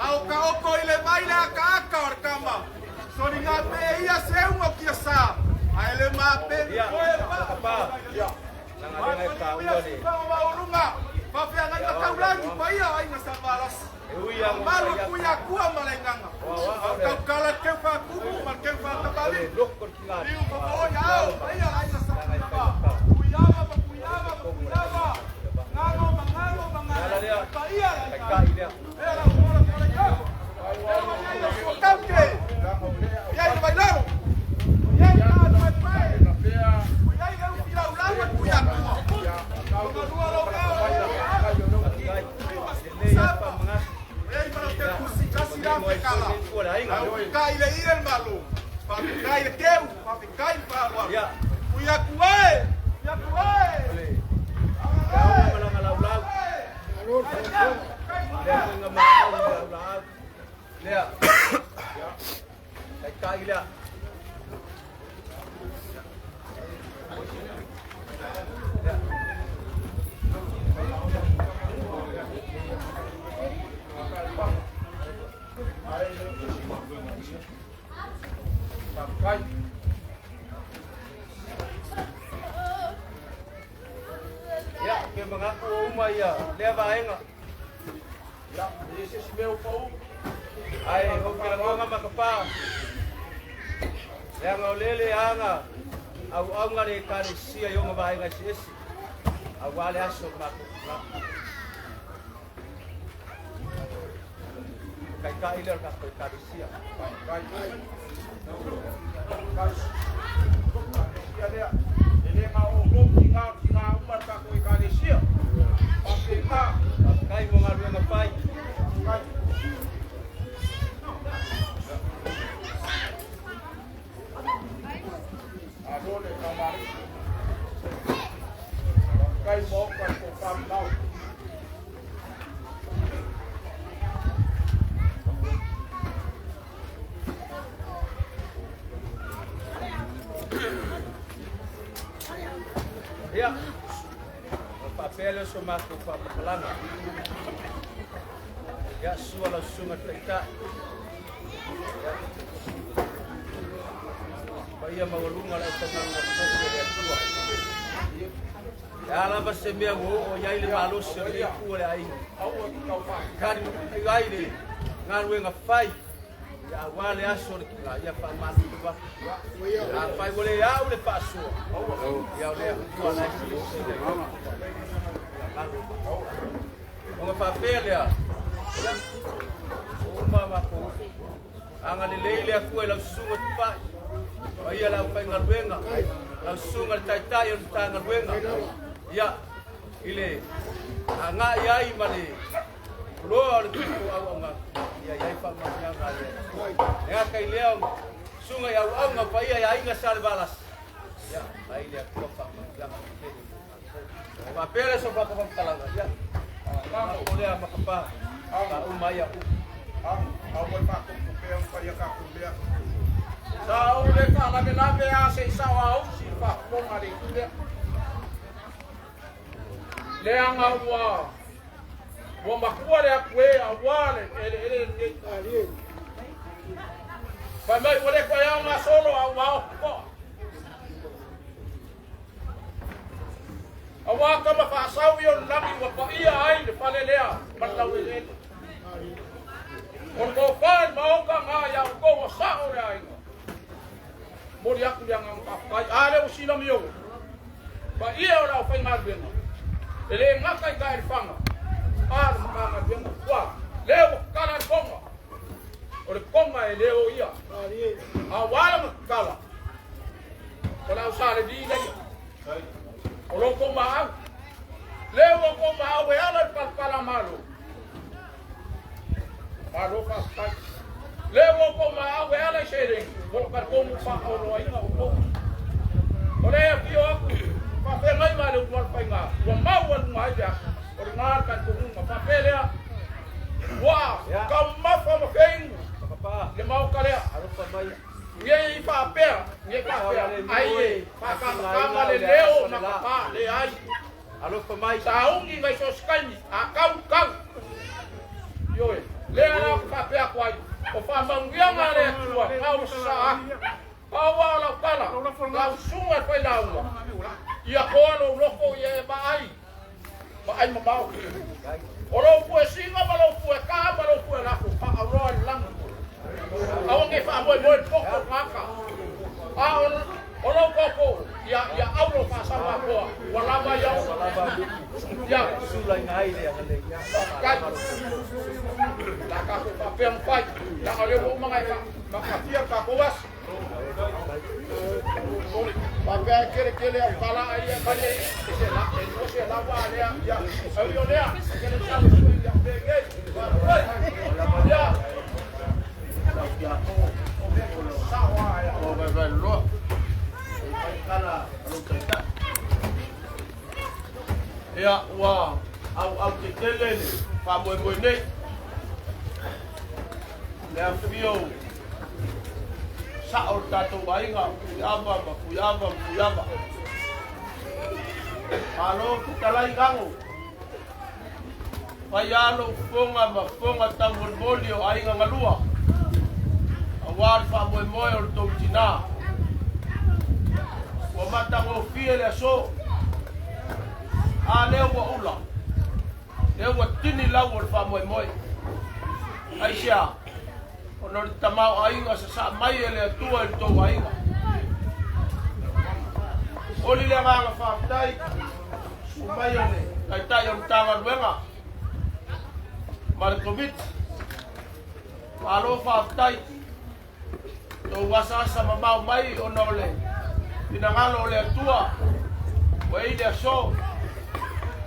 Au ka oko i le mai le aka o kama. So ni ngā pe ia se unga kia sa. Ai le mā pe koe pa. Nanga le ka ua ni. Wa urunga. Pawhia ngai ka kaulangi pa ia ai nga sa malas. Malu kuia kua malenganga. Kau kala keu wha kuku, mal keu wha tabali. Riu papaoia au, pa ia ai nga sa malas. Kuiawa pa kuiawa pa kuiawa. Ngalo ma ngalo ma ngalo. Pa ia ai nga. Ea la umora kore kau. Ea ma ia ia kua kauke. Ia ia bailaro. Ia ia mai pai. Ia ia upira ulawa kuia kua. Kungalua lo kau. Sapa. Ei para ter curso kasi lá pekala. Kai le ire malu. Pa kai le keu, pa kai pa wa. Kuia kuai. Ya kuai. Kau malang lau-lau. Dia ngamalau lau-lau. Dia. Kai dia. Ya, ke mengaku umai ya, leva enga. Ya, Yesus meu pau. Ai, ho kira ngonga makapa. Yang olele anga. Au anga le karisia yo ngabai nga sis. Au wale aso makapa. Kai iler ka karisia. Kai. Ya dia. Ele mau ngom tinggal umar ka ko karisia. Pakita, kai mo ngaru nga pai. Kai. Adole kamari. Kai mo ka ko pam dau. Ya, papel so maku pa palanga. Ya suala sungat kita. Baya mawalunga la tanang na tua. Ya la basemia wo ya ile malos se ku le ai. Kan ai le ngarwe nga fai. Ya wale aso ki ya pa man ba. Ya fai wole ya ule paso. Ya ule ku na ki. Mga papel ya. Mama ko. Ang alilele ako ay sungot pa. Ay ala pa ngarwenga. Ang sungal tay-tay ang ngarwenga. Ya ile anga yai mali. Lo al ko anga. Ya yai pa manya ngale. Ya kay leong sungai au nga pa iya nga salbalas. Ya ay le ko pa manya. Papel so pa ka talaga. Ya. Ako le makapa. Ka umaya ko. Awal paku kupeang kaya kakulia. Sa ule ka labe-labe ase sawa si pa ko mari kulia. Le ang awa. Wa makua le akwe awale ele ali. Pa mai ole ko ya ma solo awa ko. Awa ka ma fa sawi on labi wa pa ia ai le palelea matawele. On go find maoka ngaya go sa ore ai. Mori aku yang angkai ale usila mio. Ba ia ora fai marbenga. Ele ngakai kai fanga. Ar maka benga kwa. Leo kana konga. Ore konga leo ia. Awala kala. Ola usale di lagi. Olo konga. Leo konga awe ala pala malu. Paro pa lewo ko ma awe ala shering ko par ko mu pa o roi na ko ore pio pa pe ngai ma le ko pa nga wa ma wa ma ja ore ngar kan ko mu pa pe le wa ka ma fa ma feng pa le ma ka le aro pa mai ye pa pe ai pa ka le leo na pa le ai aro pa mai sa ungi ngai so skani a kau yo le ala pa tulai ngai le ngale ya kai la ka pa pem pai la ka le mo mangai ka ka tia ka kowas pa ga kele kala ai ka le se la se la wa le ya ai yo le ke le sa ya pege ya ya sa wa ya o be lo kala lo ka ya wa au te tele ni fa mo nei le afio sa o tato wainga kuyaba alo kutalai gango payalo fonga tambol bolio ainga ngalua awal fa mo o to tina wa mata go fiele so a leo wa ula leo wa tini lau o fa moi aisha ono tamau ainga sa mai ele tua el to ainga oli le nga fa tai mai ele kai tai on tanga wenga mal covid alo fa tai to wasa sama mau mai ono le pinangalo le tua wei de so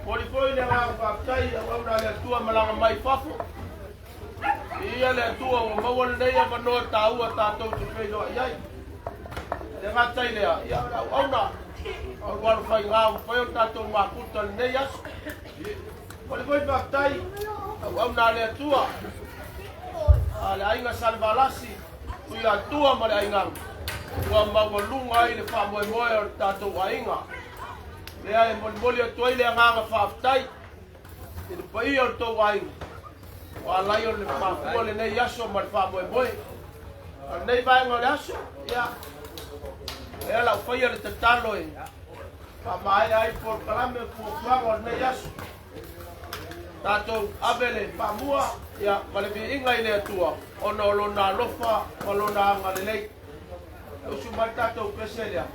Poli le nga fa tai au na le tua malanga mai fafo ia le tua o mawal nei a mano tau a tatou te wheno ai le ngatai lea ia au na au waru whai ngā whai o tatou makuta nei as poli whaktai au na le tua le ainga salvalasi ui la tua ma le ainga ua mawalunga ai le wha moe o tatou ainga lea e moli o tuai le nganga whaftai i le pai o tau ainga wa lai o le mafua le nei aso ma le whamoemoe nei vai ngā le aso ia ea lau whaia le tatalo e whamae ai por kalame fuafuanga o nei aso tātou abele whamua ia ma le vi inga i le atua ona o lona alofa o lona anga le lei usu mai tātou pese lea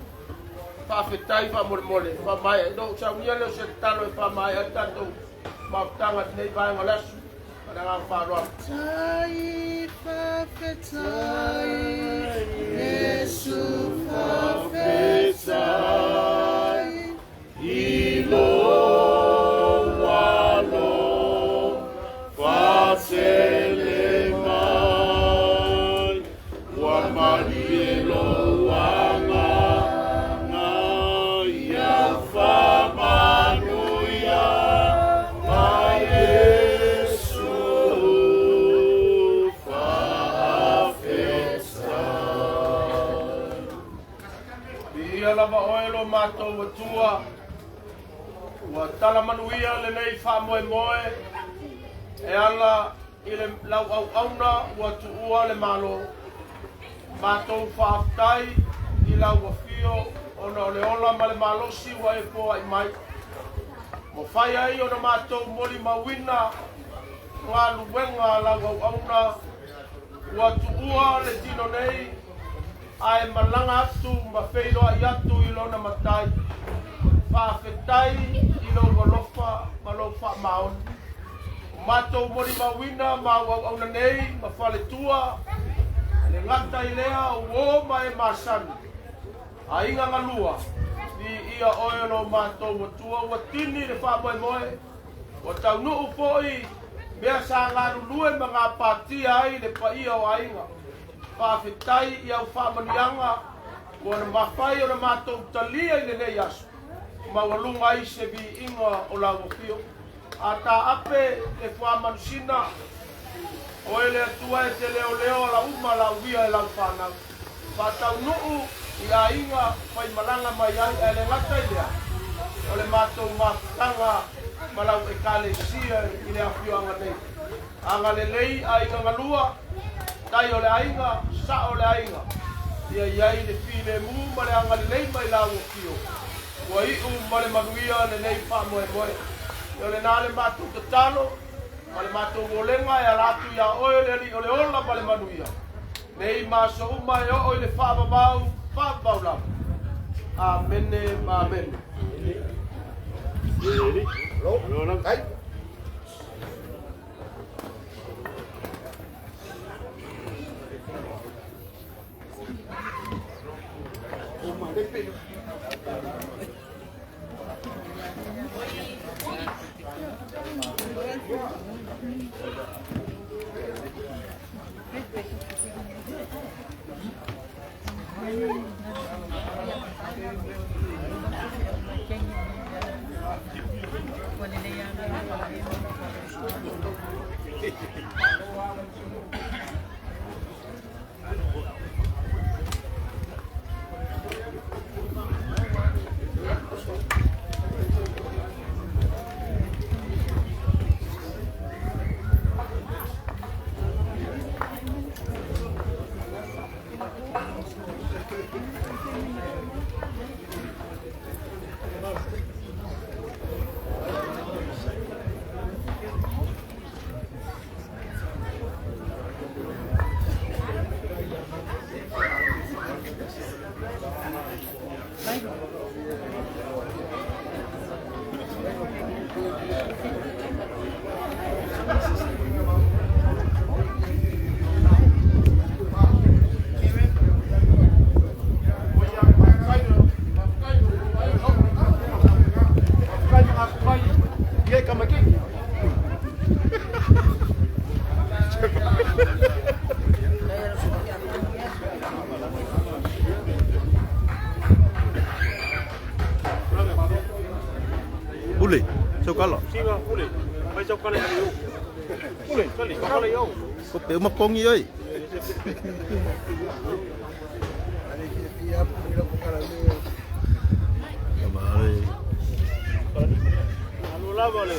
whawhetai whamole whamae no saunia leo se tatalo e whamae ai tātou mautanga nei vai ngā le aso Tai whawhetai, Yesu whawhetai, ilo walo, whatele mai, wamari elo wanga, nga ia whamanuia, mai lava oelo matou atua ua tala manuia lenei whamoemoe e ala i le lau au auna ua tuua le malo matou whaaftai i lau wafio ona o le ola ma le malosi ua e po ai mai mo whai ai ona matou moli mawina ngā luenga lau au auna ua tuua le tino nei ai malanga atu ma feilo ai atu i lona matai whawhetai i lo golofa ma lo wha maon matou mori mawina ma au na nei ma whale tua le ngata i lea uo mai masani a inga ngalua ni ia oelo matou watua watini le wha moe moe o tau nuu foi mea sa ngā rulue ma ngā patia ai le paia o ainga whawhetai i au whamanianga o na mawhai o na mātou talia i le nei asu mawalunga i se vi inga o lau fio a tā ape e whamanusina o ele atua e te leo leo la uma lau via e lau whanau whatau nuu i a inga whai malanga mai ai e le ngata i lea o le mātou mawhtanga ma lau e kale sia i le awhio anga nei anga le lei a inga ngalua tai o le ainga, sa o le ainga. Ia iai le fine mu ma le anga le nei mai lau o kio. Ua iu ma le manuia le nei wha moe moe. Ia le nā le mātou tatalo, ma le mātou wolenga e alatu ia oe le li o le ola ma le manuia. Nei māso uma e o le wha mamau, wha maula. Amen, amen. Lo, lo, lo, Ule, sao cá lọ? Siwa, ule. Mai sao kale yo. Ule, kale yo. Có tiểu mà con gì ơi? Kemarin. Alo la vale.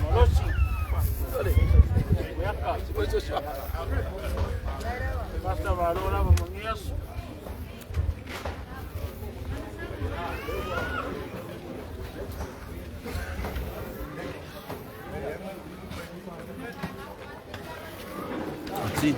Malosi. Ule. Yaka, siwa sio. Basta valo la mangias. Sì.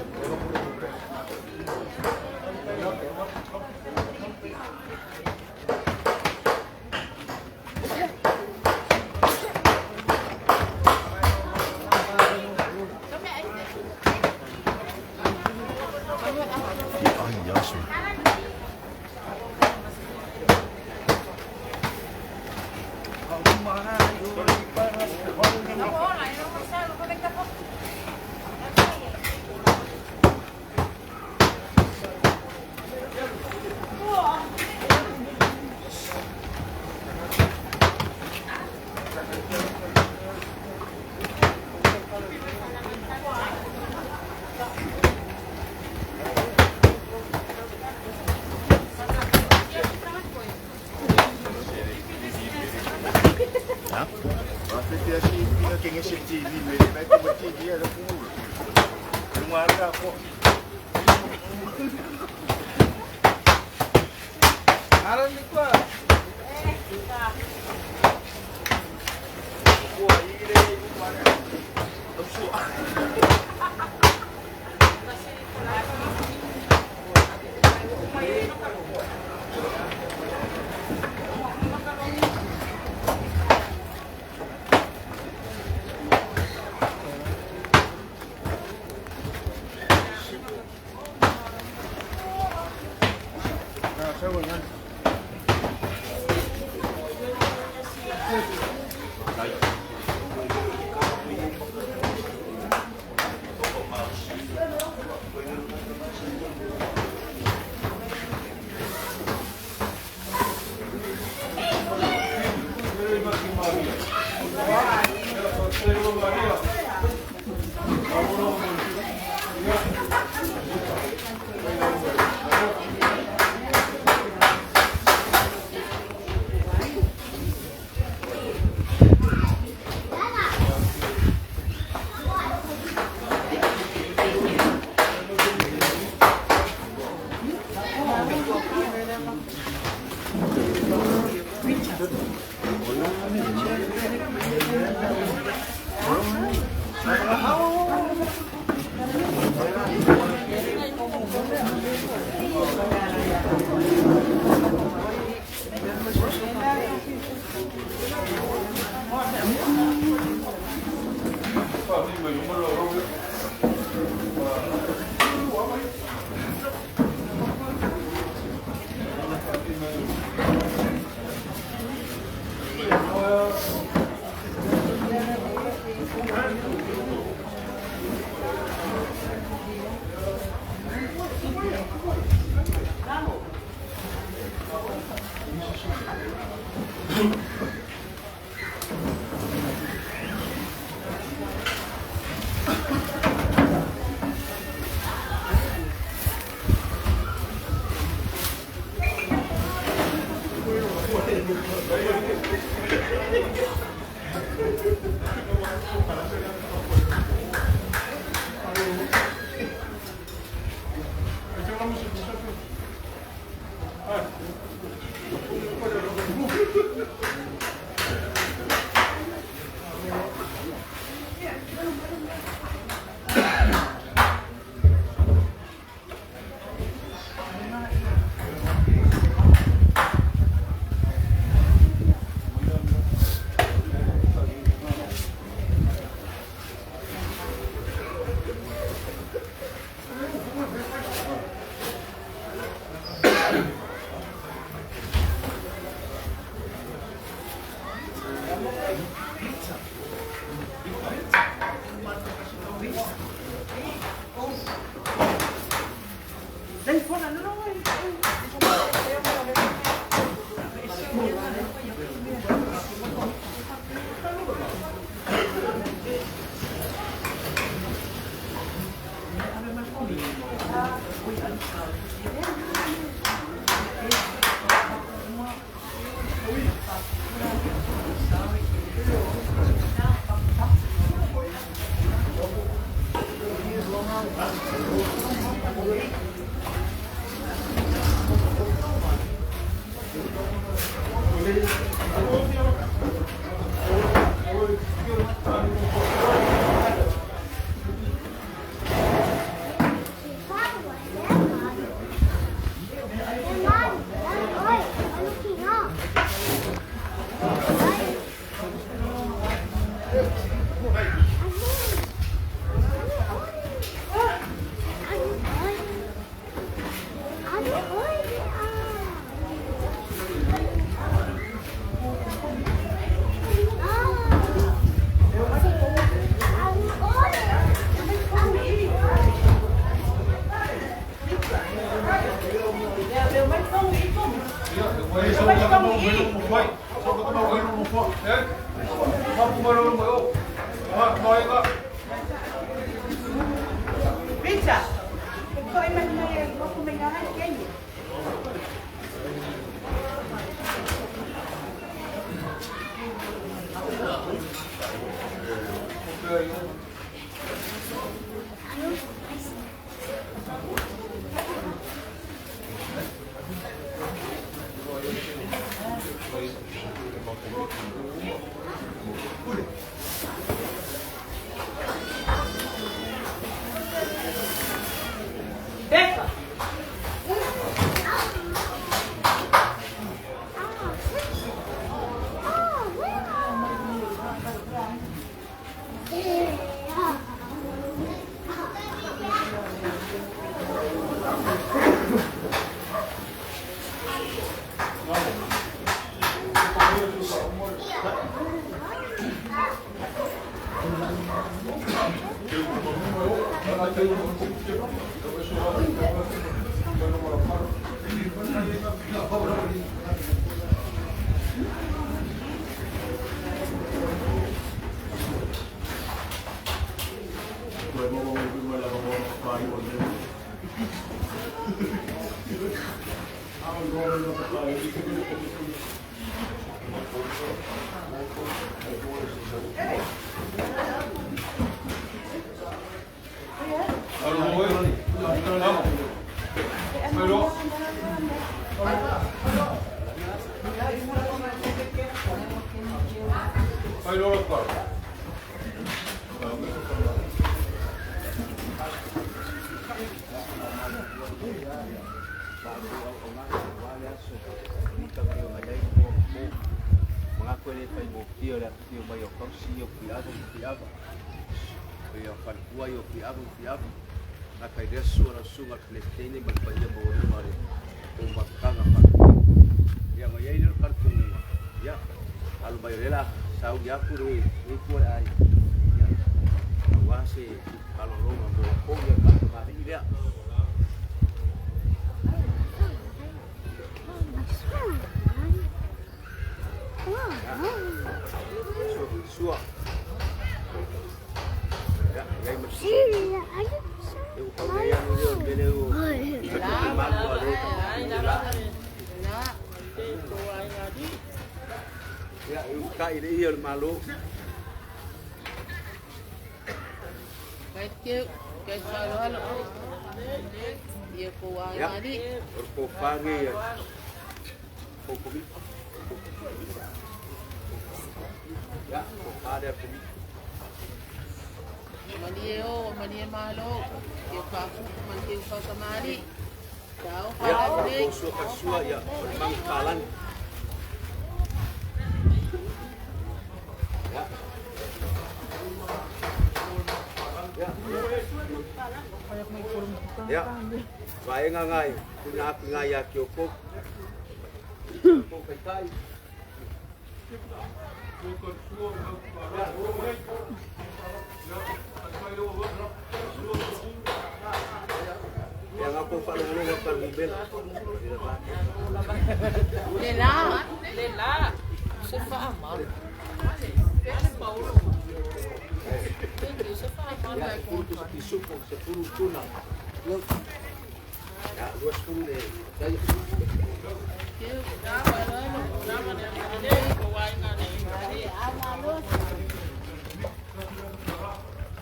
Malo. Ya, berkopagi ya. Kopi. Ya, ada kopi. Manie malo. Dia pakai mantin pakamari. Tahu Ya, kalau kasua ya, bangkalan. Ya, saya ngangai punya aku ngaya kyoko. Kai. Yang aku paling lupa mobil. Lela. Siapa amal? Ya, itu disuku 10 tuna. Ya, 20 deh.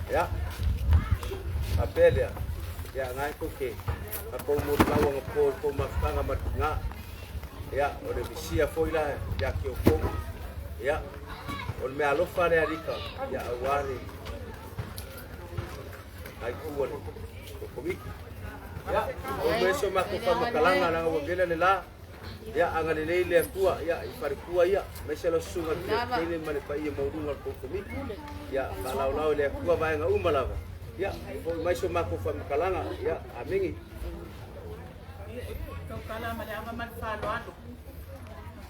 Ya. Apel ya. Ya, ngai koke. Ako mo lawang po mafanga matnga. Ya, ore bisia foila ya kyoko. Ya. Ol me alofa le arika. Ya, awari. Ai kuwan. Kokomi. Ya, o beso mako pa makalanga na wagela lela. Ya anga le le tua ya I fare kua ya me se lo sunga le male pa ia maurunga ko komiti ya kalau le kua vai nga umalava ya po mai so mako fa makalanga ya amingi kau kala male ama man falo ando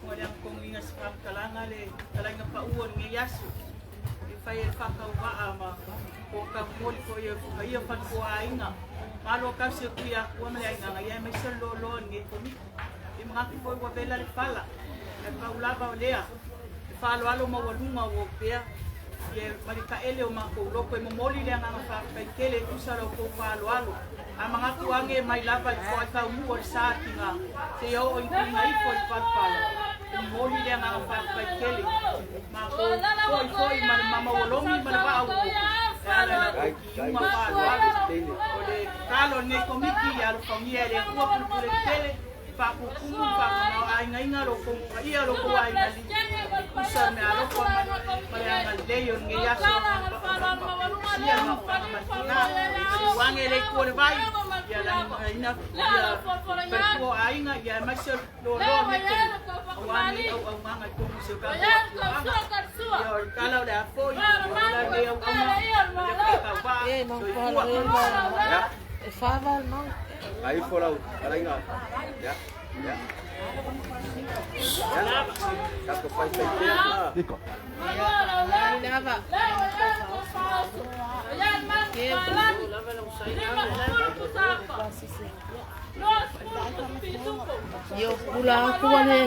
ko le ko nginga sa kalanga le kalanga pa uon ngi yasu I fai fa ka wa ama ko ka moli ko ia fa ko ainga malo ka se kuya ko male ainga ya me se lo ngi komiti Maki foi wa vela le fala e paulava olea e falo alo ma walunga o pea e marika ele o mako loko e momoli le nga fa kele tu sa lo ko falo alo a mga tuange mai lava I ko ka mu o sa tinga se yo o inga I ko falo e momoli le nga fa kele mako ko mama wolongi ma va o ma falo alo o le kalo ne komiti alo famia le ko por kele Papo kumu papo na ainga lo ko ia lo ko ai na usa me alo ko ma anga leyo nge ya so ia no pa na wange le ko le vai ya la ina ya per ko ainga ya ma se lo me ko wange o manga ko se ka ya kala le afo la le o ya e fava no Aí fora o ainda ya ya ya que faz tempo Dico. lava yo pula kuane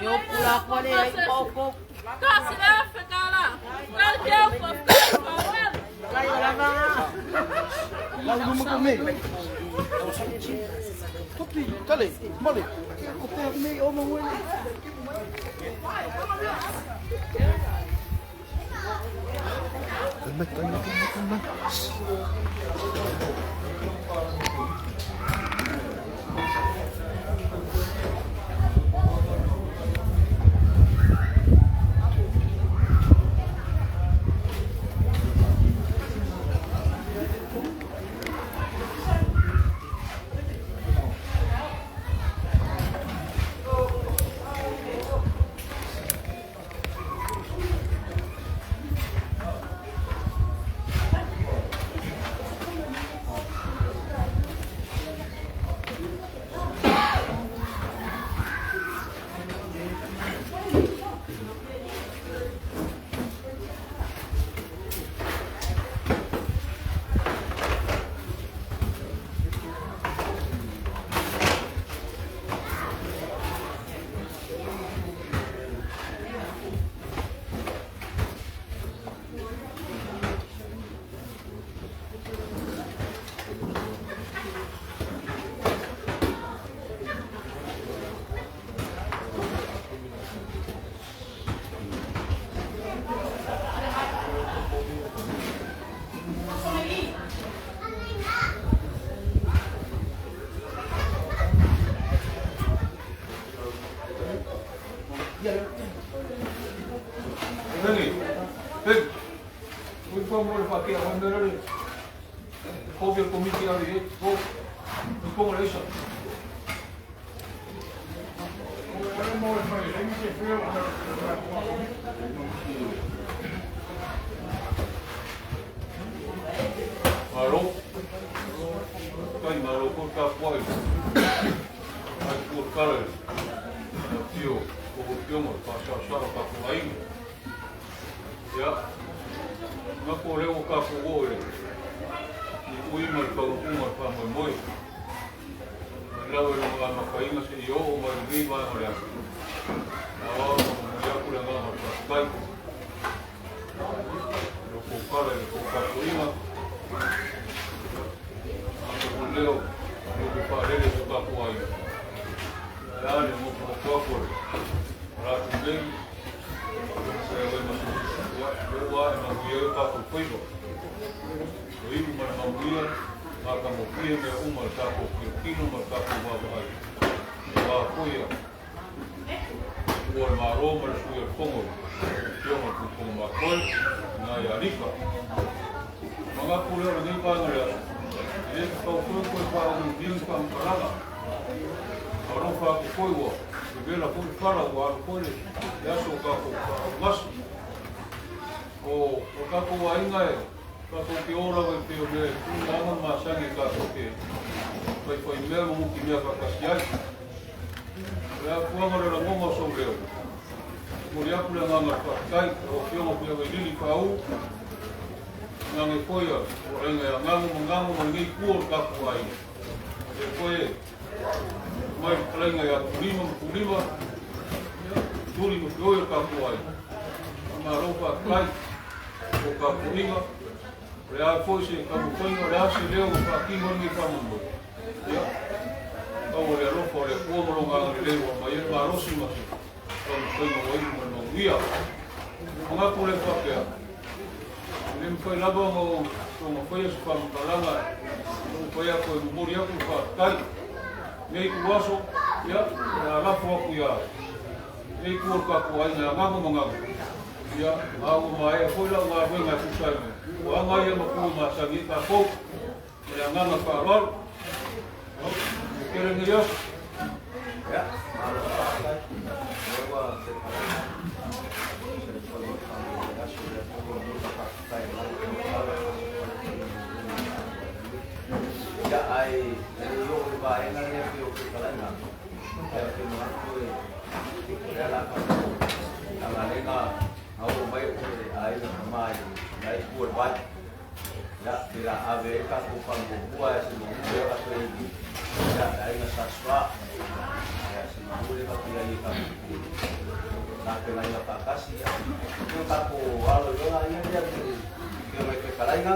yo pula kuane poco Kasi na fekala. Kal keu ko. Layo lava. Lalu mo kami. Kopi, kali, mali. Kopi kami o mo wala. Kalmat. Aro fa ko koi wa. Vela ko para wa ko le. Ya so ka ko mas. O ka ko wa inga e. Ka ko ke ora wa te o le. Nga ma sangi ka ko ke. Foi mesmo o que me afastaste. Ya kuangara na ngoma so leo. Muri aku le nganga kai o kiongo pia we lili pau. Ngange koia, o renga ya ngango mangi kuor ka kuai. E koe mai renga ya kulima. Turi mo koia ka kuai. Ma ropa kai o ka kulima. Rea foi se ka kuinga rea se leo ka kingo ni ka mundo. Ya. Kau le ropa le kuoro nganga le leo ma ye ma rosi ma. Kau mo mo no via. Nga pule pakea. Lem foi lava mo foi as pambalanga. Foi a ko muri aku pa kai. Nei ku waso ya na rafu aku ya. Nei ku ka ku ai na ngamo ngamo. Ya au mai foi la wa venga tu sai. Wa mai mo ku ma sa ni ka ko. Ya ngama pa lor. Querem Dios? Ya. Ya ai yo ba ena ni pio ke kalana. Ya ke no ko ya la pa. Ala lenga au mai ko ai na mai dai ku ba. Ya bila ave ka ku pa ku bua se no ya ka ko ni. Ya dai na saswa. Ya se no le ka pila ni ka. Na ke na ya pa kasi ya. Yo ka ko alo yo ai ya ke me ke kalana.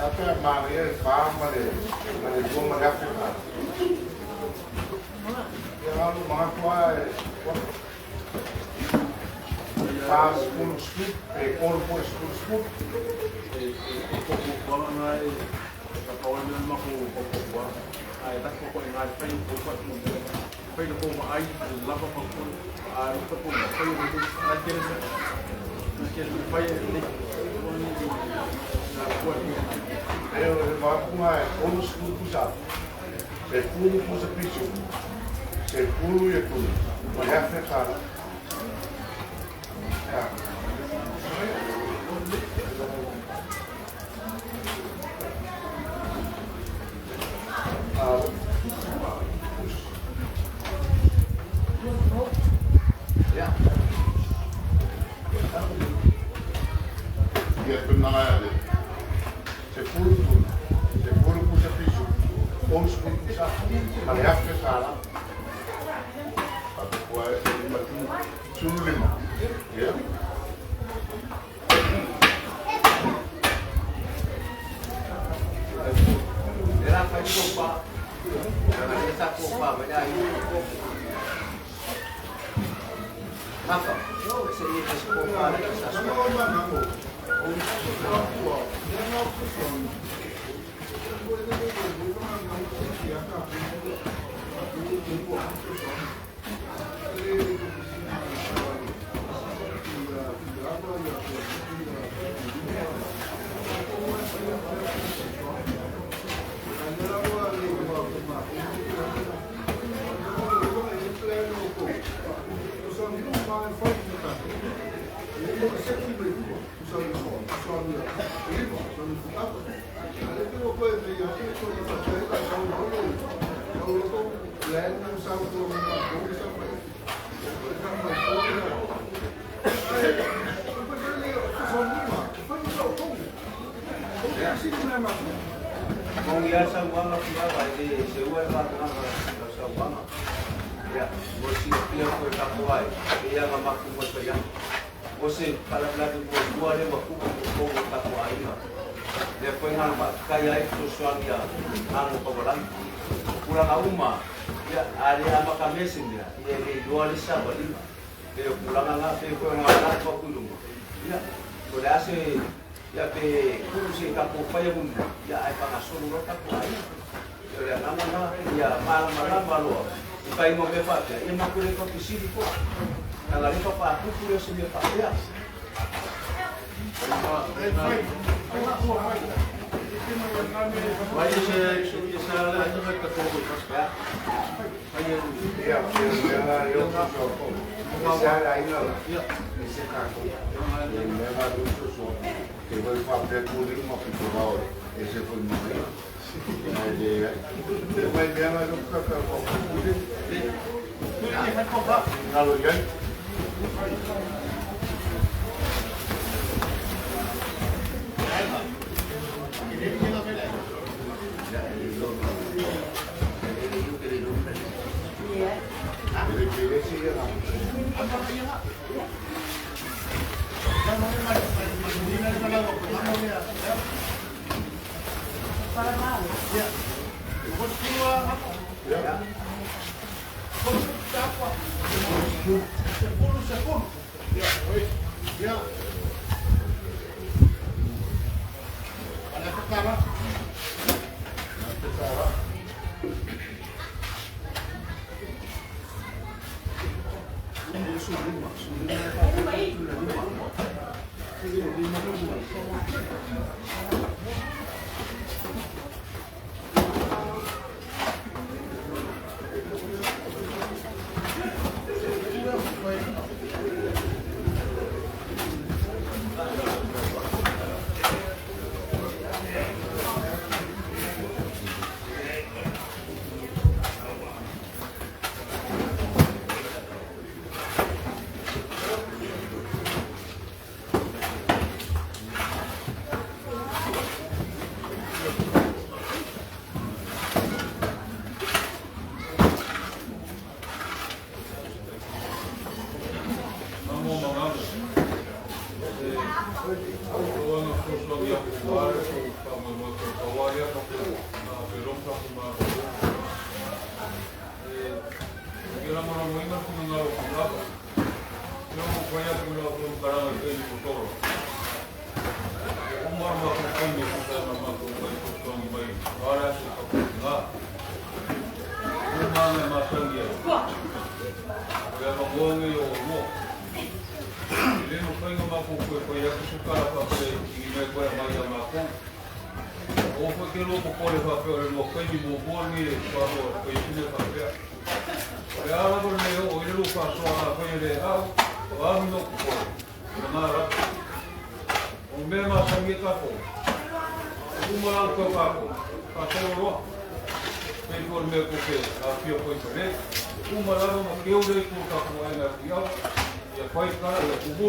Até a Maria fala, mas vou mandar ficar. E ela não mata faz com os filhos, quando põe os filhos. Como não é a palavra não é uma ai tak ko ngai pai ko ko mo pai ko mo ai la ko ko ai ko ko pai ko na kele pai ni na ko eu vou arrumar como os filhos já se pulo com os pichos se pulo e pulo mas é fechado Você fala lá do boa leva cuca com o tapuaí. Depois não cai aí pro chão dia não cobrando. Por uma ya área ama cabeça dia. E ele dua de sábado. Eu pulang lá pego uma lá para o ya por assim ya pe kursi kapu pai bun ya ai para solo no tapuaí. Eu ya não ya malam malu. Pai mo me fa ya ma kure ko pisiri ko. Kalau ini papa aku punya sendiri pak ya. Wajib saya lagi mereka tunggu pas ya. Ya, eu saya lain lah. Ya, saya kaku. Yang memang itu so. Kalau pakai kulit mau pinjau, ese pun mungkin. Jadi, kalau dia nak pakai kulit, kalau yang foi a primeira vez que eu fiz o toro. Uma arma com fome, com uma arma com fome, bem. Agora se lá. Uma arma é mais sangue. Eu não vou nem eu vou. Ele não foi uma com foi a que o cara passei e me foi mais a macão. Ou foi que louco pode papel, ele não foi de bobo nem falou, foi isso papel. Olha lá por meio, ele não passou lá, foi ele lá no pode. Nada. O mesmo sangue capô. Uma lá que eu papo, passou o fez por meio porque aqui eu fui para ele. Uma lá no que eu dei com o capô aí na pior. E foi cara, eu cubo.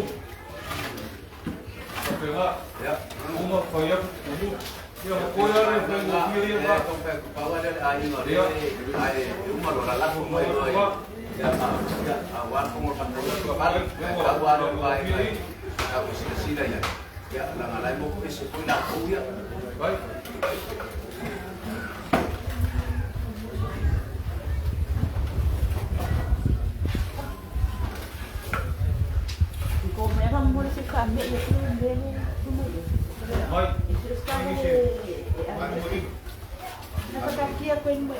Para pegar, uma foi a cubo. E a coisa era para o dia e lá. Kau ada air no dia, air rumah lo lalat rumah lo. Ya, awak kamu pandai tu apa? Kau ada baik, kau sila ya. Ya, langalai mo ko isi ko na ko ya. Baik. Kau mereka mulai sekarang ni itu beli rumah dia. Baik. Terus kamu nak kaki aku ini.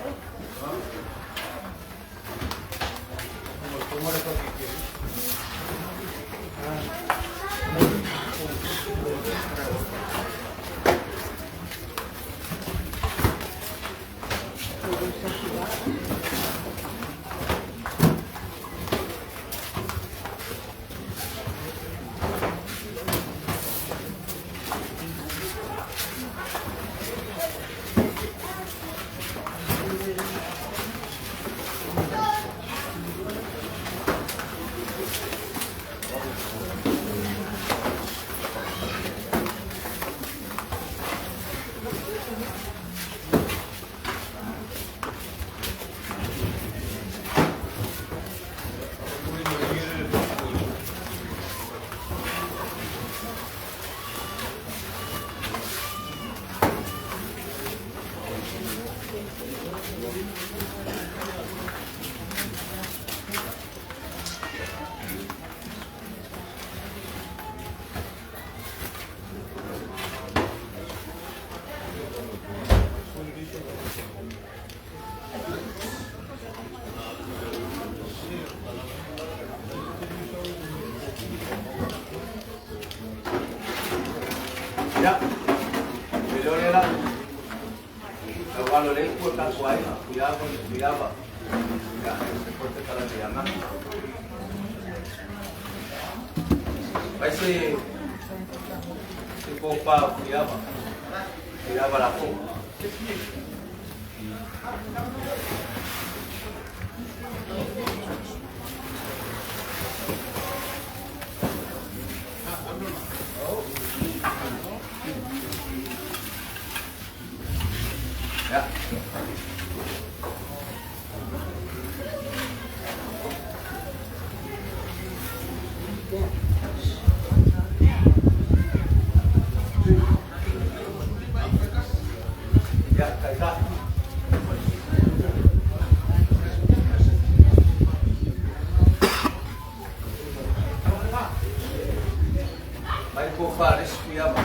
Ya, video ni lah. Kalau leh pun tak kuai, cuidaba. Ya, seperti kalau dia nak. Baik si popa cuidaba la popa. Ya. Ya, kaisa. Baik ko faris kuya ba.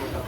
saya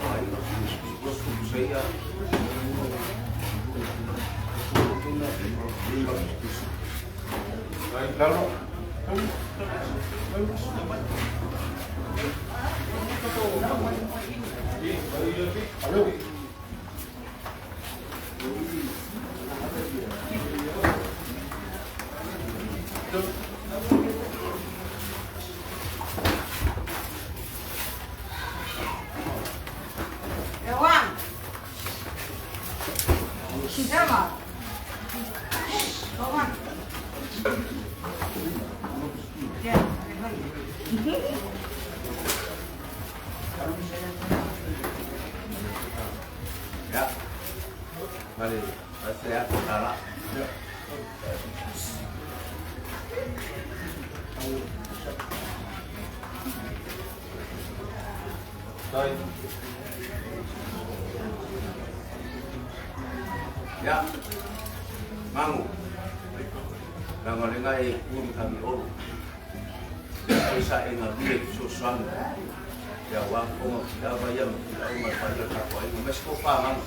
lalu ya, mari saya utara. Ya, mangu. Nangalingai pun kami olu. Bisa ingat dia susuan. Ya, waktu kita bayar kita umat pada apa ini mesti paham.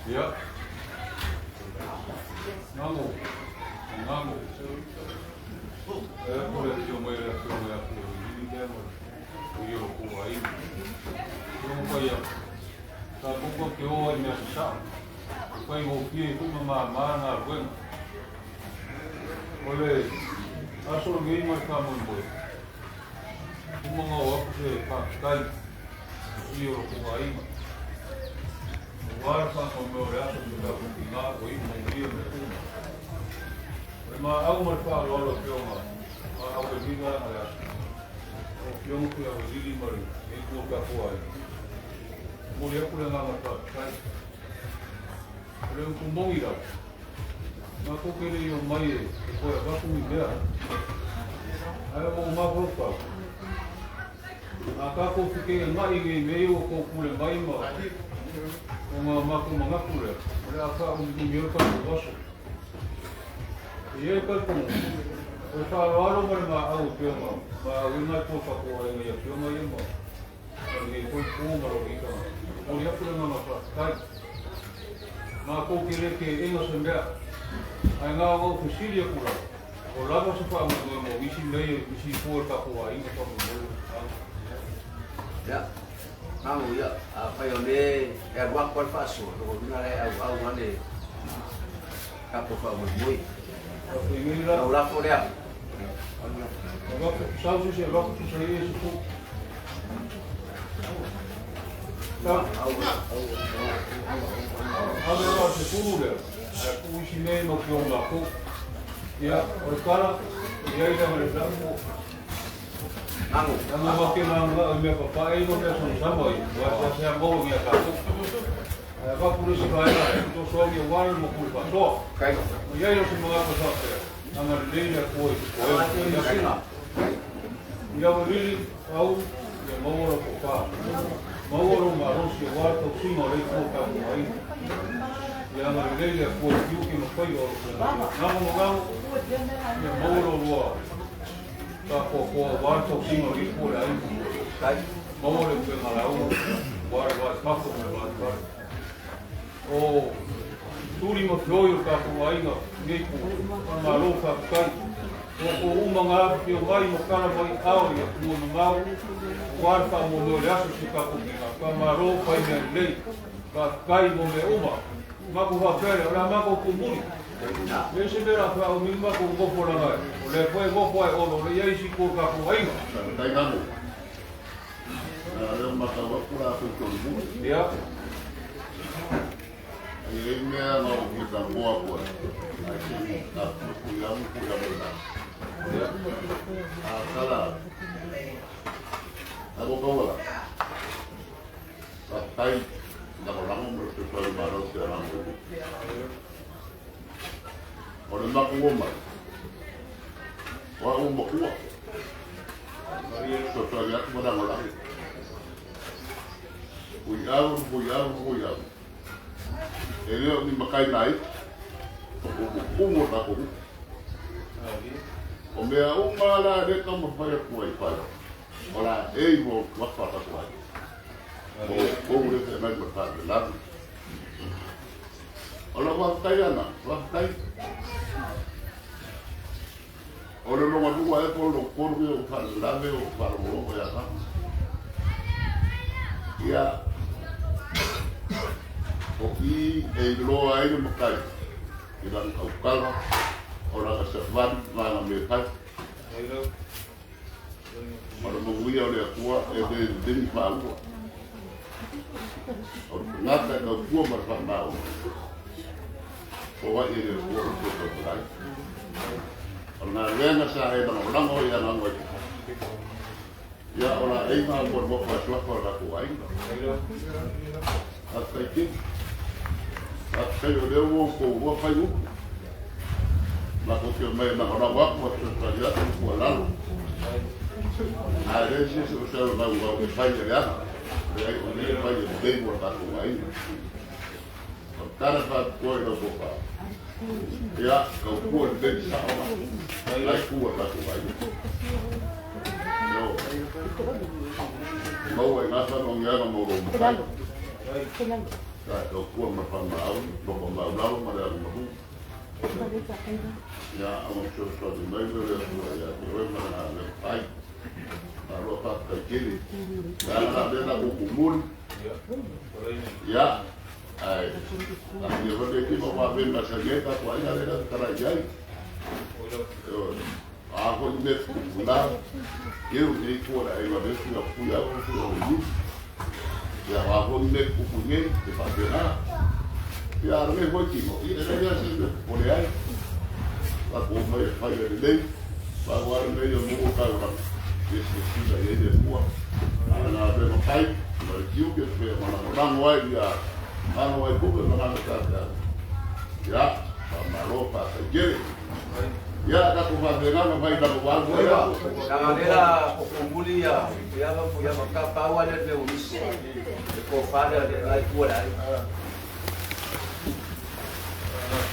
Ya, ngamu, boleh cuma ya, ini kan, uyo kuai, cuma kaya, tapi kok kau ini susah, kau ngopi itu mana ngarben, boleh, asal gini macam mana boleh, cuma ngawak je, kai, uyo kuai. Warfa como reação do campo final, o hino não via mesmo. Mas alguma coisa logo que eu a bebida aliás, o que eu fui a Brasília mari, e colocar fora. Mulher por lá na praia, sai. Eu com bom irá. Mas o que ele o mai, foi a vaca me deu. Aí eu vou uma volta. Acá eu fiquei mais meio com o mai mais. Uma macura, olha a dinheiro para o nosso. E ele foi com o salário para o filme, para o não for para o aí o filme aí mano. Ele foi com o maluco, olha por uma nossa, mas com que ele não se vê, aí não o oficina por lá. O lá você faz o bicho meio bicho for para o aí não para o ya. Mau ya, apa yang dia erwak kuat fasu, kalau bina le awal mana kapu kamu bui, ulah korea. Sabe se é logo que isso aí é isso. Agora se tudo é, o chinês não tem um laco, e o cara e aí já me dá Mangu, nama makin me papa ini mau bersama sama ini, buat saya mau dia kaku. Apa polisi kaya, itu soalnya war mau pulpa, so. kayu, Ya itu semua apa sahaja. Nama dia koi, ya beri tahu ya mau orang papa, mau orang marus ya war tu semua itu kaku ini. Ya nama dia koi, yuki mau koi orang. Nama ya mau orang luar. Tako warto sino di pura aí, kai, mau le pe malau, war papo war. O turi mo floio ka ko aí no, nei ko malau ka kai. O uma ngap que o vai mo cara vai ao e o no mau, war pa mo no laso se ka ko ka malau pa nei lei, ka kai mo le uma. Ma ko va fer, ora ma ko kumuri. Esse verá para o mesmo com o gosto lá vai. O lepo gosto é o lo e aí se coloca com aí. Tá ganhando. Eu matava por a tudo. Ya. Ele me não que tá boa coisa. Aqui tá cuidando lá. Kala. Ako kawala. Patay. Nakalangan mo sa palimaran siya lang. O na nakuha. Wala mong makuha. So taliyat mo na malaki. Huyaw. Ele ni makai nai. Umot ako. O mea umala de kama faya kuai pai. Ora mo wapata kuai. O ule te mai mata la. Ola wakai ana, wakai. Ora no ma dua e por lo corbe o para lave o para o ya ta. Ya. O i e lo ai no makai. Ila ka ukala. Ora ka servan la me pai. Ora mo wi ole akua e de ni pa akua. Ora ngata ka kua mar pa mau. O wa e le kua ko pai. Ora lenga sa e bana ora mo ya na mo. Ya ora e ma mo mo pa sua ko ra ko ai. Atai ki. Atai o de wo ko wo pai u. La ko ke mai na ora wa ko sa ya ko la. A veces o sea na wa ko pai ya. Ai o ne pai de wo ta ko ai. O tara pa ko ro ko pa. Ya, kau kuat dari sama, lagi kuat aku lagi. Yo, mau yang apa nongnya mau rumah. Kau kuat macam mau, mana mau. Ya, awak sudah di mana ya, mana ada baik. Kalau tak terkini, karena ada buku mun. Ya. Ai, a minha avó aqui não vai ver na chagueta, vai na era carajai. A avó de lá, eu dei fora aí uma vez que eu fui ao e a avó de cupunhei, de fazer nada. E a minha avó aqui, e ele já se por aí, lá com o meu pai de lei, agora meio no carro, esse filho aí de rua, na frente do pai, mas o que foi, mas não vai ano ai buku mana kata ya malo pa kiri ya ka ku va de ngana vai da wa ya na era kumbuli ya ba puya maka pawa de unis ko fada de ai kuala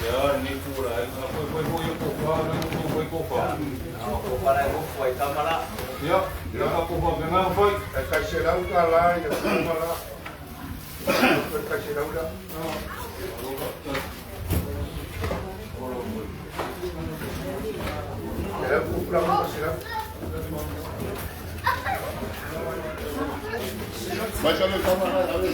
ya ni kuala foi ko para ko foi kamala ya ka ku va de ngana foi ka será lá e kamala. Kasih Lauda. Ya, pulang kasih. Baca le kamera ali.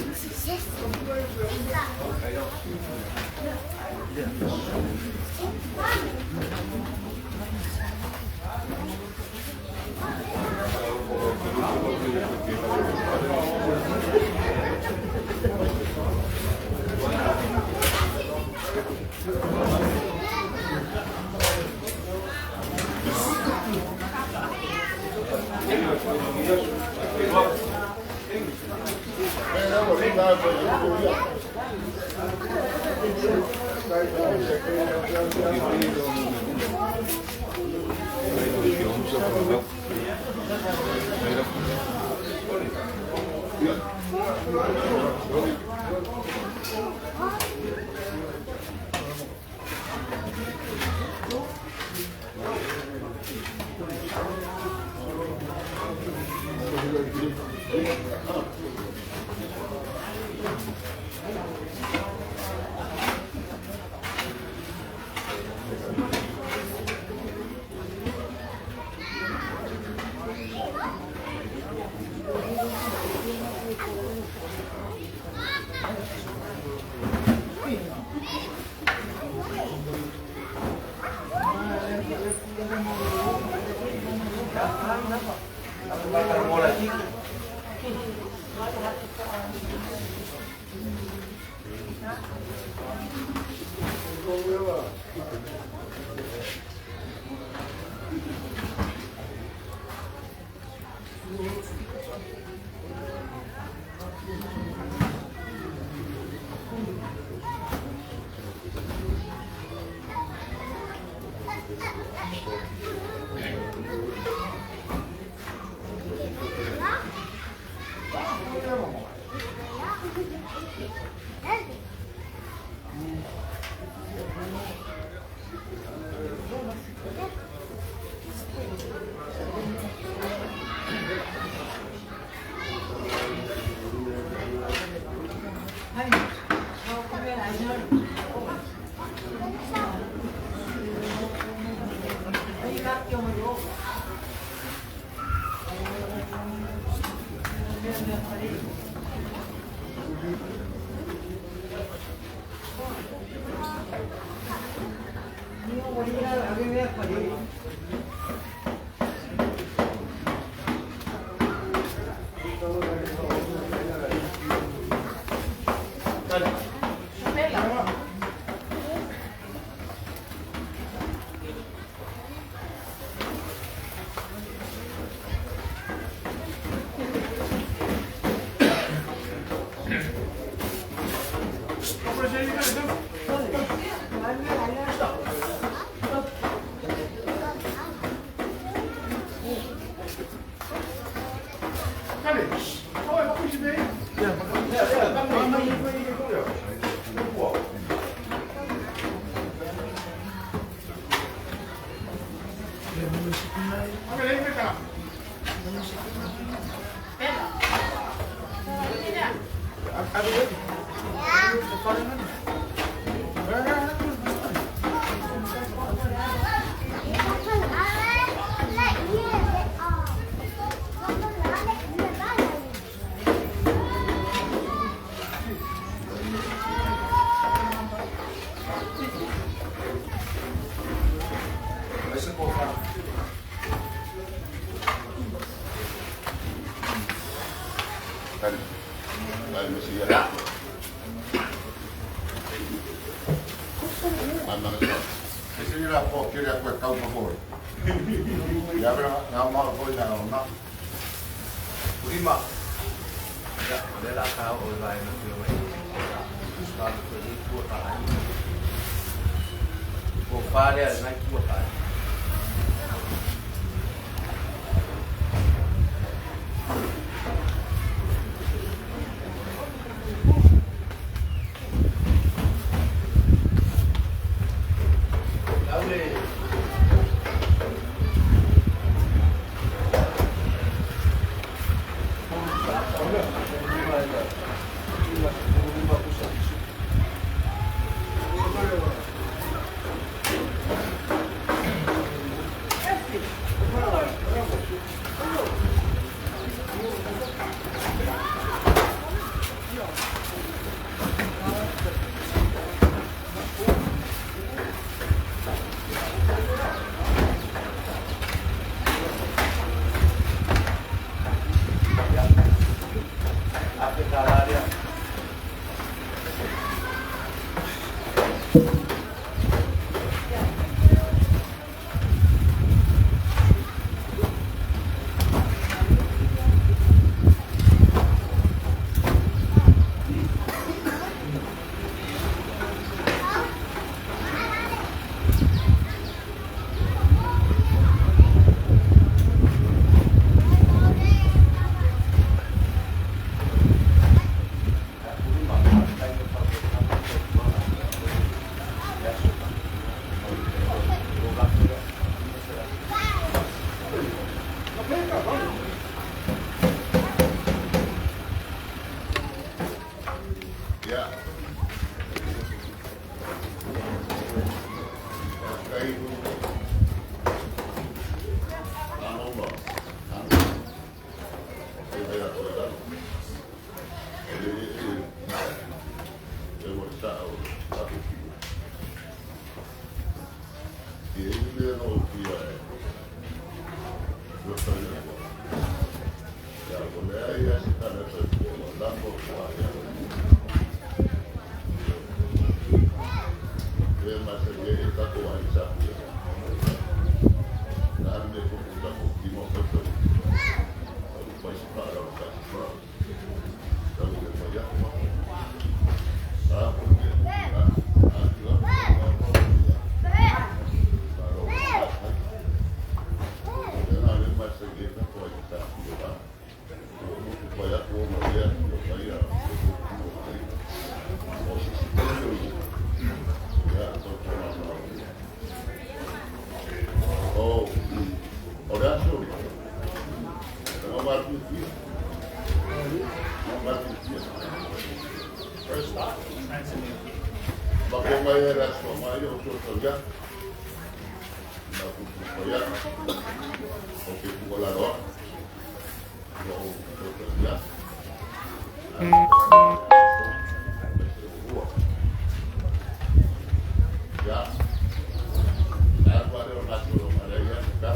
First stop, Tanzania. Era sua mãe, eu sou Soria. Não, Soria. Ok, vou lá agora. Eu sou Soria. Já. Agora eu nasci no Maranhão, tá?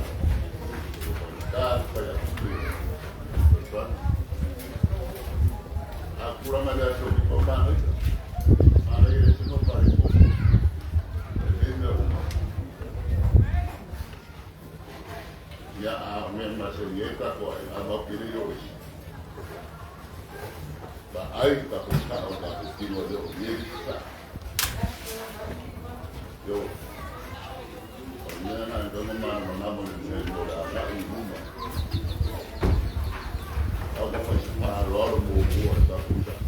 A pura maneira de eu me tomar, né? Ya memang senyata kau, anak kiri yoris. Tak air tak pernah orang kiri yoris tak. Yo, ni anak itu mana ni orang anak ibu mah. Aku masih malu buat tak pernah.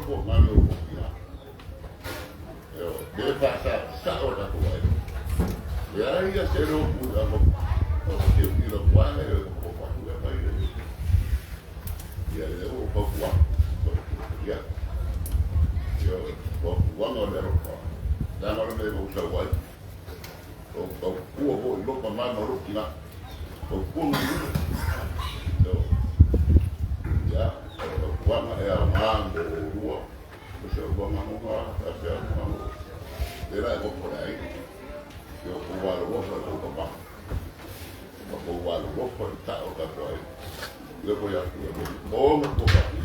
pô, mas meu irmão, eu devo passar outra coisa. E aí ia ser um puta, eu tiro o quadro, eu vou fazer a maioria. E aí eu vou voar. Eu vou voar no aeroporto. Lá na hora eu vou usar o ar. Eu vou logo mais no rotina. Eu vou no então, já, eu é a manga, o rua. Você vou mandar até a manga. Era eu vou por aí. Eu vou ao rua para o papá. Eu vou ao rua para o tal da coisa. Eu vou já bom no papá.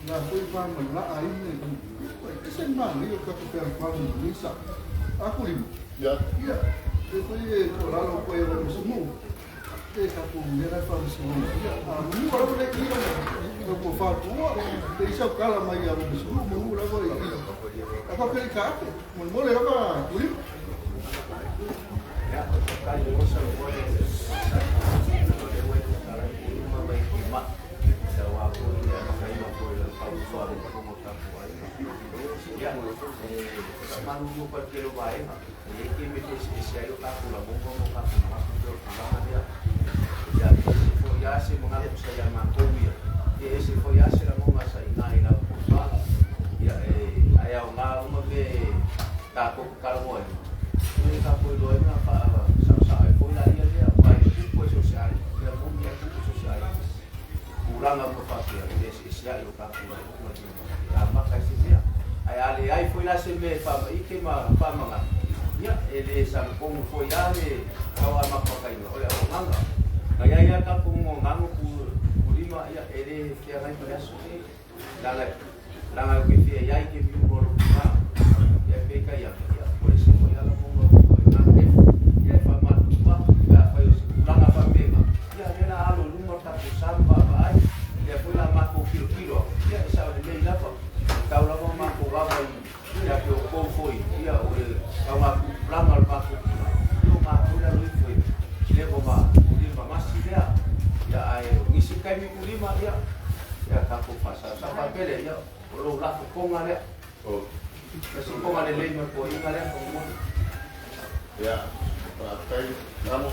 La foi pa mala ai ni kan. Ese man ni ka ko per pa ni sa. Aku lim. Ya. Ya. Foi ko la lo ko yo sumu. E ka ko ni ra fa sumu. Mu ora ko ki no ko fa ko. Te isa kala mai ya mo sumu mu la ko ki. Apa pe ka? Mo mo le ba kulim. Ya, kali mo sa ko Manumu perkelo bae, ini mesti spesial aku lah, ngomong aku masuk ke dia. Jadi foyase mengaku saya mampu ya. Esse foyase lah mau masa inai lah kusala. Ya ayah ngal mage takut kalau ini takut doa ni apa? Sama foya dia baik buku sosial, dia punya buku sosial. Kurang apa fakir, dia spesial aku lah. Maka sih ale ai foi lá se me fama ike ma fama nga ya ele sang kong foi ale kawa mapakai no olha manga kaya ya ka kung ngango ku lima ya ele kia ngai pa yaso ni langa ke fia ya ike mi mo na ya pe ka ya por eso foi ala mo na ke ya fama pa ya foi langa pa mema ya era alo lumo ta samba ai ya foi la ma ko kilo ya sa le la pa kau lama mampu bawa ya kau kau foi ya oleh kau mampu lama mampu lu mampu dah lu foi dia bawa lima masih dia ya ayo isi kami lima dia ya kau pasal sampai beli ya lu lah kongan dia oh masih kongan dia lima foi ingat dia ya pakai kamu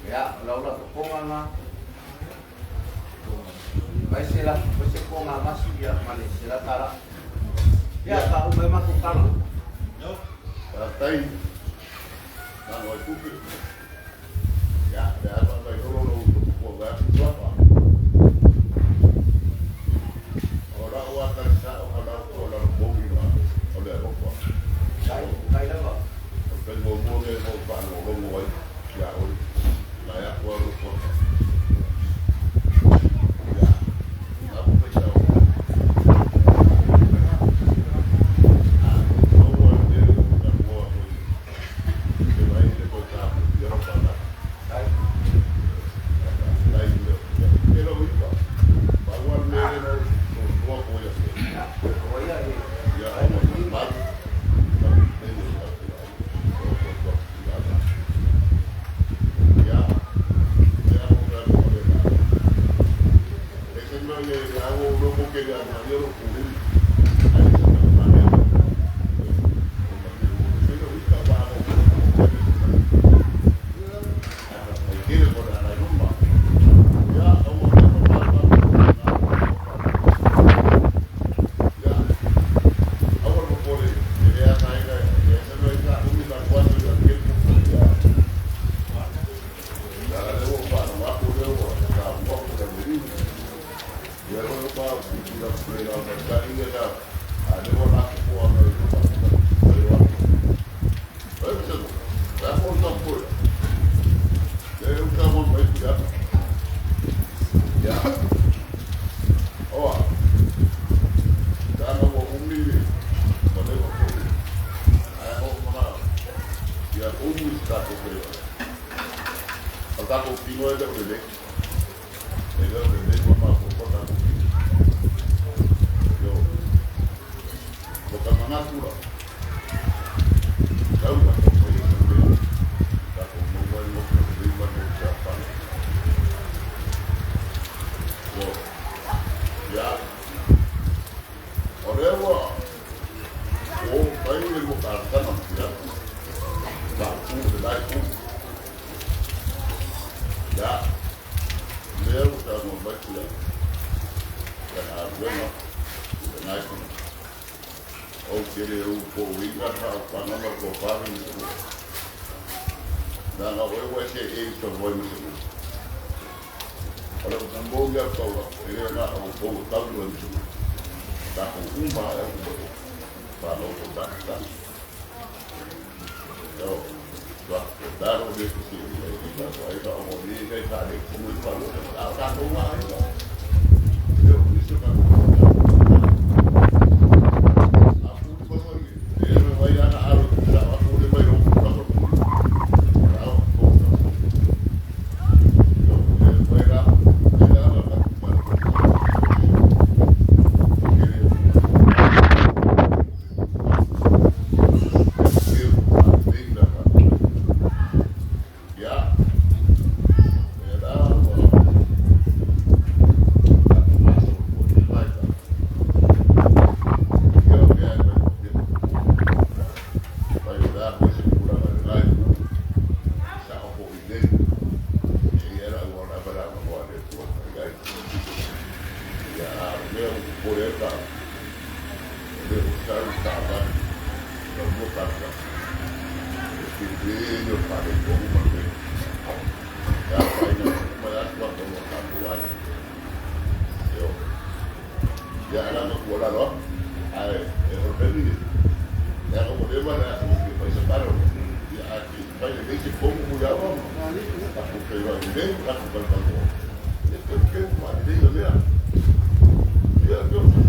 ya lu lah kongan lah Baiklah, bersekong masih ya manis. Silakan. Ya, tahu memang tukang. No, pakai. Kalau itu, ya, dah sampai dulu buat apa? Orang watak sah, orang bogi lah, orang apa? Saya dah apa? Kalau bogi mau pan, orang mau ya, layak orang apa? Yo, vou passar. Esse vídeo para o povo manter. Já vai não a tua colocar no ar. Eu já era no colar, aí eu perdi. Já não podia mais porque foi separado. Aqui vai ver se como mulher vamos. Tá porque vai ver, tá porque vai fazer. Esse que é uma ideia dela. E a Deus